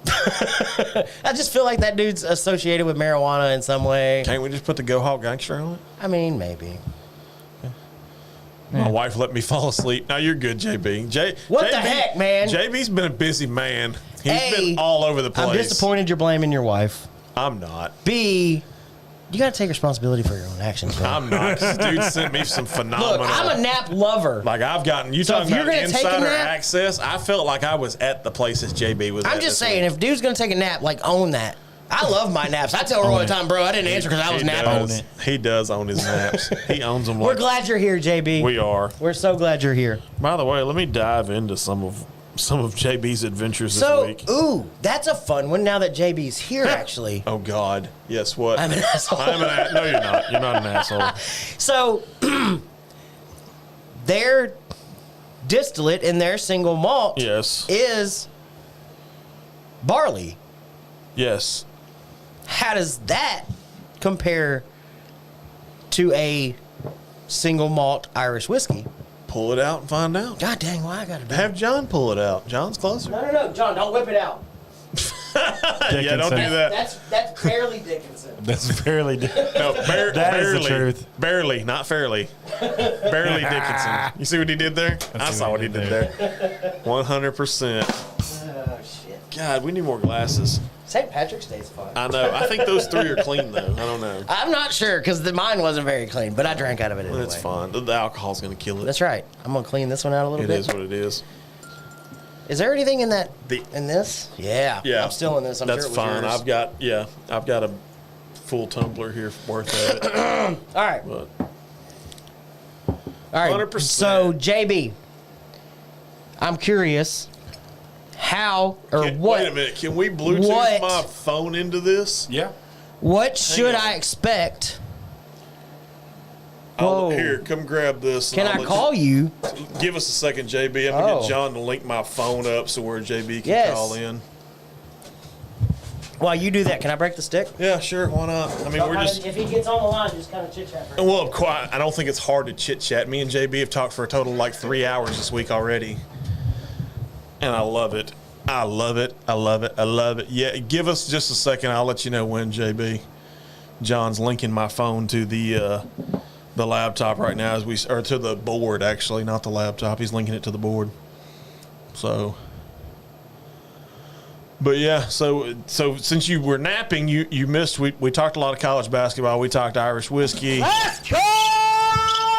Speaker 1: I just feel like that dude's associated with marijuana in some way.
Speaker 2: Can't we just put the Go Hawk Gangster on it?
Speaker 1: I mean, maybe.
Speaker 2: My wife let me fall asleep. Now you're good, JB.
Speaker 1: What the heck, man?
Speaker 2: JB's been a busy man. He's
Speaker 1: A,
Speaker 2: been all over the place.
Speaker 1: I'm disappointed you're blaming your wife.
Speaker 2: I'm not.
Speaker 1: B, you got to take responsibility for your own actions, bro.
Speaker 2: I'm not. 'Cause this dude sent me some phenomenal.
Speaker 1: Look, I'm a nap lover.
Speaker 2: Like I've gotten you
Speaker 1: So
Speaker 2: talking
Speaker 1: if you're
Speaker 2: about
Speaker 1: gonna take a
Speaker 2: insider
Speaker 1: nap-
Speaker 2: access. I felt like I was at the places JB was.
Speaker 1: I'm
Speaker 2: at
Speaker 1: just
Speaker 2: this
Speaker 1: saying,
Speaker 2: week.
Speaker 1: if dude's going to take a nap, like, own that. I love my naps. I tell her all the time, bro, I didn't answer because I was
Speaker 2: He
Speaker 1: napping.
Speaker 2: does. He does own his naps. He owns them.
Speaker 1: We're
Speaker 2: Like
Speaker 1: glad you're here, JB.
Speaker 2: we are.
Speaker 1: We're so glad you're here.
Speaker 2: By the way, let me dive into some of JB's adventures this
Speaker 1: So,
Speaker 2: week.
Speaker 1: ooh, that's a fun one now that JB's here, actually.
Speaker 2: Oh God, yes. What?
Speaker 1: I'm an asshole.
Speaker 2: No, you're not. You're not an asshole.
Speaker 1: So, their distillate in their single malt
Speaker 2: Yes.
Speaker 1: is barley.
Speaker 2: Yes.
Speaker 1: How does that compare to a single malt Irish whiskey?
Speaker 2: Pull it out and find out.
Speaker 1: God dang, why I gotta do
Speaker 2: Have John pull it out. John's closer.
Speaker 1: No, John, don't whip it out.
Speaker 2: Yeah, don't do that.
Speaker 1: That's barely Dickinson.
Speaker 3: That's barely.
Speaker 2: No,
Speaker 3: That
Speaker 2: barely.
Speaker 3: is the truth.
Speaker 2: Barely, not fairly. Barely Dickinson. You see what he did there? I saw what he did there. 100%.
Speaker 1: Oh shit.
Speaker 2: God, we need more glasses.
Speaker 1: St. Patrick's Day is fun.
Speaker 2: I know. I think those 3 are clean though. I don't know.
Speaker 1: I'm not sure because mine wasn't very clean, but I drank out of it anyway.
Speaker 2: It's fine. The alcohol's going to kill it.
Speaker 1: That's right. I'm gonna clean this one out a little
Speaker 2: It
Speaker 1: bit.
Speaker 2: is what it is.
Speaker 1: Is there anything in that? In this? Yeah.
Speaker 2: Yeah.
Speaker 1: I'm still in this. I'm
Speaker 2: That's
Speaker 1: sure it was
Speaker 2: fine.
Speaker 1: yours.
Speaker 2: I've got a full tumbler here worth of it.
Speaker 1: All right.
Speaker 2: But
Speaker 1: All right.
Speaker 2: 100%.
Speaker 1: So JB, I'm curious how or what?
Speaker 2: Wait a minute. Can we Bluetooth
Speaker 1: what-
Speaker 2: my phone into this?
Speaker 3: Yeah.
Speaker 1: What should
Speaker 2: on.
Speaker 1: I expect? Whoa.
Speaker 2: Here, come grab this.
Speaker 1: Can I call you?
Speaker 2: Give us a second, JB. I'm going to get John to link my phone up so where JB can call in.
Speaker 1: While you do that, can I break the stick?
Speaker 2: Yeah, sure. Why not? I mean, we're just.
Speaker 1: If he gets on the line, just kind of chit chat.
Speaker 2: Well, I don't think it's hard to chit chat. Me and JB have talked for a total of like 3 hours this week already. And I love it. I love it. I love it. I love it. Yeah, give us just a second. I'll let you know when, JB. John's linking my phone to the laptop right now or to the board, actually, not the laptop. He's linking it to the board. So, but yeah, so since you were napping, you missed. We talked a lot of college basketball. We talked Irish whiskey.
Speaker 1: Let's go!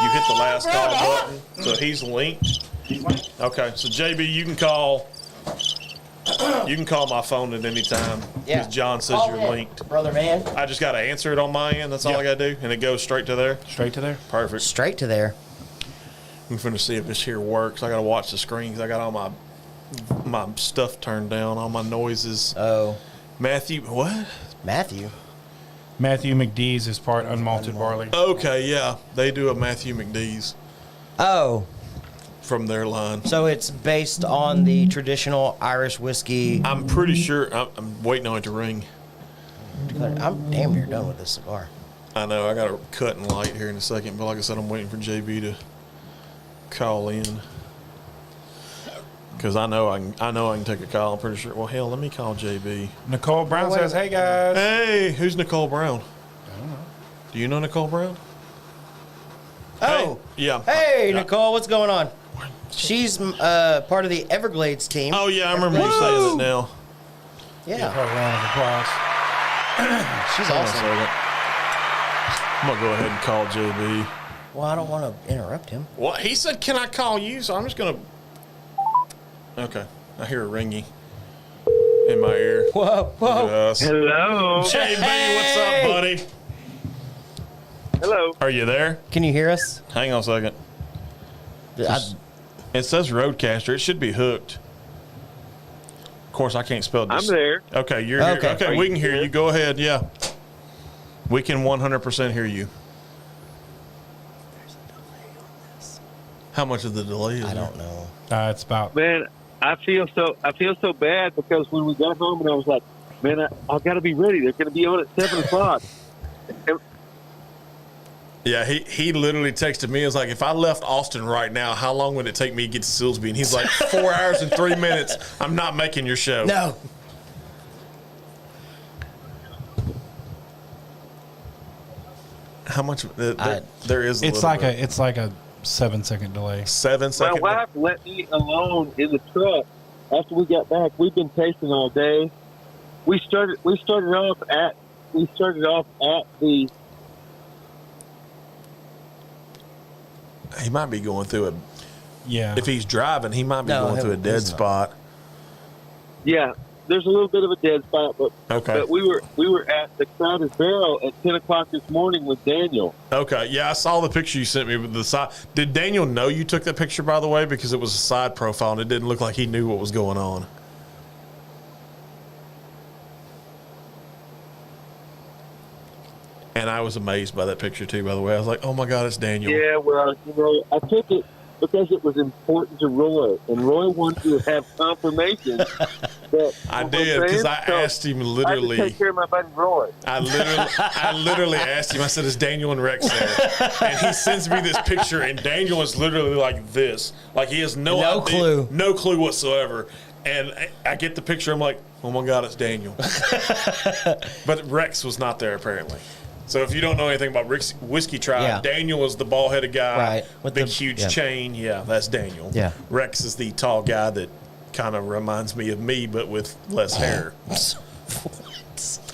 Speaker 2: You hit the last call button, so he's linked. Okay, so JB, you can call. You can call my phone at any time because John says
Speaker 1: Call
Speaker 2: you're
Speaker 1: in,
Speaker 2: linked.
Speaker 1: brother man.
Speaker 2: I just got to answer it on my end. That's all I got to do, and it goes straight to there.
Speaker 3: Straight to there.
Speaker 2: Perfect.
Speaker 1: Straight to there.
Speaker 2: I'm finna see if this here works. I got to watch the screen because I got all my stuff turned down, all my noises.
Speaker 1: Oh,
Speaker 2: Matthew, what?
Speaker 1: Matthew.
Speaker 3: Matthew McDee's is part unmalted barley.
Speaker 2: Okay, yeah, they do a Matthew McDee's
Speaker 1: Oh,
Speaker 2: from their line.
Speaker 1: so it's based on the traditional Irish whiskey.
Speaker 2: I'm pretty sure. I'm waiting on it to ring.
Speaker 1: I'm damn near done with this cigar.
Speaker 2: I know. I got to cut and light here in a second, but like I said, I'm waiting for JB to call in because I know I can take a call. I'm pretty sure. Well, hell, let me call JB.
Speaker 3: Nicole Brown says, "Hey guys."
Speaker 2: Hey, who's Nicole Brown? I don't know. Do you know Nicole Brown?
Speaker 1: Oh,
Speaker 2: Hey, yeah.
Speaker 1: Hey, Nicole, what's going on? She's part of the Everglades team.
Speaker 2: Oh yeah, I remember you saying that now.
Speaker 3: Give
Speaker 1: Yeah,
Speaker 3: her a round of applause.
Speaker 1: she's
Speaker 2: Hold on a
Speaker 1: awesome.
Speaker 2: second. I'm gonna go ahead and call JB.
Speaker 1: Well, I don't want to interrupt him.
Speaker 2: Well, he said, "Can I call you?" So I'm just gonna. Okay, I hear a ringy in my ear.
Speaker 1: Whoa, whoa.
Speaker 2: Yes.
Speaker 4: Hello.
Speaker 2: JB, what's up, buddy?
Speaker 4: Hello.
Speaker 2: Are you there?
Speaker 1: Can you hear us?
Speaker 2: Hang on a second. It says Roadcaster. It should be hooked. Of course, I can't spell this.
Speaker 4: I'm there.
Speaker 2: Okay, you're
Speaker 1: Okay.
Speaker 2: here. Okay,
Speaker 4: Are
Speaker 2: we
Speaker 4: you
Speaker 2: can hear
Speaker 4: here?
Speaker 2: you. Go ahead. Yeah. We can 100% hear you. How much of the delay is
Speaker 1: I
Speaker 2: there?
Speaker 1: don't know.
Speaker 3: It's about.
Speaker 4: Man, I feel so bad because when we got home and I was like, man, I got to be ready. They're going to be on at 7:00. And
Speaker 2: Yeah, he literally texted me. He was like, if I left Austin right now, how long would it take me to get to Silsby? And he's like, 4 hours and 3 minutes. I'm not making your show.
Speaker 1: No.
Speaker 2: How much? There is.
Speaker 3: It's like a 7-second delay.
Speaker 2: 7
Speaker 4: my
Speaker 2: seconds.
Speaker 4: wife let me alone in the truck after we got back. We've been tasting all day. We started off at the.
Speaker 2: He might be going through a.
Speaker 3: Yeah.
Speaker 2: If he's driving, he might be
Speaker 1: No,
Speaker 2: going through a dead
Speaker 1: he's not.
Speaker 2: spot.
Speaker 4: Yeah, there's a little bit of a dead spot, but
Speaker 2: Okay.
Speaker 4: But we were at the Crowded Barrel at 10:00 this morning with Daniel.
Speaker 2: Okay. Yeah, I saw the picture you sent me with the side. Did Daniel know you took that picture, by the way? Because it was a side profile and it didn't look like he knew what was going on. And I was amazed by that picture too, by the way. I was like, oh my God, it's Daniel.
Speaker 4: Yeah, well, I took it because it was important to Roy, and Roy wanted to have confirmation that
Speaker 2: I did, because I asked him literally.
Speaker 4: I had to take care of my buddy Roy.
Speaker 2: I literally asked him. I said, "Is Daniel and Rex there?" And he sends me this picture, and Daniel is literally like this, like he has no idea,
Speaker 1: clue.
Speaker 2: no clue whatsoever. And I get the picture. I'm like, Oh my God, it's Daniel. But Rex was not there apparently. So if you don't know anything about Rick's Whiskey Tribe, Daniel was the bald-headed guy with big, huge chain. Yeah, that's Daniel.
Speaker 1: Yeah.
Speaker 2: Rex is the tall guy that kind of reminds me of me, but with less hair.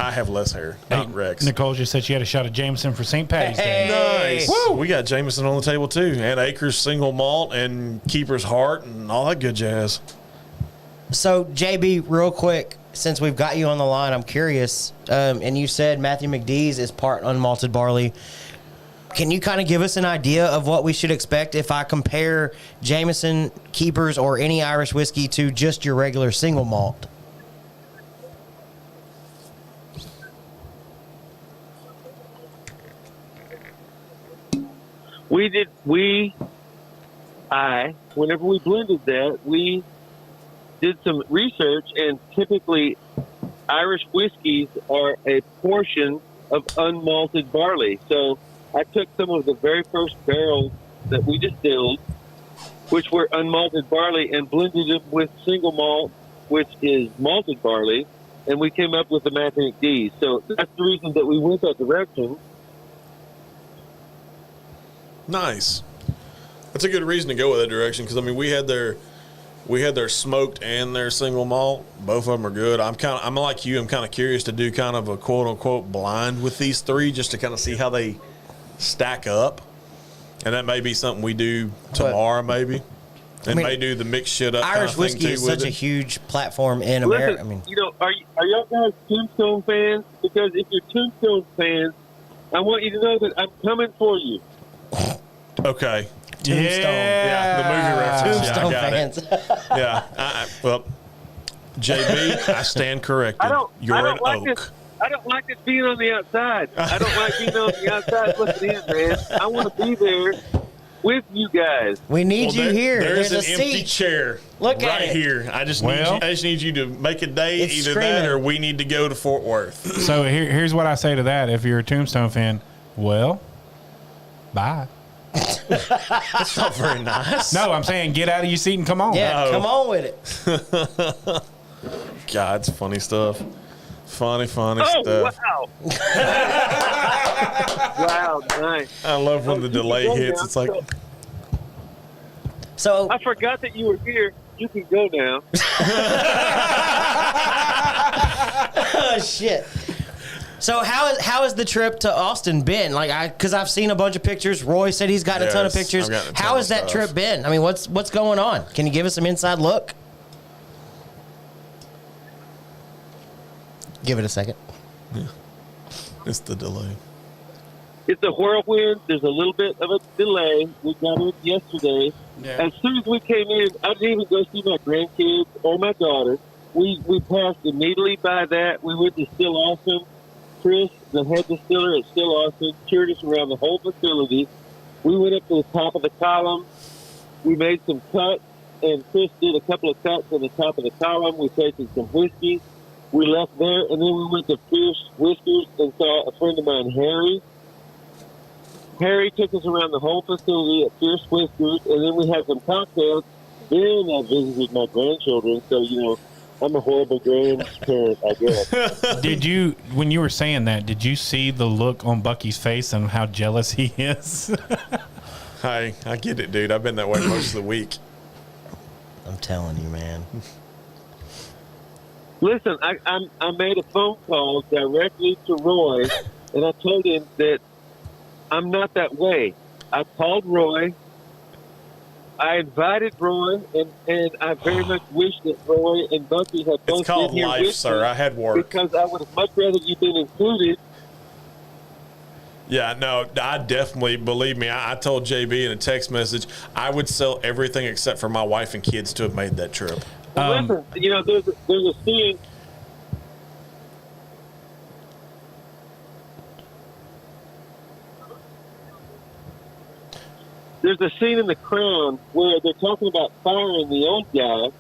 Speaker 2: I have less hair, not Rex.
Speaker 3: Nicole just said she had a shot of Jameson for St. Patty's Day.
Speaker 2: Nice. Woo! We got Jameson on the table, too, and Acres Single Malt and Keeper's Heart and all that good jazz.
Speaker 1: So, JB, real quick, since we've got you on the line, I'm curious, and you said Matthew McDee's is part unmalted barley. Can you kind of give us an idea of what we should expect if I compare Jameson, Keepers, or any Irish whiskey to just your regular single malt?
Speaker 4: Whenever we blended that, we did some research, and typically Irish whiskeys are a portion of unmalted barley. So I took some of the very first barrels that we distilled, which were unmalted barley, and blended them with single malt, which is malted barley, and we came up with the Matthew McDee's. So that's the reason that we went that direction.
Speaker 2: Nice. That's a good reason to go with that direction because I mean we had their smoked and their single malt. Both of them are good. I'm like you. I'm kind of curious to do kind of a quote unquote blind with these three just to kind of see how they stack up, and that may be something we do tomorrow maybe. And may do the mix shit up.
Speaker 1: Irish whiskey is such a huge platform in America. I mean,
Speaker 4: are y'all guys Tombstone fans? Because if you're Tombstone fans, I want you to know that I'm coming for you.
Speaker 2: Okay.
Speaker 1: Tombstone.
Speaker 2: Yeah, the movie reference.
Speaker 1: Tombstone
Speaker 2: fans. Yeah. Well, JB, I stand corrected. You're an oak.
Speaker 4: I don't like it being on the outside. I don't like being on the outside looking in, man. I want to be there with you guys.
Speaker 1: We need you here.
Speaker 2: There's an
Speaker 1: a
Speaker 2: empty
Speaker 1: seat.
Speaker 2: chair
Speaker 1: Look
Speaker 2: right
Speaker 1: at it.
Speaker 2: here. I just need you to make a date,
Speaker 1: It's
Speaker 2: either
Speaker 1: screaming.
Speaker 2: that or we need to go to Fort Worth.
Speaker 3: So here's what I say to that. If you're a Tombstone fan, well, bye.
Speaker 2: That's not very nice.
Speaker 3: No, I'm saying get out of your seat and come on.
Speaker 1: Yeah, come on with it.
Speaker 2: God, it's funny stuff. Funny stuff.
Speaker 4: Wow. Wow, nice.
Speaker 2: I love when the delay hits. It's like...
Speaker 1: So
Speaker 4: I forgot that you were here. You can go now.
Speaker 1: Oh, shit. So how has the trip to Austin been? Because I've seen a bunch of pictures. Roy said he's gotten a ton of pictures. How has that trip been? I mean, what's going on? Can you give us some inside look? Give it a second.
Speaker 2: Yeah. It's the delay.
Speaker 4: It's a whirlwind. There's a little bit of a delay. We got it yesterday.
Speaker 3: Yeah.
Speaker 4: As soon as we came in, I didn't even go see my grandkids or my daughter. We passed immediately by that. We went to Still Awesome. Chris, the head distiller at Still Awesome, toured us around the whole facility. We went up to the top of the column. We made some cuts, and Chris did a couple of cuts on the top of the column. We tasted some whiskey. We left there, and then we went to Fierce Whiskers and saw a friend of mine, Harry. Harry took us around the whole facility at Fierce Whiskers, and then we had some cocktails. Then I visited my grandchildren, so, I'm a horrible grandparent, I guess.
Speaker 3: When you were saying that, did you see the look on Bucky's face and how jealous he is?
Speaker 2: Hi, I get it, dude. I've been that way most of the week.
Speaker 1: I'm telling you, man.
Speaker 4: Listen, I made a phone call directly to Roy, and I told him that I'm not that way. I called Roy. I invited Roy, and I very much wish that Roy and Bucky had both
Speaker 2: It's called
Speaker 4: been here
Speaker 2: life,
Speaker 4: with
Speaker 2: sir.
Speaker 4: me,
Speaker 2: I had work.
Speaker 4: because I would have much rather you been included.
Speaker 2: Yeah, no, I definitely, believe me, I told JB in a text message, I would sell everything except for my wife and kids to have made that trip.
Speaker 4: Listen, there's a scene. There's a scene in The Crown where they're talking about firing the old guy,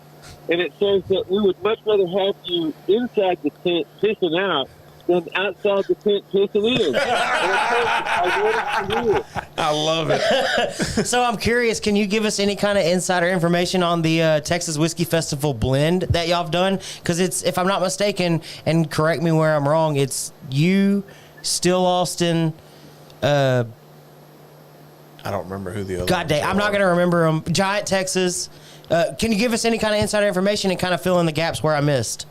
Speaker 4: and it says that we would much rather have you inside the tent pissing out than outside the tent pissing in.
Speaker 2: I love it.
Speaker 1: So I'm curious, can you give us any kind of insider information on the Texas Whiskey Festival blend that y'all have done? Because it's, if I'm not mistaken, and correct me where I'm wrong, it's you, Still Austin.
Speaker 2: I don't remember who the other.
Speaker 1: God dang, I'm not going to remember them. Giant Texas. Can you give us any kind of insider information and kind of fill in the gaps where I missed?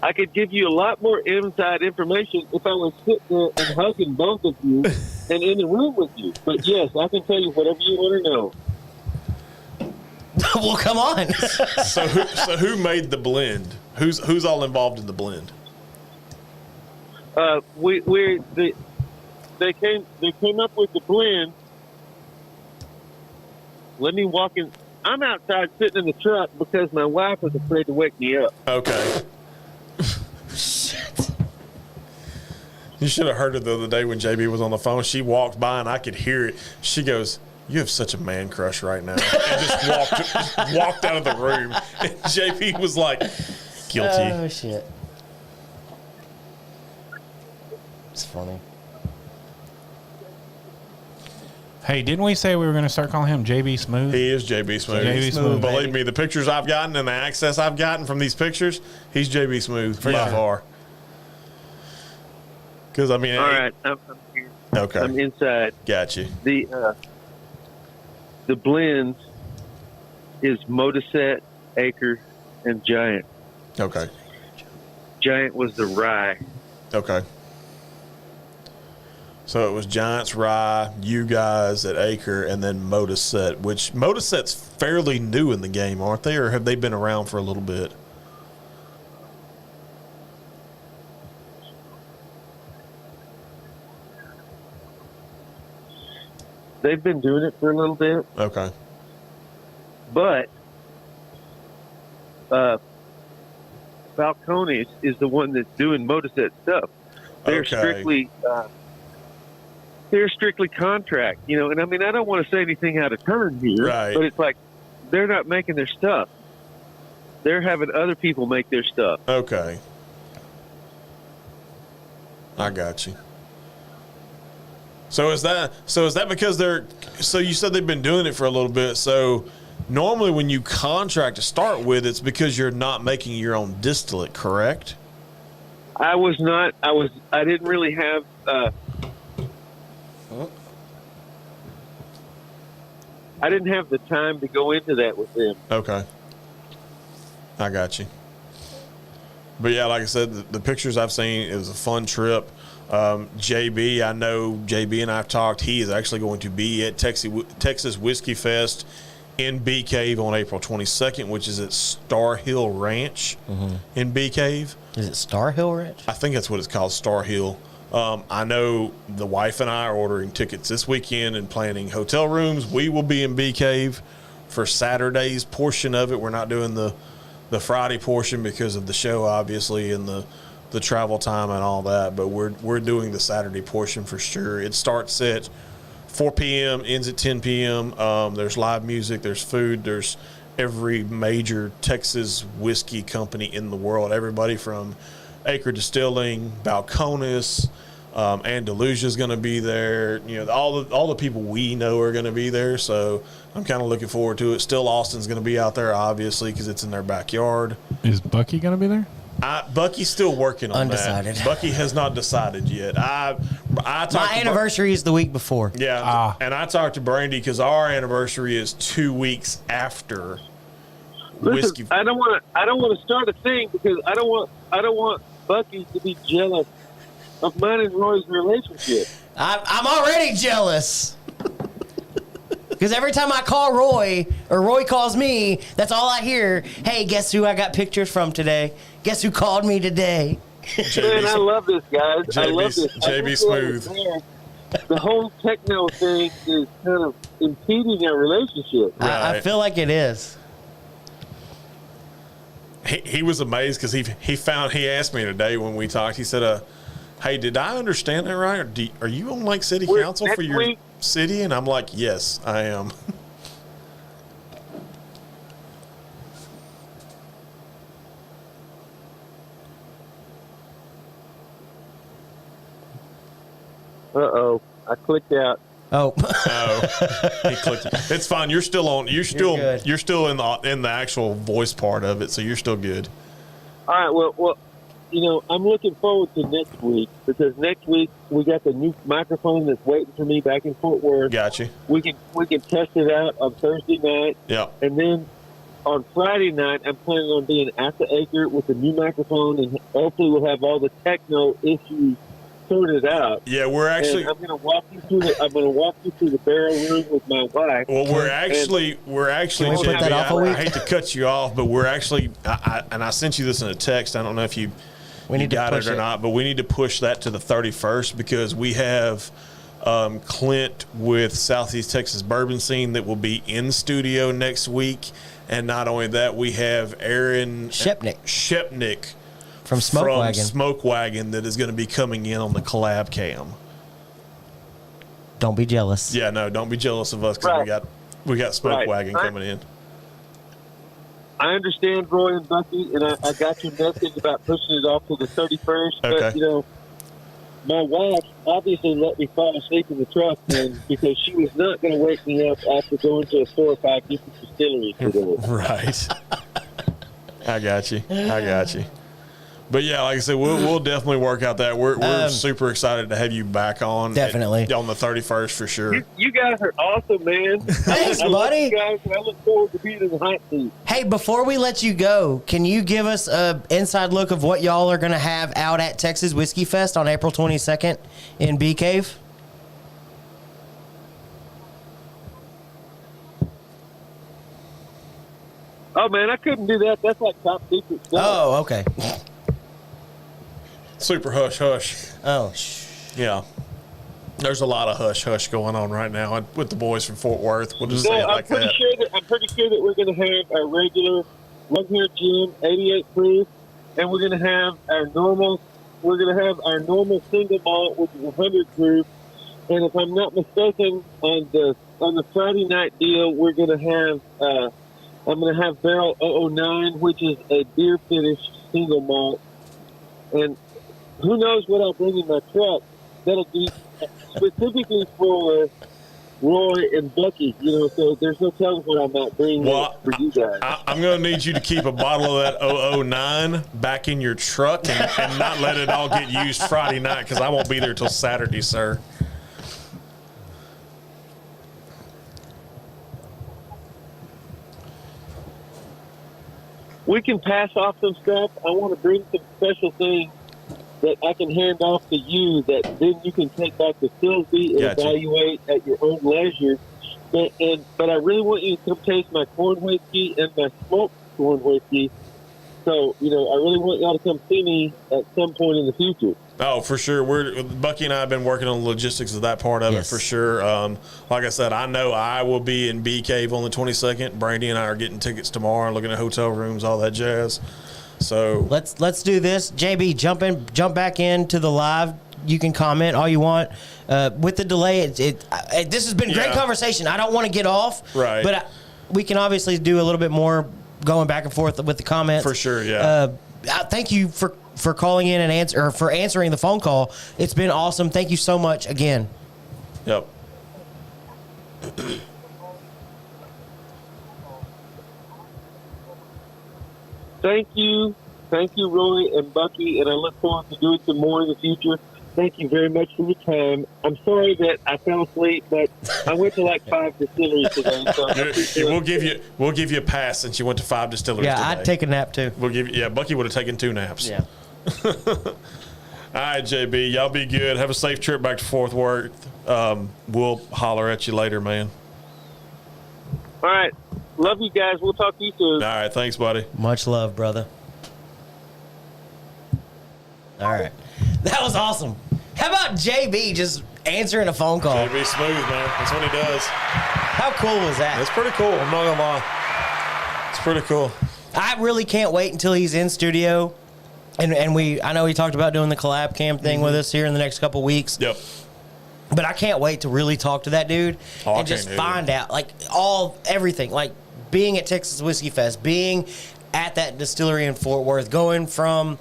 Speaker 4: I could give you a lot more inside information if I was sitting there and hugging both of you and in the room with you. But yes, I can tell you whatever you want to know.
Speaker 1: Well, come on.
Speaker 2: So who made the blend? Who's all involved in the blend?
Speaker 4: They came up with the blend. Let me walk in. I'm outside sitting in the truck because my wife was afraid to wake me up.
Speaker 2: Okay.
Speaker 1: Shit.
Speaker 2: You should have heard it the other day when JB was on the phone. She walked by and I could hear it. She goes, "You have such a man crush right now," and just walked out of the room. And JB was like, "Guilty."
Speaker 1: Oh shit. It's funny.
Speaker 3: Hey, didn't we say we were going to start calling him JB Smooth?
Speaker 2: He is JB Smooth.
Speaker 3: JB Smooth,
Speaker 2: Believe me, the pictures I've gotten and the access I've gotten from these pictures, he's JB Smooth by far. Because I mean,
Speaker 4: all right, I'm here.
Speaker 2: Okay,
Speaker 4: I'm inside.
Speaker 2: Got you.
Speaker 4: The blend is Modaset, Acre, and Giant.
Speaker 2: Okay.
Speaker 4: Giant was the rye.
Speaker 2: Okay. So it was Giant's Rye, you guys at Acre, and then Modaset, which Modaset's fairly new in the game, aren't they? Or have they been around for a little bit?
Speaker 4: They've been doing it for a little bit.
Speaker 2: Okay.
Speaker 4: But Falcones is the one that's doing Modaset stuff. They're strictly contract, you know. And I mean, I don't want to say anything out of turn here,
Speaker 2: right?
Speaker 4: But it's like they're not making their stuff; they're having other people make their stuff.
Speaker 2: Okay, I got you. So is that because they're? So you said they've been doing it for a little bit. So normally, when you contract to start with, it's because you're not making your own distillate, correct?
Speaker 4: I was not. I didn't really have. I didn't have the time to go into that with them.
Speaker 2: Okay. I got you. But yeah, like I said, the pictures I've seen, it was a fun trip. JB, I know JB and I've talked. He is actually going to be at Texas Whiskey Fest in Bee Cave on April 22nd, which is at Star Hill Ranch in Bee Cave.
Speaker 1: Is it Star Hill Ranch?
Speaker 2: I think that's what it's called, Star Hill. I know the wife and I are ordering tickets this weekend and planning hotel rooms. We will be in Bee Cave for Saturday's portion of it. We're not doing the Friday portion because of the show, obviously, and the travel time and all that. But we're doing the Saturday portion for sure. It starts at 4 p.m., ends at 10 p.m. There's live music, there's food, there's every major Texas whiskey company in the world. Everybody from Acre Distilling, Balcones, Andalusia's going to be there. You know, all the people we know are going to be there. So I'm kind of looking forward to it. Still, Austin's going to be out there, obviously, because it's in their backyard.
Speaker 3: Is Bucky going to be there?
Speaker 2: Bucky's still working on
Speaker 1: Undecided.
Speaker 2: that. Bucky has not decided yet.
Speaker 1: My anniversary is the week before.
Speaker 2: Yeah, and I talked to Brandy because our anniversary is 2 weeks after whiskey.
Speaker 4: Listen, I don't want to start a thing because I don't want Bucky to be jealous of mine and Roy's relationship.
Speaker 1: I'm already jealous. Because every time I call Roy, or Roy calls me, that's all I hear. Hey, guess who I got pictures from today? Guess who called me today?
Speaker 4: Man, I love this, guys. I love this.
Speaker 2: JB Smooth.
Speaker 4: The whole techno thing is kind of impeding our relationship.
Speaker 1: Right. I feel like it is.
Speaker 2: He was amazed because he asked me today when we talked. He said, "Hey, did I understand that right? Or are you on like city council for your city?" And I'm like, "Yes, I am."
Speaker 4: Uh-oh. I clicked out.
Speaker 1: Oh.
Speaker 2: He clicked. It's fine. You're still on. You're still in the actual voice part of it, so you're still good.
Speaker 4: All right. Well, I'm looking forward to next week because next week we got the new microphone that's waiting for me back in Fort Worth.
Speaker 2: Got you.
Speaker 4: We can test it out on Thursday night.
Speaker 2: Yeah.
Speaker 4: And then on Friday night, I'm planning on being at the Acre with the new microphone, and hopefully we'll have all the techno issues sorted out.
Speaker 2: Yeah, we're actually.
Speaker 4: And I'm going to walk you through the barrel room with my wife.
Speaker 2: Well, we're actually.
Speaker 1: Can we put that off a week?
Speaker 2: I hate to cut you off, but we're actually. I sent you this in a text. I don't know if you got it or not, but we need to push that to the 31st because we have Clint with Southeast Texas Bourbon Scene that will be in studio next week, and not only that, we have Aaron Shepnick.
Speaker 1: From Smoke
Speaker 2: Wagon that is going to be coming in on the collab cam.
Speaker 1: Don't be jealous.
Speaker 2: Yeah, no, don't be jealous of us because we got Smoke Wagon coming in.
Speaker 4: I understand, Roy and Bucky, and I got your message about pushing it off to the 31st.
Speaker 2: Okay.
Speaker 4: But, my wife obviously let me fall asleep in the truck because she was not going to wake me up after going to 4 or 5 different distilleries today.
Speaker 2: Right. I got you. But yeah, like I said, we'll definitely work out that. We're super excited to have you back on.
Speaker 1: Definitely
Speaker 2: on the 31st for sure.
Speaker 4: You guys are awesome, man.
Speaker 1: Thanks, buddy.
Speaker 4: You guys, and I look forward to being in the hot seat.
Speaker 1: Hey, before we let you go, can you give us an inside look of what y'all are going to have out at Texas Whiskey Fest on April 22nd in Bee Cave?
Speaker 4: Oh man, I couldn't do that. That's like top secret stuff.
Speaker 1: Oh, okay.
Speaker 2: Super hush hush.
Speaker 1: Oh,
Speaker 2: yeah. There's a lot of hush hush going on right now with the boys from Fort Worth. We'll just say it like that.
Speaker 4: I'm pretty sure that we're going to have our regular Lugner Gin 88 proof, and we're going to have our normal. We're going to have our normal single malt, which is 100 proof. And if I'm not mistaken, on the Friday night deal, we're going to have. I'm going to have Barrel 009, which is a beer finished single malt, and who knows what I'll bring in my truck. That'll be specifically for Roy and Bucky, so there's no telling what I might bring for you guys.
Speaker 2: I'm going to need you to keep a bottle of that 009 back in your truck and not let it all get used Friday night because I won't be there till Saturday, sir.
Speaker 4: We can pass off some stuff. I want to bring some special things that I can hand off to you that then you can take back to Silsby and evaluate at your own leisure. But I really want you to come taste my corn whiskey and my smoked corn whiskey. So, I really want y'all to come see me at some point in the future.
Speaker 2: Oh, for sure. Bucky and I have been working on the logistics of that part of it for sure. Like I said, I know I will be in Bee Cave on the 22nd. Brandy and I are getting tickets tomorrow, looking at hotel rooms, all that jazz. So
Speaker 1: let's do this. JB, jump back into the live. You can comment all you want. With the delay, this has been great conversation. I don't want to get off,
Speaker 2: right?
Speaker 1: But we can obviously do a little bit more going back and forth with the comments
Speaker 2: for sure. Yeah.
Speaker 1: Thank you for calling in and answering the phone call. It's been awesome. Thank you so much again.
Speaker 2: Yep.
Speaker 4: Thank you, Roy and Bucky, and I look forward to doing some more in the future. Thank you very much for your time. I'm sorry that I fell asleep, but I went to like 5 distilleries today. So
Speaker 2: we'll give you a pass since you went to 5 distilleries.
Speaker 1: Yeah,
Speaker 2: today.
Speaker 1: I'd take a nap too.
Speaker 2: Bucky would have taken 2 naps.
Speaker 1: Yeah.
Speaker 2: All right, JB, y'all be good. Have a safe trip back to Fort Worth. We'll holler at you later, man.
Speaker 4: All right. Love you guys. We'll talk to you soon.
Speaker 2: All right. Thanks, buddy.
Speaker 1: Much love, brother. All right. That was awesome. How about JB just answering a phone call?
Speaker 2: JB smooth, man. That's what he does.
Speaker 1: How cool was that?
Speaker 2: It's pretty cool. I'm not going to lie. It's pretty cool.
Speaker 1: I really can't wait until he's in studio. And I know he talked about doing the collab cam thing with us here in the next couple weeks.
Speaker 2: Yep.
Speaker 1: But I can't wait to really talk to that dude and just find out, like, everything. Like, being at Texas Whiskey Fest, being at that distillery in Fort Worth, going from,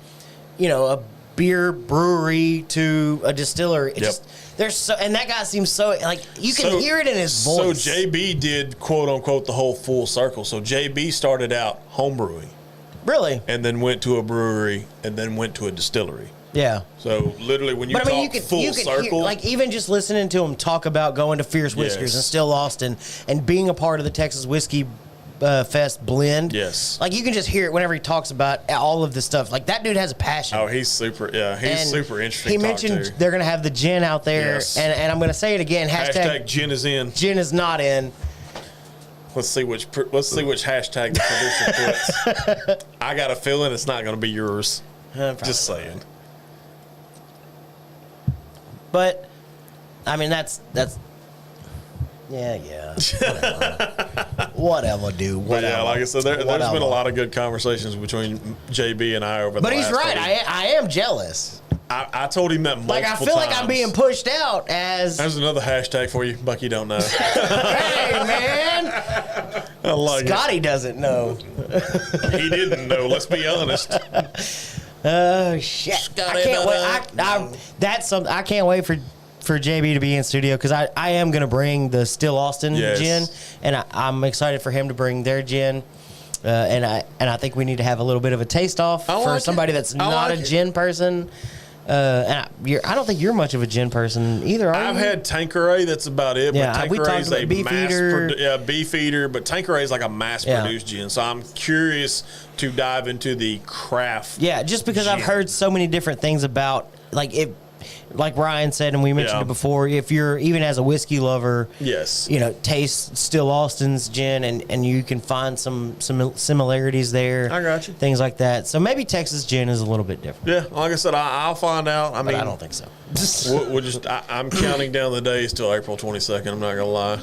Speaker 1: a beer brewery to a distillery. It just and that guy seems so like you can hear it in his voice.
Speaker 2: So JB did quote unquote the whole full circle. So JB started out home brewing.
Speaker 1: Really?
Speaker 2: And then went to a brewery and then went to a distillery.
Speaker 1: Yeah.
Speaker 2: So literally when you talk full circle.
Speaker 1: Hear, like even just listening to him talk about going to Fierce Whiskers and Still Austin and being a part of the Texas Whiskey Fest blend.
Speaker 2: Yes.
Speaker 1: Like you can just hear it whenever he talks about all of this stuff. Like that dude has a passion.
Speaker 2: Oh, he's super. Yeah, he's super interesting.
Speaker 1: He mentioned they're going to have the gin out there.
Speaker 2: Yes.
Speaker 1: And I'm going to say it again.
Speaker 2: Hashtag gin is in.
Speaker 1: Gin is not in.
Speaker 2: Let's see which hashtag the producer puts. I got a feeling it's not going to be yours. Just saying.
Speaker 1: But, I mean, that's yeah. Whatever, dude. Whatever.
Speaker 2: Yeah, like I said, there's been a lot of good conversations between JB and I over the last.
Speaker 1: But he's right. I am jealous.
Speaker 2: I told him that multiple times.
Speaker 1: Like, I feel like I'm being pushed out as...
Speaker 2: There's another hashtag for you. Bucky don't know.
Speaker 1: Hey, man.
Speaker 2: I like
Speaker 1: Scotty doesn't know.
Speaker 2: He didn't know. Let's be honest.
Speaker 1: Oh, shit. Scotty, I can't wait. That's something. I can't wait for JB to be in studio because I am going to bring the Still Austin gin, and I'm excited for him to bring their gin. And I think we need to have a little bit of a taste off for somebody that's not a gin person. And I don't think you're much of a gin person either, are you?
Speaker 2: I've had Tanqueray, that's about it.
Speaker 1: Yeah,
Speaker 2: but
Speaker 1: we talked about Beefeater.
Speaker 2: Beefeater, but Tanqueray is like a mass-produced gin. So I'm curious to dive into the craft.
Speaker 1: Yeah, just because I've heard so many different things about like Ryan said, and we mentioned it before, if you're even as a whiskey lover, taste Still Austin's gin, and you can find some similarities there.
Speaker 2: I got you.
Speaker 1: Things like that. So maybe Texas gin is a little bit different.
Speaker 2: Yeah, like I said, I'll find out. I mean,
Speaker 1: I don't think so.
Speaker 2: we'll just. I'm counting down the days till April 22nd. I'm not gonna lie,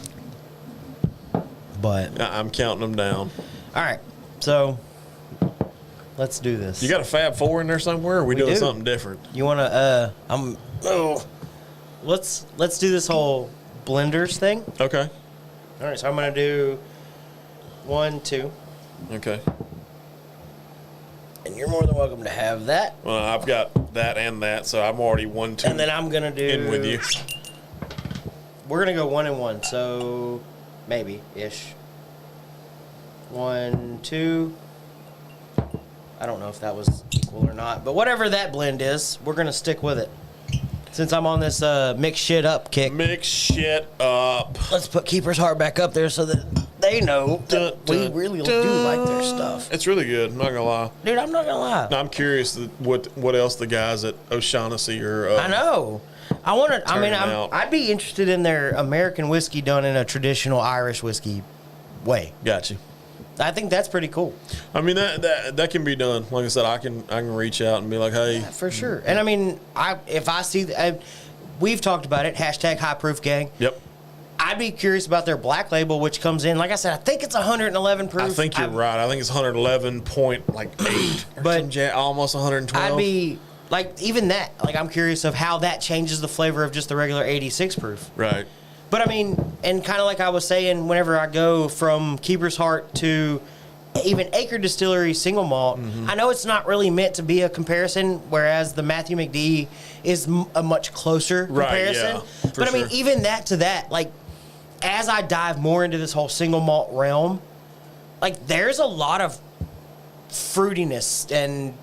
Speaker 1: but
Speaker 2: I'm counting them down.
Speaker 1: All right, so. Let's do this.
Speaker 2: You got a Fab 4 in there somewhere? Or are we doing something different?
Speaker 1: You want to? Let's do this whole blenders thing.
Speaker 2: Okay.
Speaker 1: All right. So I'm gonna do 1, 2.
Speaker 2: Okay.
Speaker 1: And you're more than welcome to have that.
Speaker 2: Well, I've got that and that, so I'm already 1, 2.
Speaker 1: And then I'm gonna do
Speaker 2: in with you.
Speaker 1: We're gonna go 1 and 1. So maybe ish. 1, 2. I don't know if that was equal or not, but whatever that blend is, we're going to stick with it. Since I'm on this mix shit up kick.
Speaker 2: Mix shit up.
Speaker 1: Let's put Keeper's Heart back up there so that they know that we really do like their stuff.
Speaker 2: It's really good. I'm not going to lie.
Speaker 1: Dude, I'm not going to lie.
Speaker 2: No, I'm curious what else the guys at O'Shaughnessy are.
Speaker 1: I know. I'd be interested in their American whiskey done in a traditional Irish whiskey way.
Speaker 2: Got you.
Speaker 1: I think that's pretty cool.
Speaker 2: I mean, that can be done. Like I said, I can reach out and be like, hey.
Speaker 1: Yeah, for sure. And I mean, if I see, we've talked about it, hashtag High Proof Gang.
Speaker 2: Yep.
Speaker 1: I'd be curious about their black label, which comes in, like I said, I think it's 111 proof.
Speaker 2: I think you're right. I think it's 111.8 but almost 112.
Speaker 1: I'd be, like, even that, like, I'm curious of how that changes the flavor of just the regular 86 proof.
Speaker 2: Right.
Speaker 1: But I mean, and kind of like I was saying, whenever I go from Keeper's Heart to even Acre Distillery single malt, I know it's not really meant to be a comparison, whereas the Matthew McD is a much closer comparison.
Speaker 2: Yeah,
Speaker 1: but I mean, even that to that, like, as I dive more into this whole single malt realm, like, there's a lot of fruitiness and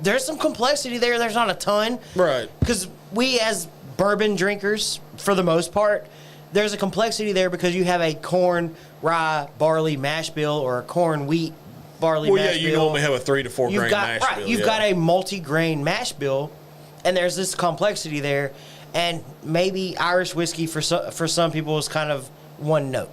Speaker 1: there's some complexity there. There's not a ton.
Speaker 2: Right.
Speaker 1: Because we as bourbon drinkers, for the most part, there's a complexity there because you have a corn, rye, barley mash bill or a corn, wheat, barley mash bill.
Speaker 2: Well, yeah, you normally have a 3 to 4 grain mash bill.
Speaker 1: You've got a multi-grain mash bill, and there's this complexity there. And maybe Irish whiskey for some people is kind of one note.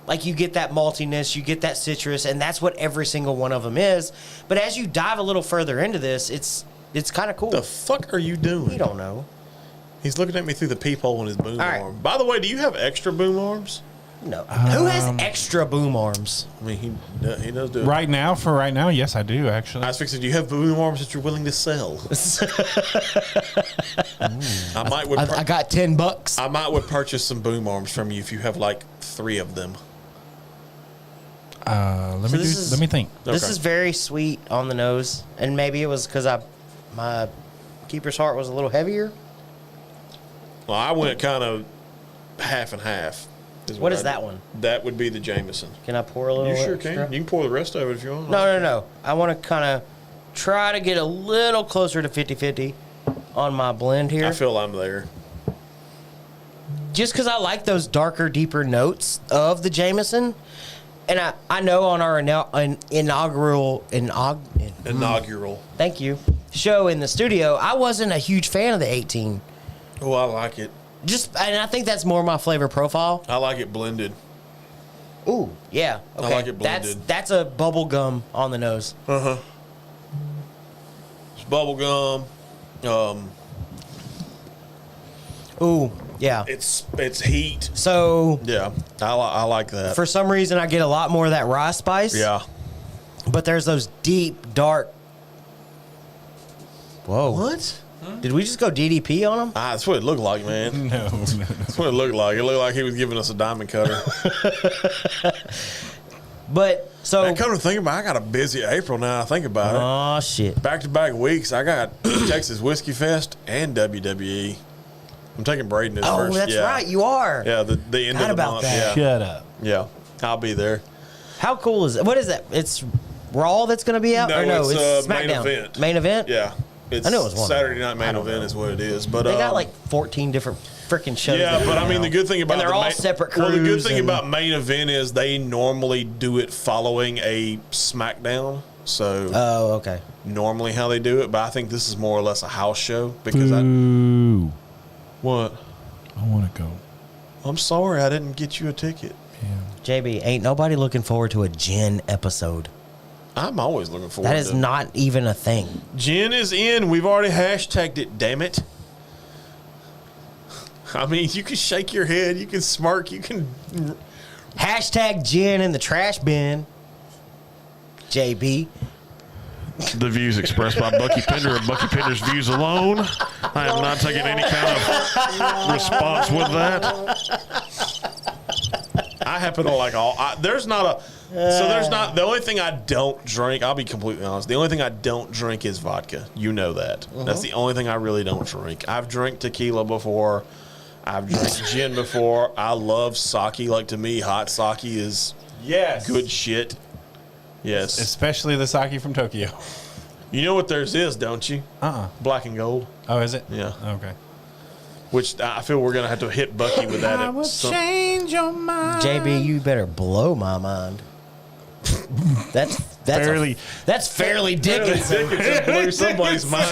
Speaker 1: Like, you get that maltiness, you get that citrus, and that's what every single one of them is. But as you dive a little further into this, it's kind of cool.
Speaker 2: The fuck are you doing?
Speaker 1: We don't know.
Speaker 2: He's looking at me through the peephole in his boom arm. By the way, do you have extra boom arms?
Speaker 1: No. Who has extra boom arms?
Speaker 2: I mean, he does do it.
Speaker 3: Right now, yes, I do, actually.
Speaker 2: I was fixing, do you have boom arms that you're willing to sell?
Speaker 1: I got $10.
Speaker 2: I might would purchase some boom arms from you if you have like 3 of them.
Speaker 3: Let me think.
Speaker 1: This is very sweet on the nose, and maybe it was because I My Keeper's Heart was a little heavier.
Speaker 5: Well, I went kind of half and half.
Speaker 1: What is that one?
Speaker 5: That would be the Jameson.
Speaker 1: Can I pour a little?
Speaker 5: You sure
Speaker 1: extra?
Speaker 5: can. You can pour the rest of it if you want.
Speaker 1: No. I want to kind of try to get a little closer to 50-50 on my blend here.
Speaker 5: I feel I'm there.
Speaker 1: Just because I like those darker, deeper notes of the Jameson. And I know on our inaugural thank you, show in the studio, I wasn't a huge fan of the 18.
Speaker 5: Oh, I like it.
Speaker 1: And I think that's more my flavor profile.
Speaker 5: I like it blended.
Speaker 1: Ooh, yeah. Okay.
Speaker 5: I like it blended.
Speaker 1: That's a bubble gum on the nose.
Speaker 5: Uh-huh. It's bubble gum.
Speaker 1: Ooh, yeah.
Speaker 5: It's heat.
Speaker 1: So
Speaker 5: Yeah, I like that.
Speaker 1: for some reason, I get a lot more of that rye spice.
Speaker 5: Yeah.
Speaker 1: But there's those deep, dark. Whoa.
Speaker 5: What?
Speaker 1: Did we just go DDP on them?
Speaker 5: That's what it looked like, man.
Speaker 3: No.
Speaker 5: That's what it looked like. It looked like he was giving us a diamond cutter.
Speaker 1: But so.
Speaker 5: And come to think about it, I got a busy April now. I think about it.
Speaker 1: Oh shit.
Speaker 5: Back-to-back weeks. I got Texas Whiskey Fest and WWE. I'm taking Braden this first.
Speaker 1: Oh, that's
Speaker 5: yeah.
Speaker 1: right. You are.
Speaker 5: Yeah, the end
Speaker 1: Forgot
Speaker 5: of the
Speaker 1: about
Speaker 5: month.
Speaker 1: that.
Speaker 5: Yeah.
Speaker 3: Shut up.
Speaker 5: Yeah, I'll be there.
Speaker 1: How cool is it? What is that? It's Raw that's going to be out?
Speaker 5: No,
Speaker 1: or no,
Speaker 5: it's
Speaker 1: SmackDown.
Speaker 5: main event.
Speaker 1: Main event?
Speaker 5: Yeah. It's
Speaker 1: I knew it was one.
Speaker 5: Saturday night
Speaker 1: I
Speaker 5: main
Speaker 1: don't
Speaker 5: event
Speaker 1: know.
Speaker 5: is what it is. But
Speaker 1: They got like 14 different freaking shows.
Speaker 5: yeah,
Speaker 1: that
Speaker 5: but
Speaker 1: are
Speaker 5: I mean
Speaker 1: now.
Speaker 5: the good thing about
Speaker 1: and they're
Speaker 5: the
Speaker 1: all
Speaker 5: main,
Speaker 1: separate crews.
Speaker 5: Well, the good thing
Speaker 1: and-
Speaker 5: about main event is they normally do it following a SmackDown. So
Speaker 1: Oh, okay.
Speaker 5: normally how they do it, but I think this is more or less a house show because
Speaker 3: Ooh.
Speaker 5: what?
Speaker 3: I want to go.
Speaker 5: I'm sorry, I didn't get you a ticket.
Speaker 3: Yeah.
Speaker 1: JB, ain't nobody looking forward to a Jen episode.
Speaker 5: I'm always looking forward
Speaker 1: That
Speaker 5: to
Speaker 1: is
Speaker 5: it.
Speaker 1: not even a thing.
Speaker 5: Jen is in. We've already hashtagged it, damn it. I mean, you can shake your head, you can smirk, you can.
Speaker 1: Hashtag Jen in the trash bin. JB.
Speaker 2: The views expressed by Bucky Pender are Bucky Pender's views alone. I am not taking any kind of response with that.
Speaker 5: I happen to like all. There's not a. So there's not. The only thing I don't drink, I'll be completely honest, the only thing I don't drink is vodka. You know that. That's the only thing I really don't drink. I've drank tequila before. I've drank gin before. I love sake. Like, to me, hot sake is good shit. Yes.
Speaker 3: Especially the sake from Tokyo.
Speaker 5: You know what theirs is, don't you? Black and gold.
Speaker 3: Oh, is it?
Speaker 5: Yeah.
Speaker 3: Okay.
Speaker 5: Which I feel we're going to have to hit Bucky with that.
Speaker 3: Change your mind.
Speaker 1: JB, you better blow my mind. That's
Speaker 2: Fairly-
Speaker 1: that's fairly Dickinson.
Speaker 5: Dickinson blew somebody's mind.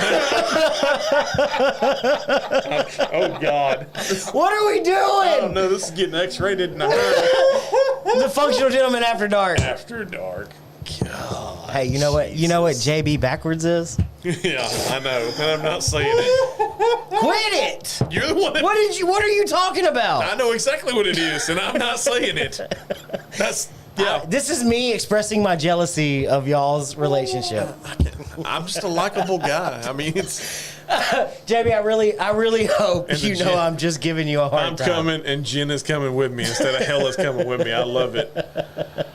Speaker 5: Oh, God.
Speaker 1: What are we
Speaker 5: Oh,
Speaker 1: doing?
Speaker 5: no, this is getting X-rated in a hurry.
Speaker 1: The Functional Gentleman After Dark.
Speaker 5: After dark. God.
Speaker 1: Hey, you know what? You know what JB backwards is?
Speaker 5: Yeah, I know. And I'm not saying it.
Speaker 1: Quit it.
Speaker 5: You're the one that...
Speaker 1: What are you talking about?
Speaker 5: I know exactly what it is, and I'm not saying it. That's... Yeah.
Speaker 1: This is me expressing my jealousy of y'all's relationship.
Speaker 5: I'm just a likable guy. I mean, it's...
Speaker 1: JB, I really hope
Speaker 5: And the
Speaker 1: you know
Speaker 5: Jen-
Speaker 1: I'm just giving you a hard
Speaker 5: I'm
Speaker 1: time.
Speaker 5: coming, and Jen is coming with me instead of Hell is coming with me. I love it.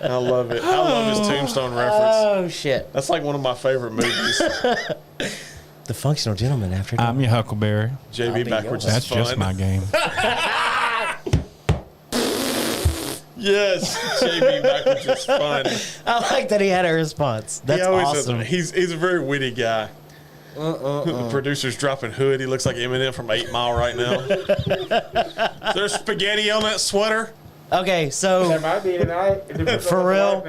Speaker 5: I love it. I love his Tombstone reference.
Speaker 1: Oh shit!
Speaker 5: That's like one of my favorite movies.
Speaker 1: The Functional Gentleman After Dark.
Speaker 3: I'm your Huckleberry.
Speaker 5: JB backwards is
Speaker 3: That's
Speaker 5: fun.
Speaker 3: just my game.
Speaker 5: Yes, JB backwards is fun.
Speaker 1: I like that he had a response. That's
Speaker 5: He always
Speaker 1: awesome.
Speaker 5: He's a very witty guy. The producer's dropping hood. He looks like Eminem from 8 Mile right now. There's spaghetti on that sweater.
Speaker 1: Okay, so
Speaker 4: might be tonight.
Speaker 1: for real,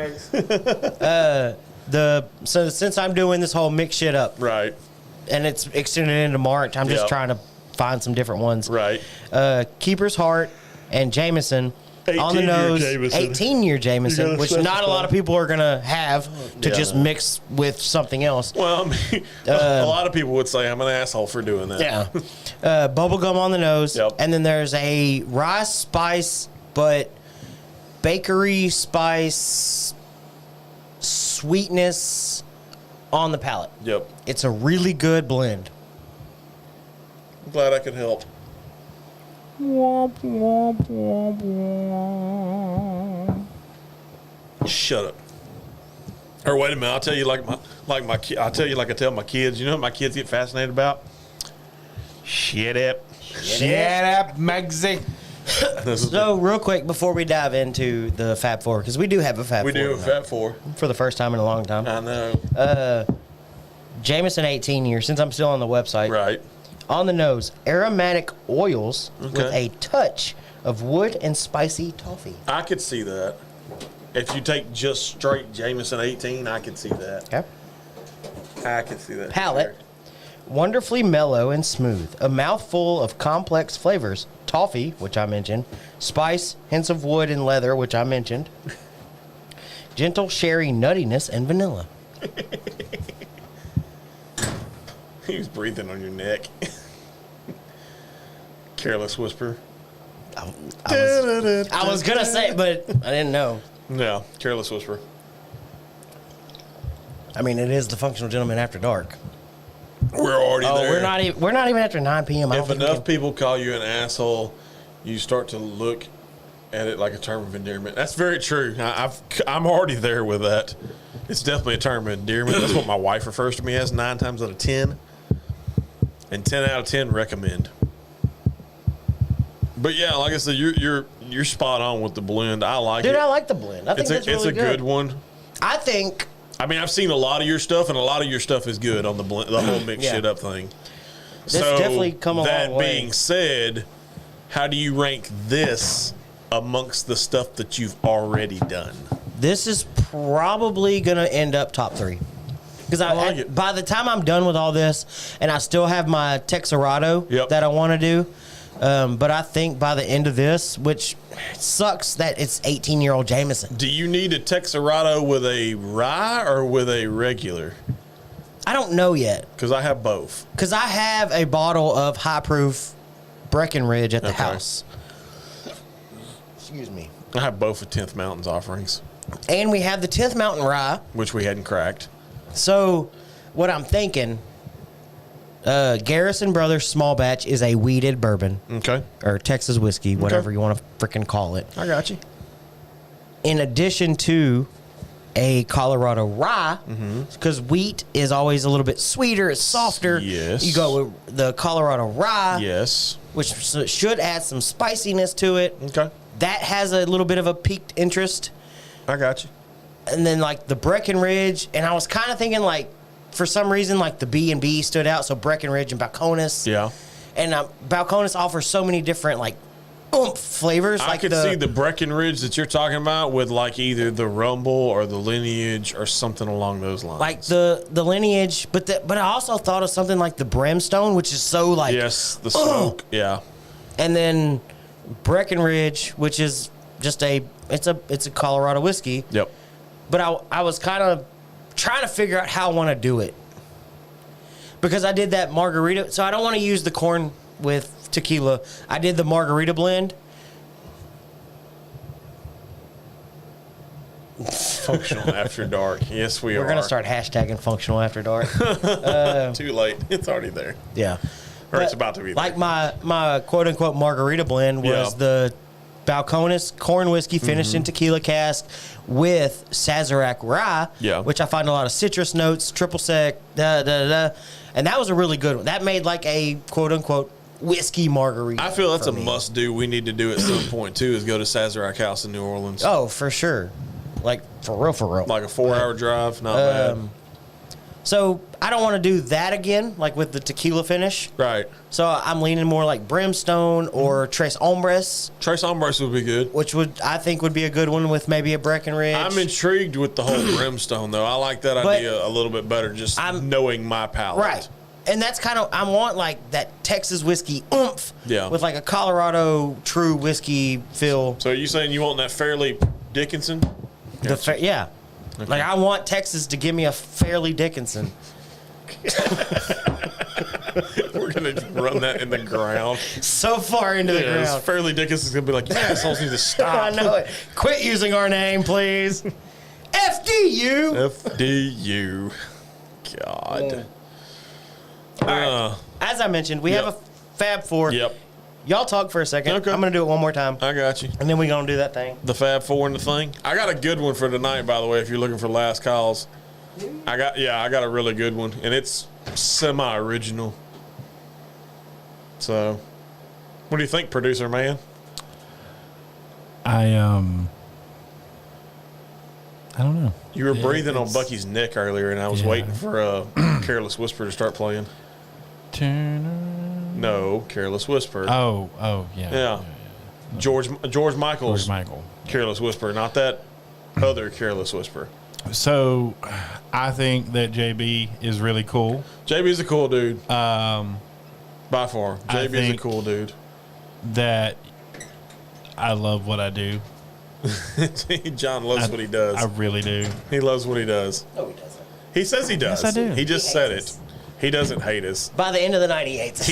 Speaker 1: so since I'm doing this whole mix shit up
Speaker 5: Right,
Speaker 1: and it's extended into March, I'm just
Speaker 5: Yep.
Speaker 1: trying to find some different ones.
Speaker 5: right.
Speaker 1: Keeper's Heart and Jameson. On the
Speaker 5: 18-year
Speaker 1: nose,
Speaker 5: Jameson.
Speaker 1: 18-year Jameson,
Speaker 5: You gotta
Speaker 1: which not a
Speaker 5: specify.
Speaker 1: lot of people are going to have to
Speaker 5: Yeah.
Speaker 1: just mix with something else.
Speaker 5: Well, I mean, a lot of people would say I'm an asshole for doing that.
Speaker 1: Yeah. Bubblegum on the nose.
Speaker 5: Yep.
Speaker 1: And then there's a rice spice, but bakery spice sweetness on the palate.
Speaker 5: Yep.
Speaker 1: It's a really good blend.
Speaker 5: I'm glad I could help. Shut up. Or wait a minute, I'll tell you I'll tell you like I tell my kids. You know what my kids get fascinated about? Shut up.
Speaker 3: Shut up, Mugsy.
Speaker 1: So, real quick, before we dive into the Fab Four, because we do have a Fab Four.
Speaker 5: We do have a Fab Four.
Speaker 1: For the first time in a long time.
Speaker 5: I know.
Speaker 1: Jameson 18 years, since I'm still on the website.
Speaker 5: Right.
Speaker 1: On the nose, aromatic oils with
Speaker 5: Okay.
Speaker 1: a touch of wood and spicy toffee.
Speaker 5: I could see that. If you take just straight Jameson 18, I could see that.
Speaker 1: Okay.
Speaker 5: I could see that.
Speaker 1: Palate, wonderfully mellow and smooth. A mouthful of complex flavors. Toffee, which I mentioned. Spice, hints of wood and leather, which I mentioned. Gentle sherry nuttiness and vanilla.
Speaker 5: He was breathing on your neck. Careless whisper.
Speaker 1: I was going to say it, but I didn't know.
Speaker 5: Yeah, careless whisper.
Speaker 1: I mean, it is the Functional Gentleman After Dark.
Speaker 5: We're already there.
Speaker 1: We're not even after 9 p.m.
Speaker 5: If enough people call you an asshole, you start to look at it like a term of endearment. That's very true. I'm already there with that. It's definitely a term of endearment. That's what my wife refers to me as 9 times out of 10. And 10 out of 10 recommend. But yeah, like I said, you're spot on with the blend. I like it.
Speaker 1: Dude, I like the blend. I think it's really
Speaker 5: good one.
Speaker 1: I think.
Speaker 5: I mean, I've seen a lot of your stuff, and a lot of your stuff is good on the blend, the whole mix shit up thing.
Speaker 1: This definitely come a long way.
Speaker 5: That being said, how do you rank this amongst the stuff that you've already done?
Speaker 1: This is probably going to end up top 3. Because by the time I'm done with all this, and I still have my Texarado that I want to do, but I think by the end of this, which sucks that it's 18-year-old Jameson.
Speaker 5: Do you need a Texarado with a rye or with a regular?
Speaker 1: I don't know yet.
Speaker 5: Because I have both.
Speaker 1: Because I have a bottle of high-proof Breckenridge at the house. Excuse me.
Speaker 5: I have both of 10th Mountain's offerings.
Speaker 1: And we have the 10th Mountain Rye.
Speaker 5: Which we hadn't cracked.
Speaker 1: So, what I'm thinking, Garrison Brothers Small Batch is a weeded bourbon.
Speaker 5: Okay.
Speaker 1: Or Texas whiskey, whatever you want to freaking call it.
Speaker 5: I got you.
Speaker 1: In addition to a Colorado Rye, because wheat is always a little bit sweeter, it's softer.
Speaker 5: Yes.
Speaker 1: You go with the Colorado Rye.
Speaker 5: Yes.
Speaker 1: Which should add some spiciness to it.
Speaker 5: Okay.
Speaker 1: That has a little bit of a piqued interest.
Speaker 5: I got you.
Speaker 1: And then like the Breckenridge, and I was kind of thinking like, for some reason, like the B&B stood out, so Breckenridge and Balcones.
Speaker 5: Yeah.
Speaker 1: And Balcones offers so many different like oomph flavors.
Speaker 5: I could see the Breckenridge that you're talking about with like either the Rumble or the Lineage or something along those lines.
Speaker 1: Like the Lineage, but I also thought of something like the Brimstone, which is so like
Speaker 5: yes, the smoke, yeah.
Speaker 1: And then Breckenridge, which is just it's a Colorado whiskey.
Speaker 5: Yep.
Speaker 1: But I was kind of trying to figure out how I want to do it. Because I did that margarita. So I don't want to use the corn with tequila. I did the margarita blend.
Speaker 5: Functional After Dark. Yes, we're
Speaker 1: going to start hashtagging Functional After Dark.
Speaker 5: Too late. It's already there.
Speaker 1: Yeah.
Speaker 5: Or it's about to be there.
Speaker 1: Like my quote-unquote margarita blend was the Balcones corn whiskey finished in tequila cask with Sazerac rye, which I find a lot of citrus notes, triple sec, and that was a really good one. That made like a quote-unquote whiskey margarita.
Speaker 5: I feel that's a must-do. We need to do at some point, too, is go to Sazerac House in New Orleans.
Speaker 1: Oh, for sure. Like, for real.
Speaker 5: Like a 4-hour drive, not bad.
Speaker 1: So, I don't want to do that again, like with the tequila finish.
Speaker 5: Right.
Speaker 1: So, I'm leaning more like Brimstone or Tres Hombres.
Speaker 5: Tres Hombres would be good.
Speaker 1: Which I think would be a good one with maybe a Breckenridge.
Speaker 5: I'm intrigued with the whole Brimstone, though. I like that idea a little bit better, just knowing my palate.
Speaker 1: Right. And that's kind of, I want like that Texas whiskey oomph with like a Colorado true whiskey feel.
Speaker 5: So, are you saying you want that Fairleigh Dickinson?
Speaker 1: Yeah. Okay. Like, I want Texas to give me a Fairleigh Dickinson.
Speaker 5: We're going to run that in the ground.
Speaker 1: So far into the ground.
Speaker 5: Fairleigh Dickinson's going to be like, you assholes need to stop.
Speaker 1: I know it. Quit using our name, please. FDU.
Speaker 5: FDU. God.
Speaker 1: All right. As I mentioned, we have a Fab Four.
Speaker 5: Yep.
Speaker 1: Y'all talk for a second.
Speaker 5: Okay.
Speaker 1: I'm going to do it one more time.
Speaker 5: I got you.
Speaker 1: And then we're going to do that thing.
Speaker 5: The Fab Four and the thing. I got a good one for tonight, by the way, if you're looking for last calls. I got a really good one, and it's semi-original. So, what do you think, producer man?
Speaker 3: I don't know.
Speaker 5: You were breathing on Bucky's neck earlier, and I was waiting for Careless Whisper to start playing. No, Careless Whisper.
Speaker 3: Oh, yeah.
Speaker 5: Yeah. George Michael's
Speaker 3: George Michael.
Speaker 5: Careless Whisper, not that other Careless Whisper.
Speaker 3: So, I think that JB is really cool.
Speaker 5: JB's a cool dude. By far.
Speaker 3: I
Speaker 5: JB is a
Speaker 3: think
Speaker 5: cool dude.
Speaker 3: That I love what I do.
Speaker 5: John loves what he does.
Speaker 3: I really do.
Speaker 5: He loves what he does.
Speaker 1: No, he doesn't.
Speaker 5: He says he does.
Speaker 3: Yes, I do.
Speaker 5: He just
Speaker 1: He
Speaker 5: said
Speaker 1: hates
Speaker 5: it. He doesn't hate us.
Speaker 1: By the end of the night, he hates us.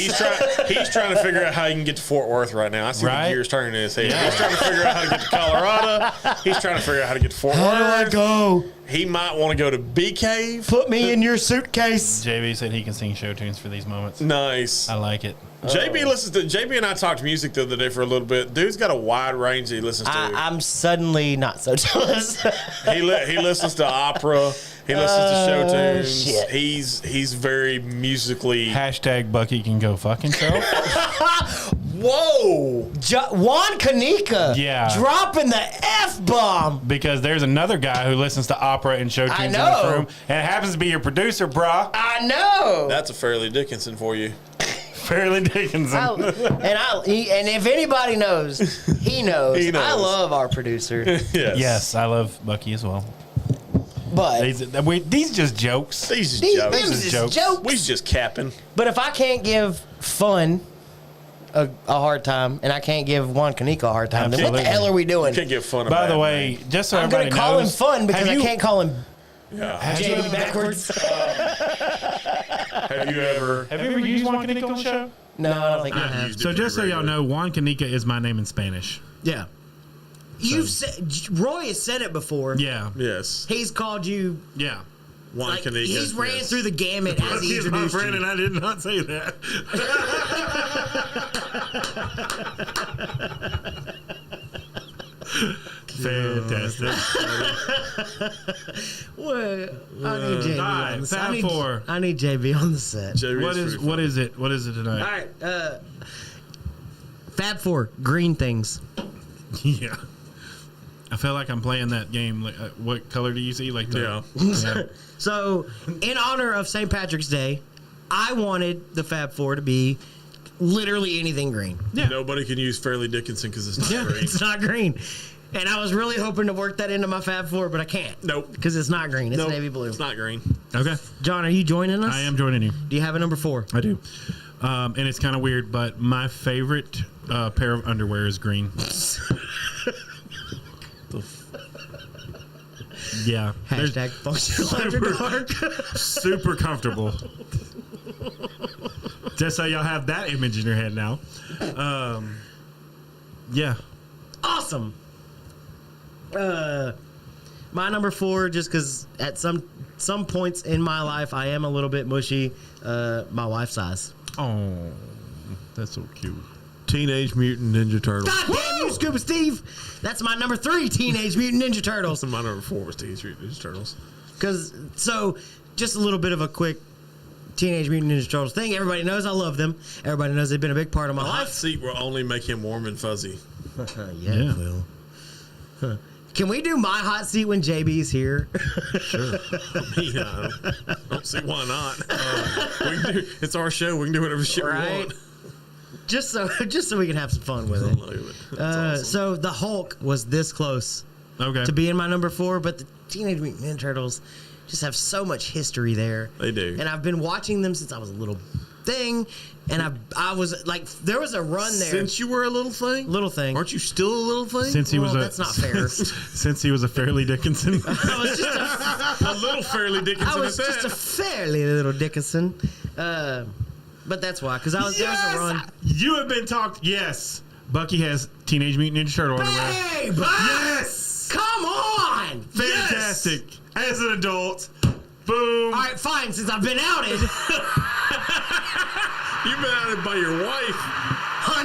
Speaker 5: He's trying to figure out how he can get to Fort Worth right now. I see
Speaker 3: Right?
Speaker 5: the gears turning in his head. He's trying to figure out how to get to Colorado. He's trying to figure out how to get to Fort
Speaker 1: How
Speaker 5: Worth.
Speaker 1: do I go?
Speaker 5: He might want to go to Bee Cave.
Speaker 1: Put me in your suitcase.
Speaker 3: JB said he can sing show tunes for these moments.
Speaker 5: Nice.
Speaker 3: I like it.
Speaker 5: JB and I talked music the other day for a little bit. Dude's got a wide range that he listens to.
Speaker 1: I'm suddenly not so jealous.
Speaker 5: He listens to opera. He listens to show tunes.
Speaker 1: Shit.
Speaker 5: He's very musically.
Speaker 3: Hashtag Bucky can go fuck himself.
Speaker 5: Whoa!
Speaker 1: Juan Kanika.
Speaker 3: Yeah.
Speaker 1: Dropping the F-bomb.
Speaker 3: Because there's another guy who listens to opera and show tunes in
Speaker 1: know.
Speaker 3: this room, and it happens to be your producer, brah.
Speaker 1: I know.
Speaker 5: That's a Fairleigh Dickinson for you.
Speaker 3: Fairleigh Dickinson.
Speaker 1: And if anybody knows, he knows.
Speaker 5: He knows.
Speaker 1: I love our producer.
Speaker 3: Yes, I love Bucky as well.
Speaker 1: But
Speaker 3: These just jokes.
Speaker 5: These
Speaker 1: these
Speaker 5: jokes.
Speaker 1: them's
Speaker 3: jokes.
Speaker 1: jokes.
Speaker 5: We just capping.
Speaker 1: But if I can't give fun a hard time, and I can't give Juan Kanika a hard time, then what the
Speaker 3: Absolutely.
Speaker 1: hell are we doing?
Speaker 5: Can't get fun.
Speaker 3: By the way, just so
Speaker 1: I'm going
Speaker 3: everybody
Speaker 1: to call him
Speaker 3: knows,
Speaker 1: fun because I can't call him
Speaker 5: Yeah.
Speaker 1: JB backwards.
Speaker 5: Have you ever?
Speaker 3: Have you ever used Juan Kanika on the show?
Speaker 1: No, I don't think I have.
Speaker 3: So just so y'all know, Juan Kanika is my name in Spanish.
Speaker 1: Yeah. You've said, Roy has said it before.
Speaker 3: Yeah.
Speaker 5: Yes.
Speaker 1: He's called you.
Speaker 3: Yeah.
Speaker 5: Juan
Speaker 1: Like,
Speaker 5: Kanika.
Speaker 1: he's ran through the gamut as he
Speaker 3: He's my
Speaker 1: introduced
Speaker 3: friend,
Speaker 1: you.
Speaker 3: and I did not say that. Fantastic.
Speaker 1: Well, I need JB on the set.
Speaker 3: Fab Four.
Speaker 1: I need JB on the set.
Speaker 3: What is it? What is it tonight?
Speaker 1: All right. Fab Four, green things.
Speaker 3: Yeah. I feel like I'm playing that game. Like, what color do you see? Like the, yeah.
Speaker 1: So, in honor of St. Patrick's Day, I wanted the Fab Four to be literally anything green.
Speaker 3: Yeah.
Speaker 5: Nobody can use Fairleigh Dickinson because it's not green.
Speaker 1: It's not green. And I was really hoping to work that into my Fab Four, but I can't.
Speaker 5: Nope.
Speaker 1: Because it's not green. It's
Speaker 5: Nope.
Speaker 1: navy blue.
Speaker 5: It's not green.
Speaker 3: Okay.
Speaker 1: John, are you joining us?
Speaker 3: I am joining you.
Speaker 1: Do you have a number 4?
Speaker 3: I do. And it's kind of weird, but my favorite pair of underwear is green. Yeah.
Speaker 1: Hashtag functional after dark.
Speaker 3: Super comfortable. Just so y'all have that image in your head now. Yeah.
Speaker 1: Awesome. My number 4, just because at some points in my life I am a little bit mushy. My wife's eyes.
Speaker 3: Oh, that's so cute.
Speaker 5: Teenage Mutant Ninja Turtles.
Speaker 1: God damn you, Scuba Steve! That's my number 3, Teenage Mutant Ninja Turtles.
Speaker 5: My number 4 was Teenage Mutant Ninja Turtles.
Speaker 1: So, just a little bit of a quick Teenage Mutant Ninja Turtles thing. Everybody knows I love them. Everybody knows they've been a big part of my
Speaker 5: The hot
Speaker 1: life.
Speaker 5: seat will only make him warm and fuzzy.
Speaker 1: Yeah, it will. Huh. Can we do my hot seat when JB's here?
Speaker 5: Sure. I don't see why not. It's our show. We can do whatever shit we want.
Speaker 1: Just so we can have some fun with it.
Speaker 5: Awesome.
Speaker 1: So the Hulk was this close
Speaker 3: Okay.
Speaker 1: to being my number 4, but the Teenage Mutant Ninja Turtles just have so much history there.
Speaker 5: They do.
Speaker 1: And I've been watching them since I was a little thing, and I was like, there was a run there.
Speaker 5: Since you were a little thing?
Speaker 1: Little thing.
Speaker 5: Aren't you still a little thing?
Speaker 3: Since he was
Speaker 1: that's not fair.
Speaker 3: Since he was a Fairleigh Dickinson.
Speaker 1: I was just
Speaker 5: a little Fairleigh Dickinson.
Speaker 1: I was just a fairly little Dickinson. But that's why, because there was a run.
Speaker 3: You have been talked. Yes. Bucky has Teenage Mutant Ninja Turtle underwear.
Speaker 1: Babe!
Speaker 3: Yes.
Speaker 1: Come on!
Speaker 3: Fantastic. As an adult. Boom.
Speaker 1: All right, fine. Since I've been outed,
Speaker 5: You've been outed by your wife.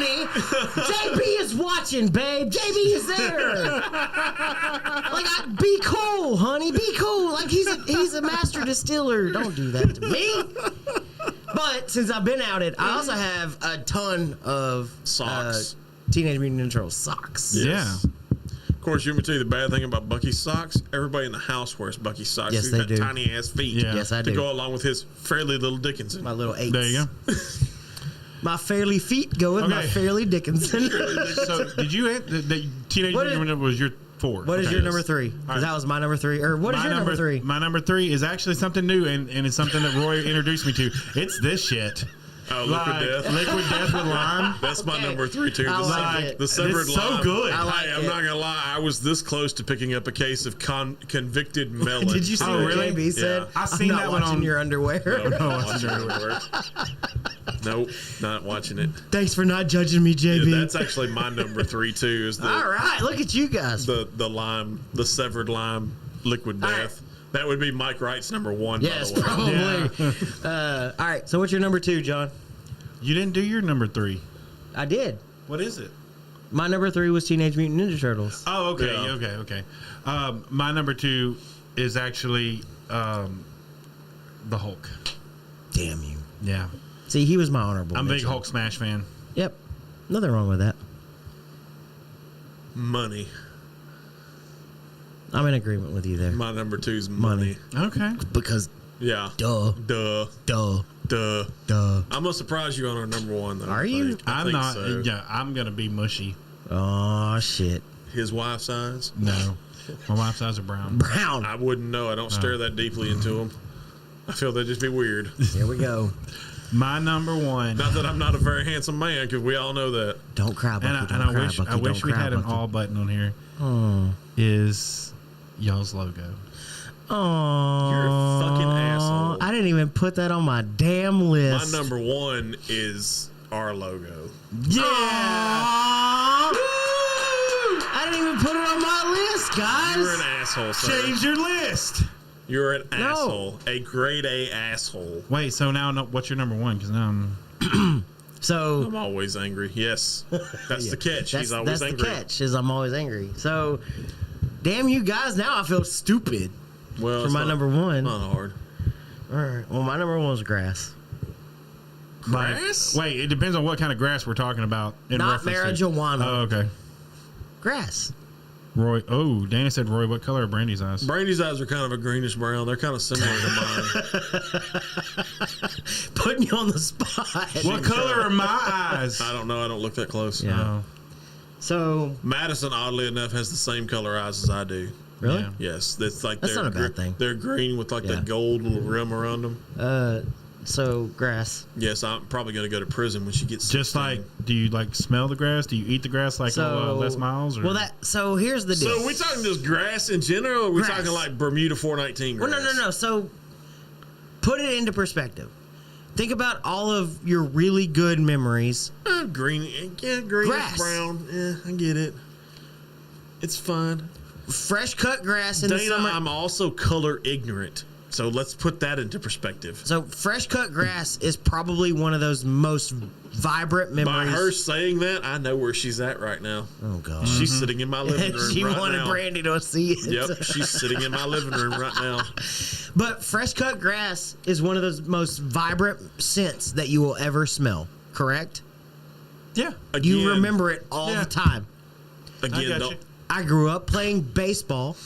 Speaker 1: honey. JB is watching, babe. JB is there. Like, be cool, honey. Be cool. Like, he's a master distiller. Don't do that to me. But since I've been outed, I also have a ton of
Speaker 5: Socks.
Speaker 1: Teenage Mutant Ninja Turtles socks.
Speaker 5: Yes. Of course, you want me to tell you the bad thing about Bucky's socks? Everybody in the house wears Bucky's socks.
Speaker 1: Yes,
Speaker 5: He's
Speaker 1: they
Speaker 5: got
Speaker 1: do.
Speaker 5: tiny ass feet.
Speaker 3: Yeah.
Speaker 1: Yes, I do.
Speaker 5: To go along with his fairly little Dickinson.
Speaker 1: My little eights.
Speaker 3: There you go.
Speaker 1: My fairly feet go with my
Speaker 3: Okay.
Speaker 1: fairly Dickinson.
Speaker 3: So did you hit the Teenage
Speaker 1: What
Speaker 3: Mutant Ninja Turtles was your 4?
Speaker 1: What is
Speaker 3: Okay.
Speaker 1: your number 3? Because that was my number 3. Or what is your number 3?
Speaker 3: My number 3 is actually something new, and it's something that Roy introduced me to. It's this shit.
Speaker 5: Oh, Liquid Death.
Speaker 3: Liquid Death with lime.
Speaker 5: That's my number 3 too.
Speaker 1: I
Speaker 5: The,
Speaker 1: like it.
Speaker 5: the severed
Speaker 3: It's so
Speaker 5: lime.
Speaker 3: good.
Speaker 1: I like
Speaker 5: Hey, I'm
Speaker 1: it.
Speaker 5: not gonna lie. I was this close to picking up a case of convicted melon.
Speaker 1: Did you see
Speaker 3: Oh,
Speaker 1: what
Speaker 3: really?
Speaker 1: JB said?
Speaker 5: Yeah.
Speaker 3: I seen
Speaker 1: I'm not
Speaker 3: that one
Speaker 1: watching
Speaker 3: on-
Speaker 1: your underwear.
Speaker 5: No, watching everywhere. Nope, not watching it.
Speaker 1: Thanks for not judging me,
Speaker 5: Yeah,
Speaker 1: JB.
Speaker 5: that's actually my number 3 too. Is
Speaker 1: All right, look at you guys.
Speaker 5: the lime, the severed lime, Liquid
Speaker 1: All
Speaker 5: Death. That would be Mike Wright's number 1.
Speaker 1: Yes,
Speaker 5: by the way.
Speaker 1: probably. All right, so what's your number 2, John?
Speaker 3: You didn't do your number 3.
Speaker 1: I did.
Speaker 3: What is it?
Speaker 1: My number 3 was Teenage Mutant Ninja Turtles.
Speaker 3: Oh, okay,
Speaker 5: Yeah.
Speaker 3: okay. My number 2 is actually the Hulk.
Speaker 1: Damn you.
Speaker 3: Yeah,
Speaker 1: See, he was my honorable
Speaker 3: I'm a big
Speaker 1: mention.
Speaker 3: Hulk smash fan.
Speaker 1: Yep. Nothing wrong with that.
Speaker 5: Money.
Speaker 1: I'm in agreement with you there.
Speaker 5: My number 2 is money.
Speaker 3: Okay.
Speaker 1: Because,
Speaker 5: Yeah.
Speaker 1: duh,
Speaker 5: Duh.
Speaker 1: duh,
Speaker 5: Duh.
Speaker 1: duh.
Speaker 5: I'm gonna surprise you on our number 1 though.
Speaker 1: Are you?
Speaker 5: I
Speaker 3: I'm
Speaker 5: think
Speaker 3: not.
Speaker 5: So.
Speaker 3: Yeah, I'm gonna be mushy.
Speaker 1: Oh, shit.
Speaker 5: His wife's eyes.
Speaker 3: No, my wife's eyes are brown.
Speaker 1: Brown.
Speaker 5: I wouldn't know. I don't stare that deeply into them. I feel they'd just be weird.
Speaker 1: Here we go.
Speaker 3: My number 1.
Speaker 5: Not that I'm not a very handsome man, because we all know that.
Speaker 1: Don't cry, Bucky.
Speaker 3: And
Speaker 1: Don't
Speaker 3: I
Speaker 1: cry,
Speaker 3: wish
Speaker 1: Bucky.
Speaker 3: I wish
Speaker 1: Don't
Speaker 3: we
Speaker 1: cry,
Speaker 3: had an
Speaker 1: Bucky.
Speaker 3: all button on here.
Speaker 1: Oh.
Speaker 3: Is y'all's logo?
Speaker 1: Oh.
Speaker 5: You're a fucking asshole.
Speaker 1: I didn't even put that on my damn
Speaker 5: My
Speaker 1: list.
Speaker 5: number 1 is our logo.
Speaker 3: Yeah.
Speaker 1: Aw. I didn't even put it on my list, guys.
Speaker 5: You're an asshole, sir.
Speaker 3: Change your list.
Speaker 5: You're an asshole. A grade A asshole.
Speaker 3: Wait, so now what's your number 1? Because now I'm.
Speaker 1: So
Speaker 5: I'm always angry. Yes. That's the catch.
Speaker 1: that's,
Speaker 5: He's always
Speaker 1: that's
Speaker 5: angry.
Speaker 1: the catch. Is I'm always angry. So, damn you guys! Now I feel stupid
Speaker 5: Well,
Speaker 1: for
Speaker 5: it's
Speaker 1: my
Speaker 5: not-
Speaker 1: number 1.
Speaker 5: Not hard.
Speaker 1: All right. Well, my number 1 was grass.
Speaker 5: Grass?
Speaker 3: Wait, it depends on what kind of grass we're talking about. In
Speaker 1: Not
Speaker 3: reference to.
Speaker 1: marijuana.
Speaker 3: Oh, okay.
Speaker 1: Grass.
Speaker 3: Roy. Oh, Danny said, Roy, what color are Brandy's eyes?
Speaker 5: Brandy's eyes are kind of a greenish brown. They're kind of similar to mine.
Speaker 1: Putting you on the spot.
Speaker 3: What color are my eyes?
Speaker 5: I don't know. I don't look that close.
Speaker 1: Yeah.
Speaker 3: Oh,
Speaker 1: So,
Speaker 5: Madison, oddly enough, has the same color eyes as I do.
Speaker 1: really?
Speaker 3: Yeah.
Speaker 5: Yes, that's like
Speaker 1: That's
Speaker 5: they're
Speaker 1: not a bad thing.
Speaker 5: They're green with like
Speaker 1: Yeah.
Speaker 5: that gold little rim around them.
Speaker 1: So grass.
Speaker 5: Yes, I'm probably going to go to prison when she gets
Speaker 3: just
Speaker 5: 16.
Speaker 3: like, do you like smell the grass? Do you eat the grass like
Speaker 1: So
Speaker 3: Les Miles? Or?
Speaker 1: Well, that. So here's the deal.
Speaker 5: So, are we talking just grass in general, or are we
Speaker 1: Grass.
Speaker 5: talking like Bermuda 419 grass?
Speaker 1: Well, no. So put it into perspective. Think about all of your really good memories.
Speaker 5: Green, yeah, green,
Speaker 1: Grass.
Speaker 5: brown. Yeah, I get it. It's fun.
Speaker 1: Fresh cut grass in the
Speaker 5: Dana,
Speaker 1: summer.
Speaker 5: I'm also color ignorant. So let's put that into perspective.
Speaker 1: So fresh cut grass is probably one of those most vibrant
Speaker 5: By
Speaker 1: memories.
Speaker 5: her saying that, I know where she's at right now.
Speaker 1: Oh God.
Speaker 5: She's sitting in my living room
Speaker 1: She
Speaker 5: right
Speaker 1: wanted
Speaker 5: now.
Speaker 1: Brandy to see it.
Speaker 5: Yep, she's sitting in my living room right now.
Speaker 1: But fresh cut grass is one of those most vibrant scents that you will ever smell. Correct?
Speaker 3: yeah.
Speaker 5: Again,
Speaker 1: You remember it all
Speaker 3: Yeah.
Speaker 1: the time.
Speaker 5: Again,
Speaker 3: got
Speaker 5: don't,
Speaker 3: you.
Speaker 1: I grew up playing baseball.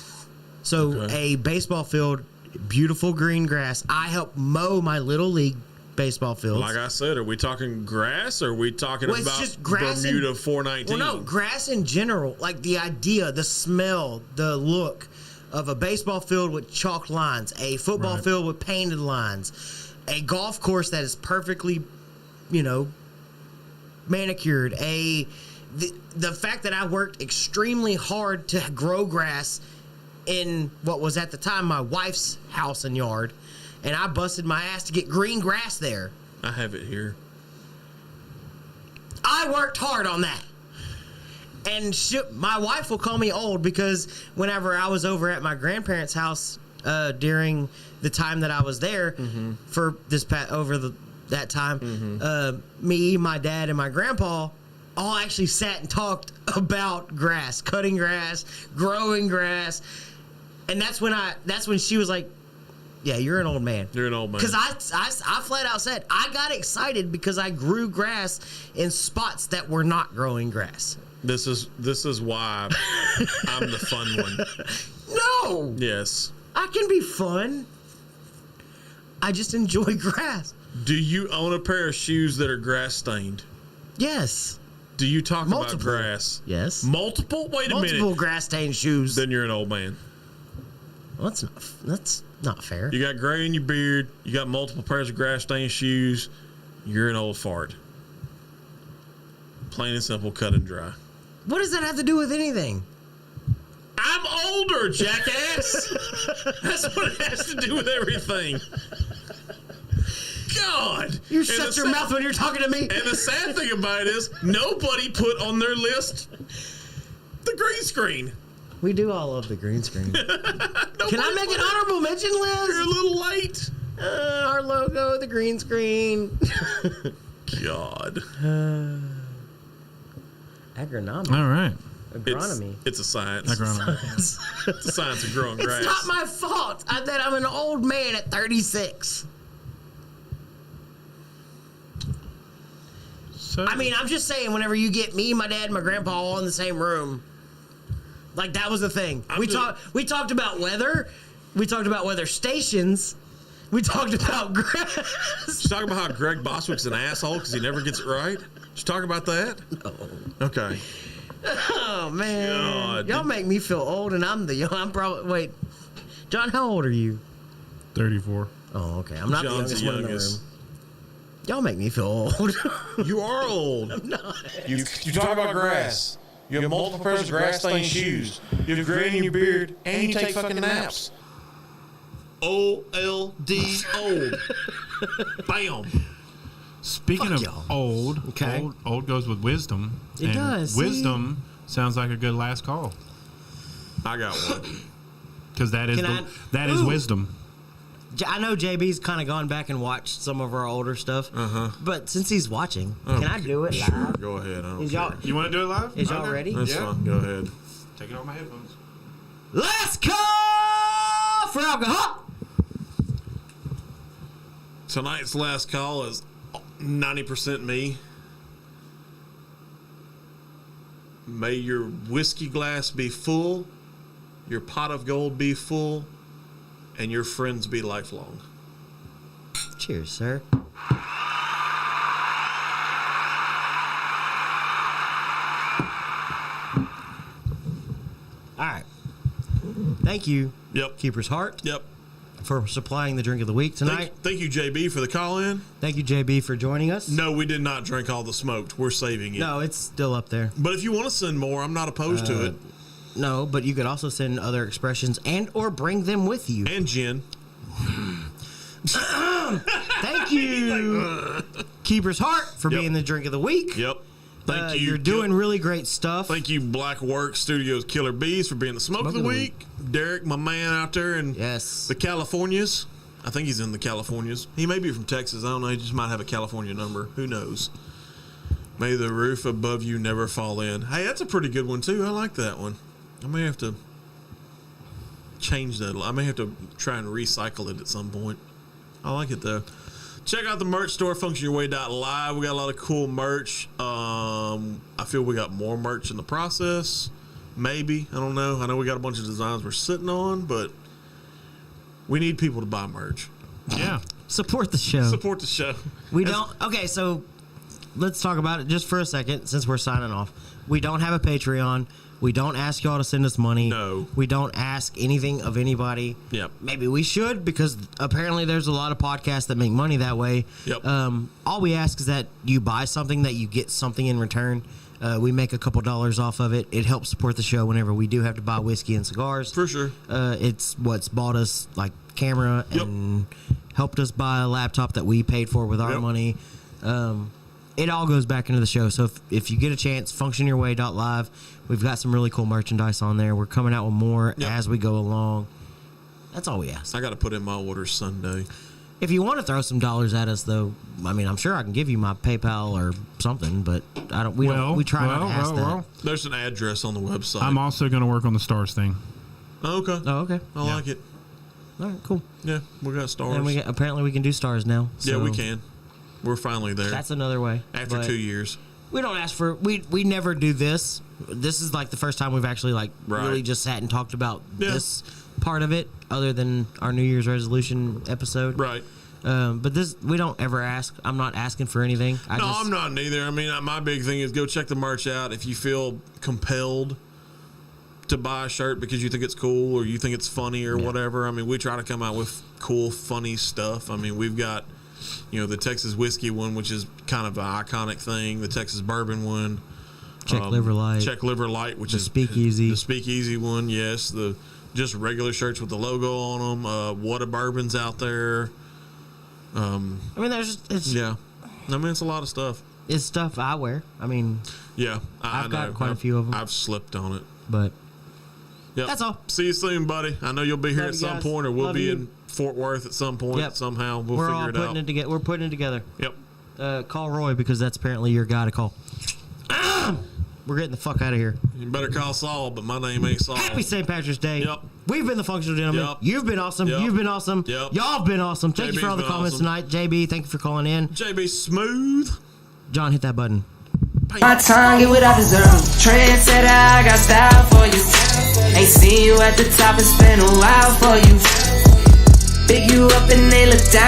Speaker 1: So
Speaker 5: Okay.
Speaker 1: a baseball field, beautiful green grass. I helped mow my little league baseball fields.
Speaker 5: like I said, are we talking grass or are we talking
Speaker 1: Well, it's
Speaker 5: about
Speaker 1: just grass
Speaker 5: Bermuda
Speaker 1: and-
Speaker 5: 419?
Speaker 1: Well, no, grass in general, like the idea, the smell, the look of a baseball field with chalked lines, a football
Speaker 3: Right.
Speaker 1: field with painted lines, a golf course that is perfectly, manicured, the fact that I worked extremely hard to grow grass in what was at the time my wife's house and yard, and I busted my ass to get green grass there.
Speaker 5: I have it here.
Speaker 1: I worked hard on that. And my wife will call me old because whenever I was over at my grandparents' house during the time that I was there for that time, me, my dad, and my grandpa all actually sat and talked about grass, cutting grass, growing grass. And that's when she was like, yeah, you're an old man.
Speaker 5: You're an old man.
Speaker 1: Because I flat out said, I got excited because I grew grass in spots that were not growing grass.
Speaker 5: This is why I'm the fun one.
Speaker 1: No.
Speaker 5: Yes.
Speaker 1: I can be fun. I just enjoy grass.
Speaker 5: Do you own a pair of shoes that are grass stained?
Speaker 1: Yes.
Speaker 5: Do you talk
Speaker 1: Multiple.
Speaker 5: about grass?
Speaker 1: Yes.
Speaker 5: Multiple? Wait a minute.
Speaker 1: Multiple grass stained shoes.
Speaker 5: Then you're an old man.
Speaker 1: Well, that's not fair.
Speaker 5: You got gray in your beard. You got multiple pairs of grass stained shoes. You're an old fart. Plain and simple, cut and dry.
Speaker 1: What does that have to do with anything?
Speaker 5: I'm older, jackass. That's what it has to do with everything. God.
Speaker 1: You shut your mouth when you're talking to me.
Speaker 5: And the sad thing about it is nobody put on their list the green screen.
Speaker 1: We do all love the green screen. Can I make an honorable mention, Liz?
Speaker 5: You're a little late.
Speaker 1: Our logo, the green screen.
Speaker 5: God.
Speaker 1: Agronomy.
Speaker 3: All right.
Speaker 1: Agronomy.
Speaker 5: It's a science.
Speaker 3: Agronomy.
Speaker 5: It's a science of growing grass.
Speaker 1: It's not my fault that I'm an old man at 36.
Speaker 3: So,
Speaker 1: I mean, I'm just saying, whenever you get me, my dad, and my grandpa all in the same room, like that was the thing. We talked about weather. We talked about weather stations. We talked about grass.
Speaker 5: Did you talk about how Greg Boswick's an asshole because he never gets it right? Did you talk about that?
Speaker 1: No.
Speaker 5: Okay.
Speaker 1: Oh man,
Speaker 5: God.
Speaker 1: y'all make me feel old, and I'm probably wait. John, how old are you?
Speaker 3: 34.
Speaker 1: Oh, okay. I'm not
Speaker 5: John's
Speaker 1: the youngest one in the room. Y'all make me feel old.
Speaker 5: You are old.
Speaker 1: I'm not.
Speaker 2: You talk about grass. You have multiple pairs of grass-stained shoes. You have gray in your beard, and you take fucking naps.
Speaker 5: O-L-D, old. Bam.
Speaker 3: Speaking
Speaker 1: Fuck
Speaker 3: of
Speaker 1: y'all.
Speaker 3: old,
Speaker 1: Okay.
Speaker 3: old goes with wisdom.
Speaker 1: It
Speaker 3: and
Speaker 1: does,
Speaker 3: Wisdom sounds like a good last call
Speaker 5: I got one.
Speaker 3: because that is
Speaker 1: Ooh.
Speaker 3: wisdom.
Speaker 1: I know JB's kind of gone back and watched some of our older stuff. But since he's watching, can I do it live?
Speaker 5: Sure, go ahead. I don't
Speaker 1: Is
Speaker 5: care.
Speaker 1: y'all,
Speaker 3: You want to do it live?
Speaker 1: is y'all ready?
Speaker 5: That's fine. Go ahead.
Speaker 3: Taking off my headphones.
Speaker 1: Last call for alcohol.
Speaker 5: Tonight's last call is 90% me. May your whiskey glass be full, your pot of gold be full, and your friends be lifelong.
Speaker 1: Cheers, sir. All right. Thank you,
Speaker 5: Yep.
Speaker 1: Keeper's Heart,
Speaker 5: Yep.
Speaker 1: for supplying the drink of the week tonight.
Speaker 5: Thank you, JB, for the call in.
Speaker 1: Thank you, JB, for joining us.
Speaker 5: No, we did not drink all the smoked. We're saving it.
Speaker 1: No, it's still up there.
Speaker 5: But if you want to send more, I'm not opposed to it.
Speaker 1: No, but you could also send other expressions and or bring them with you.
Speaker 5: And gin.
Speaker 1: Thank you, Keeper's Heart, for
Speaker 5: Yep.
Speaker 1: being the drink of the week.
Speaker 5: Yep. Thank you.
Speaker 1: You're doing really great stuff.
Speaker 5: Thank you, Black Work Studios Killer Bees, for being the smoke of the week. Derek, my man out there in
Speaker 1: Yes.
Speaker 5: the Californias. I think he's in the Californias. He may be from Texas. I don't know. He just might have a California number. Who knows? May the roof above you never fall in. Hey, that's a pretty good one, too. I like that one. I may have to change that. I may have to try and recycle it at some point. I like it, though. Check out the merch store, functionyourway.live. We got a lot of cool merch. I feel we got more merch in the process. Maybe. I don't know. I know we got a bunch of designs we're sitting on, but we need people to buy merch.
Speaker 3: Yeah.
Speaker 1: Support the show.
Speaker 5: Support the show.
Speaker 1: We don't. Okay, so let's talk about it just for a second since we're signing off. We don't have a Patreon. We don't ask y'all to send us money.
Speaker 5: No.
Speaker 1: We don't ask anything of anybody.
Speaker 5: Yep.
Speaker 1: Maybe we should, because apparently there's a lot of podcasts that make money that way.
Speaker 5: Yep.
Speaker 1: All we ask is that you buy something, that you get something in return. We make a couple dollars off of it. It helps support the show whenever we do have to buy whiskey and cigars.
Speaker 5: For sure.
Speaker 1: It's what's bought us like camera and helped us buy a laptop that we paid for with our money. It all goes back into the show. So if you get a chance, functionyourway.live. We've got some really cool merchandise on there. We're coming out with more as we go along. That's all we ask.
Speaker 5: I got to put in my order Sunday.
Speaker 1: If you want to throw some dollars at us, though, I mean, I'm sure I can give you my PayPal or something, but I don't. We try not to ask that.
Speaker 5: There's an address on the website.
Speaker 3: I'm also going to work on the stars thing.
Speaker 5: Okay.
Speaker 1: Oh, okay.
Speaker 5: I like it.
Speaker 1: All right, cool.
Speaker 5: Yeah, we got stars.
Speaker 1: And apparently we can do stars now. So
Speaker 5: yeah, we can. We're finally there.
Speaker 1: That's another way.
Speaker 5: After 2 years.
Speaker 1: We don't ask for. We never do this. This is like the first time we've actually really just sat and talked about this part of it, other than our New Year's resolution episode.
Speaker 5: Right.
Speaker 1: But this, we don't ever ask. I'm not asking for anything.
Speaker 5: I'm not neither. I mean, my big thing is go check the merch out. If you feel compelled to buy a shirt because you think it's cool or you think it's funny or whatever, I mean, we try to come out with cool, funny stuff. I mean, we've got, the Texas whiskey one, which is kind of an iconic thing. The Texas bourbon one.
Speaker 1: Czech Liver Light,
Speaker 5: which
Speaker 1: is
Speaker 5: Speakeasy. The Speakeasy one, yes. The just regular shirts with the logo on them. What a bourbon's out there.
Speaker 1: I mean, it's
Speaker 5: a lot of stuff.
Speaker 1: It's stuff I wear. I mean,
Speaker 5: I've
Speaker 1: got quite a few of them.
Speaker 5: I've slipped on it,
Speaker 1: but
Speaker 5: that's
Speaker 1: all.
Speaker 5: See you soon, buddy. I know you'll be here at some point, or we'll be in Fort Worth at some point. Somehow we'll figure it out.
Speaker 1: We're putting it together.
Speaker 5: Yep.
Speaker 1: Call Roy because that's apparently your guy to call. We're getting the fuck out of here.
Speaker 5: You better call Saul, but my name ain't Saul.
Speaker 1: Happy St. Patrick's Day.
Speaker 5: Yep.
Speaker 1: We've been the Functional Gentlemen.
Speaker 5: Yep.
Speaker 1: You've been awesome.
Speaker 5: Yep.
Speaker 1: You've been awesome.
Speaker 5: Yep.
Speaker 1: Y'all have been awesome. Thank you for all the comments tonight. JB, thank you for calling in.
Speaker 5: JB Smooth.
Speaker 1: John, hit that button.
Speaker 6: My tongue, get what I deserve. Trendsetter, I got style for you. Ain't seen you at the top, it's been a while for you. Big you up and they look down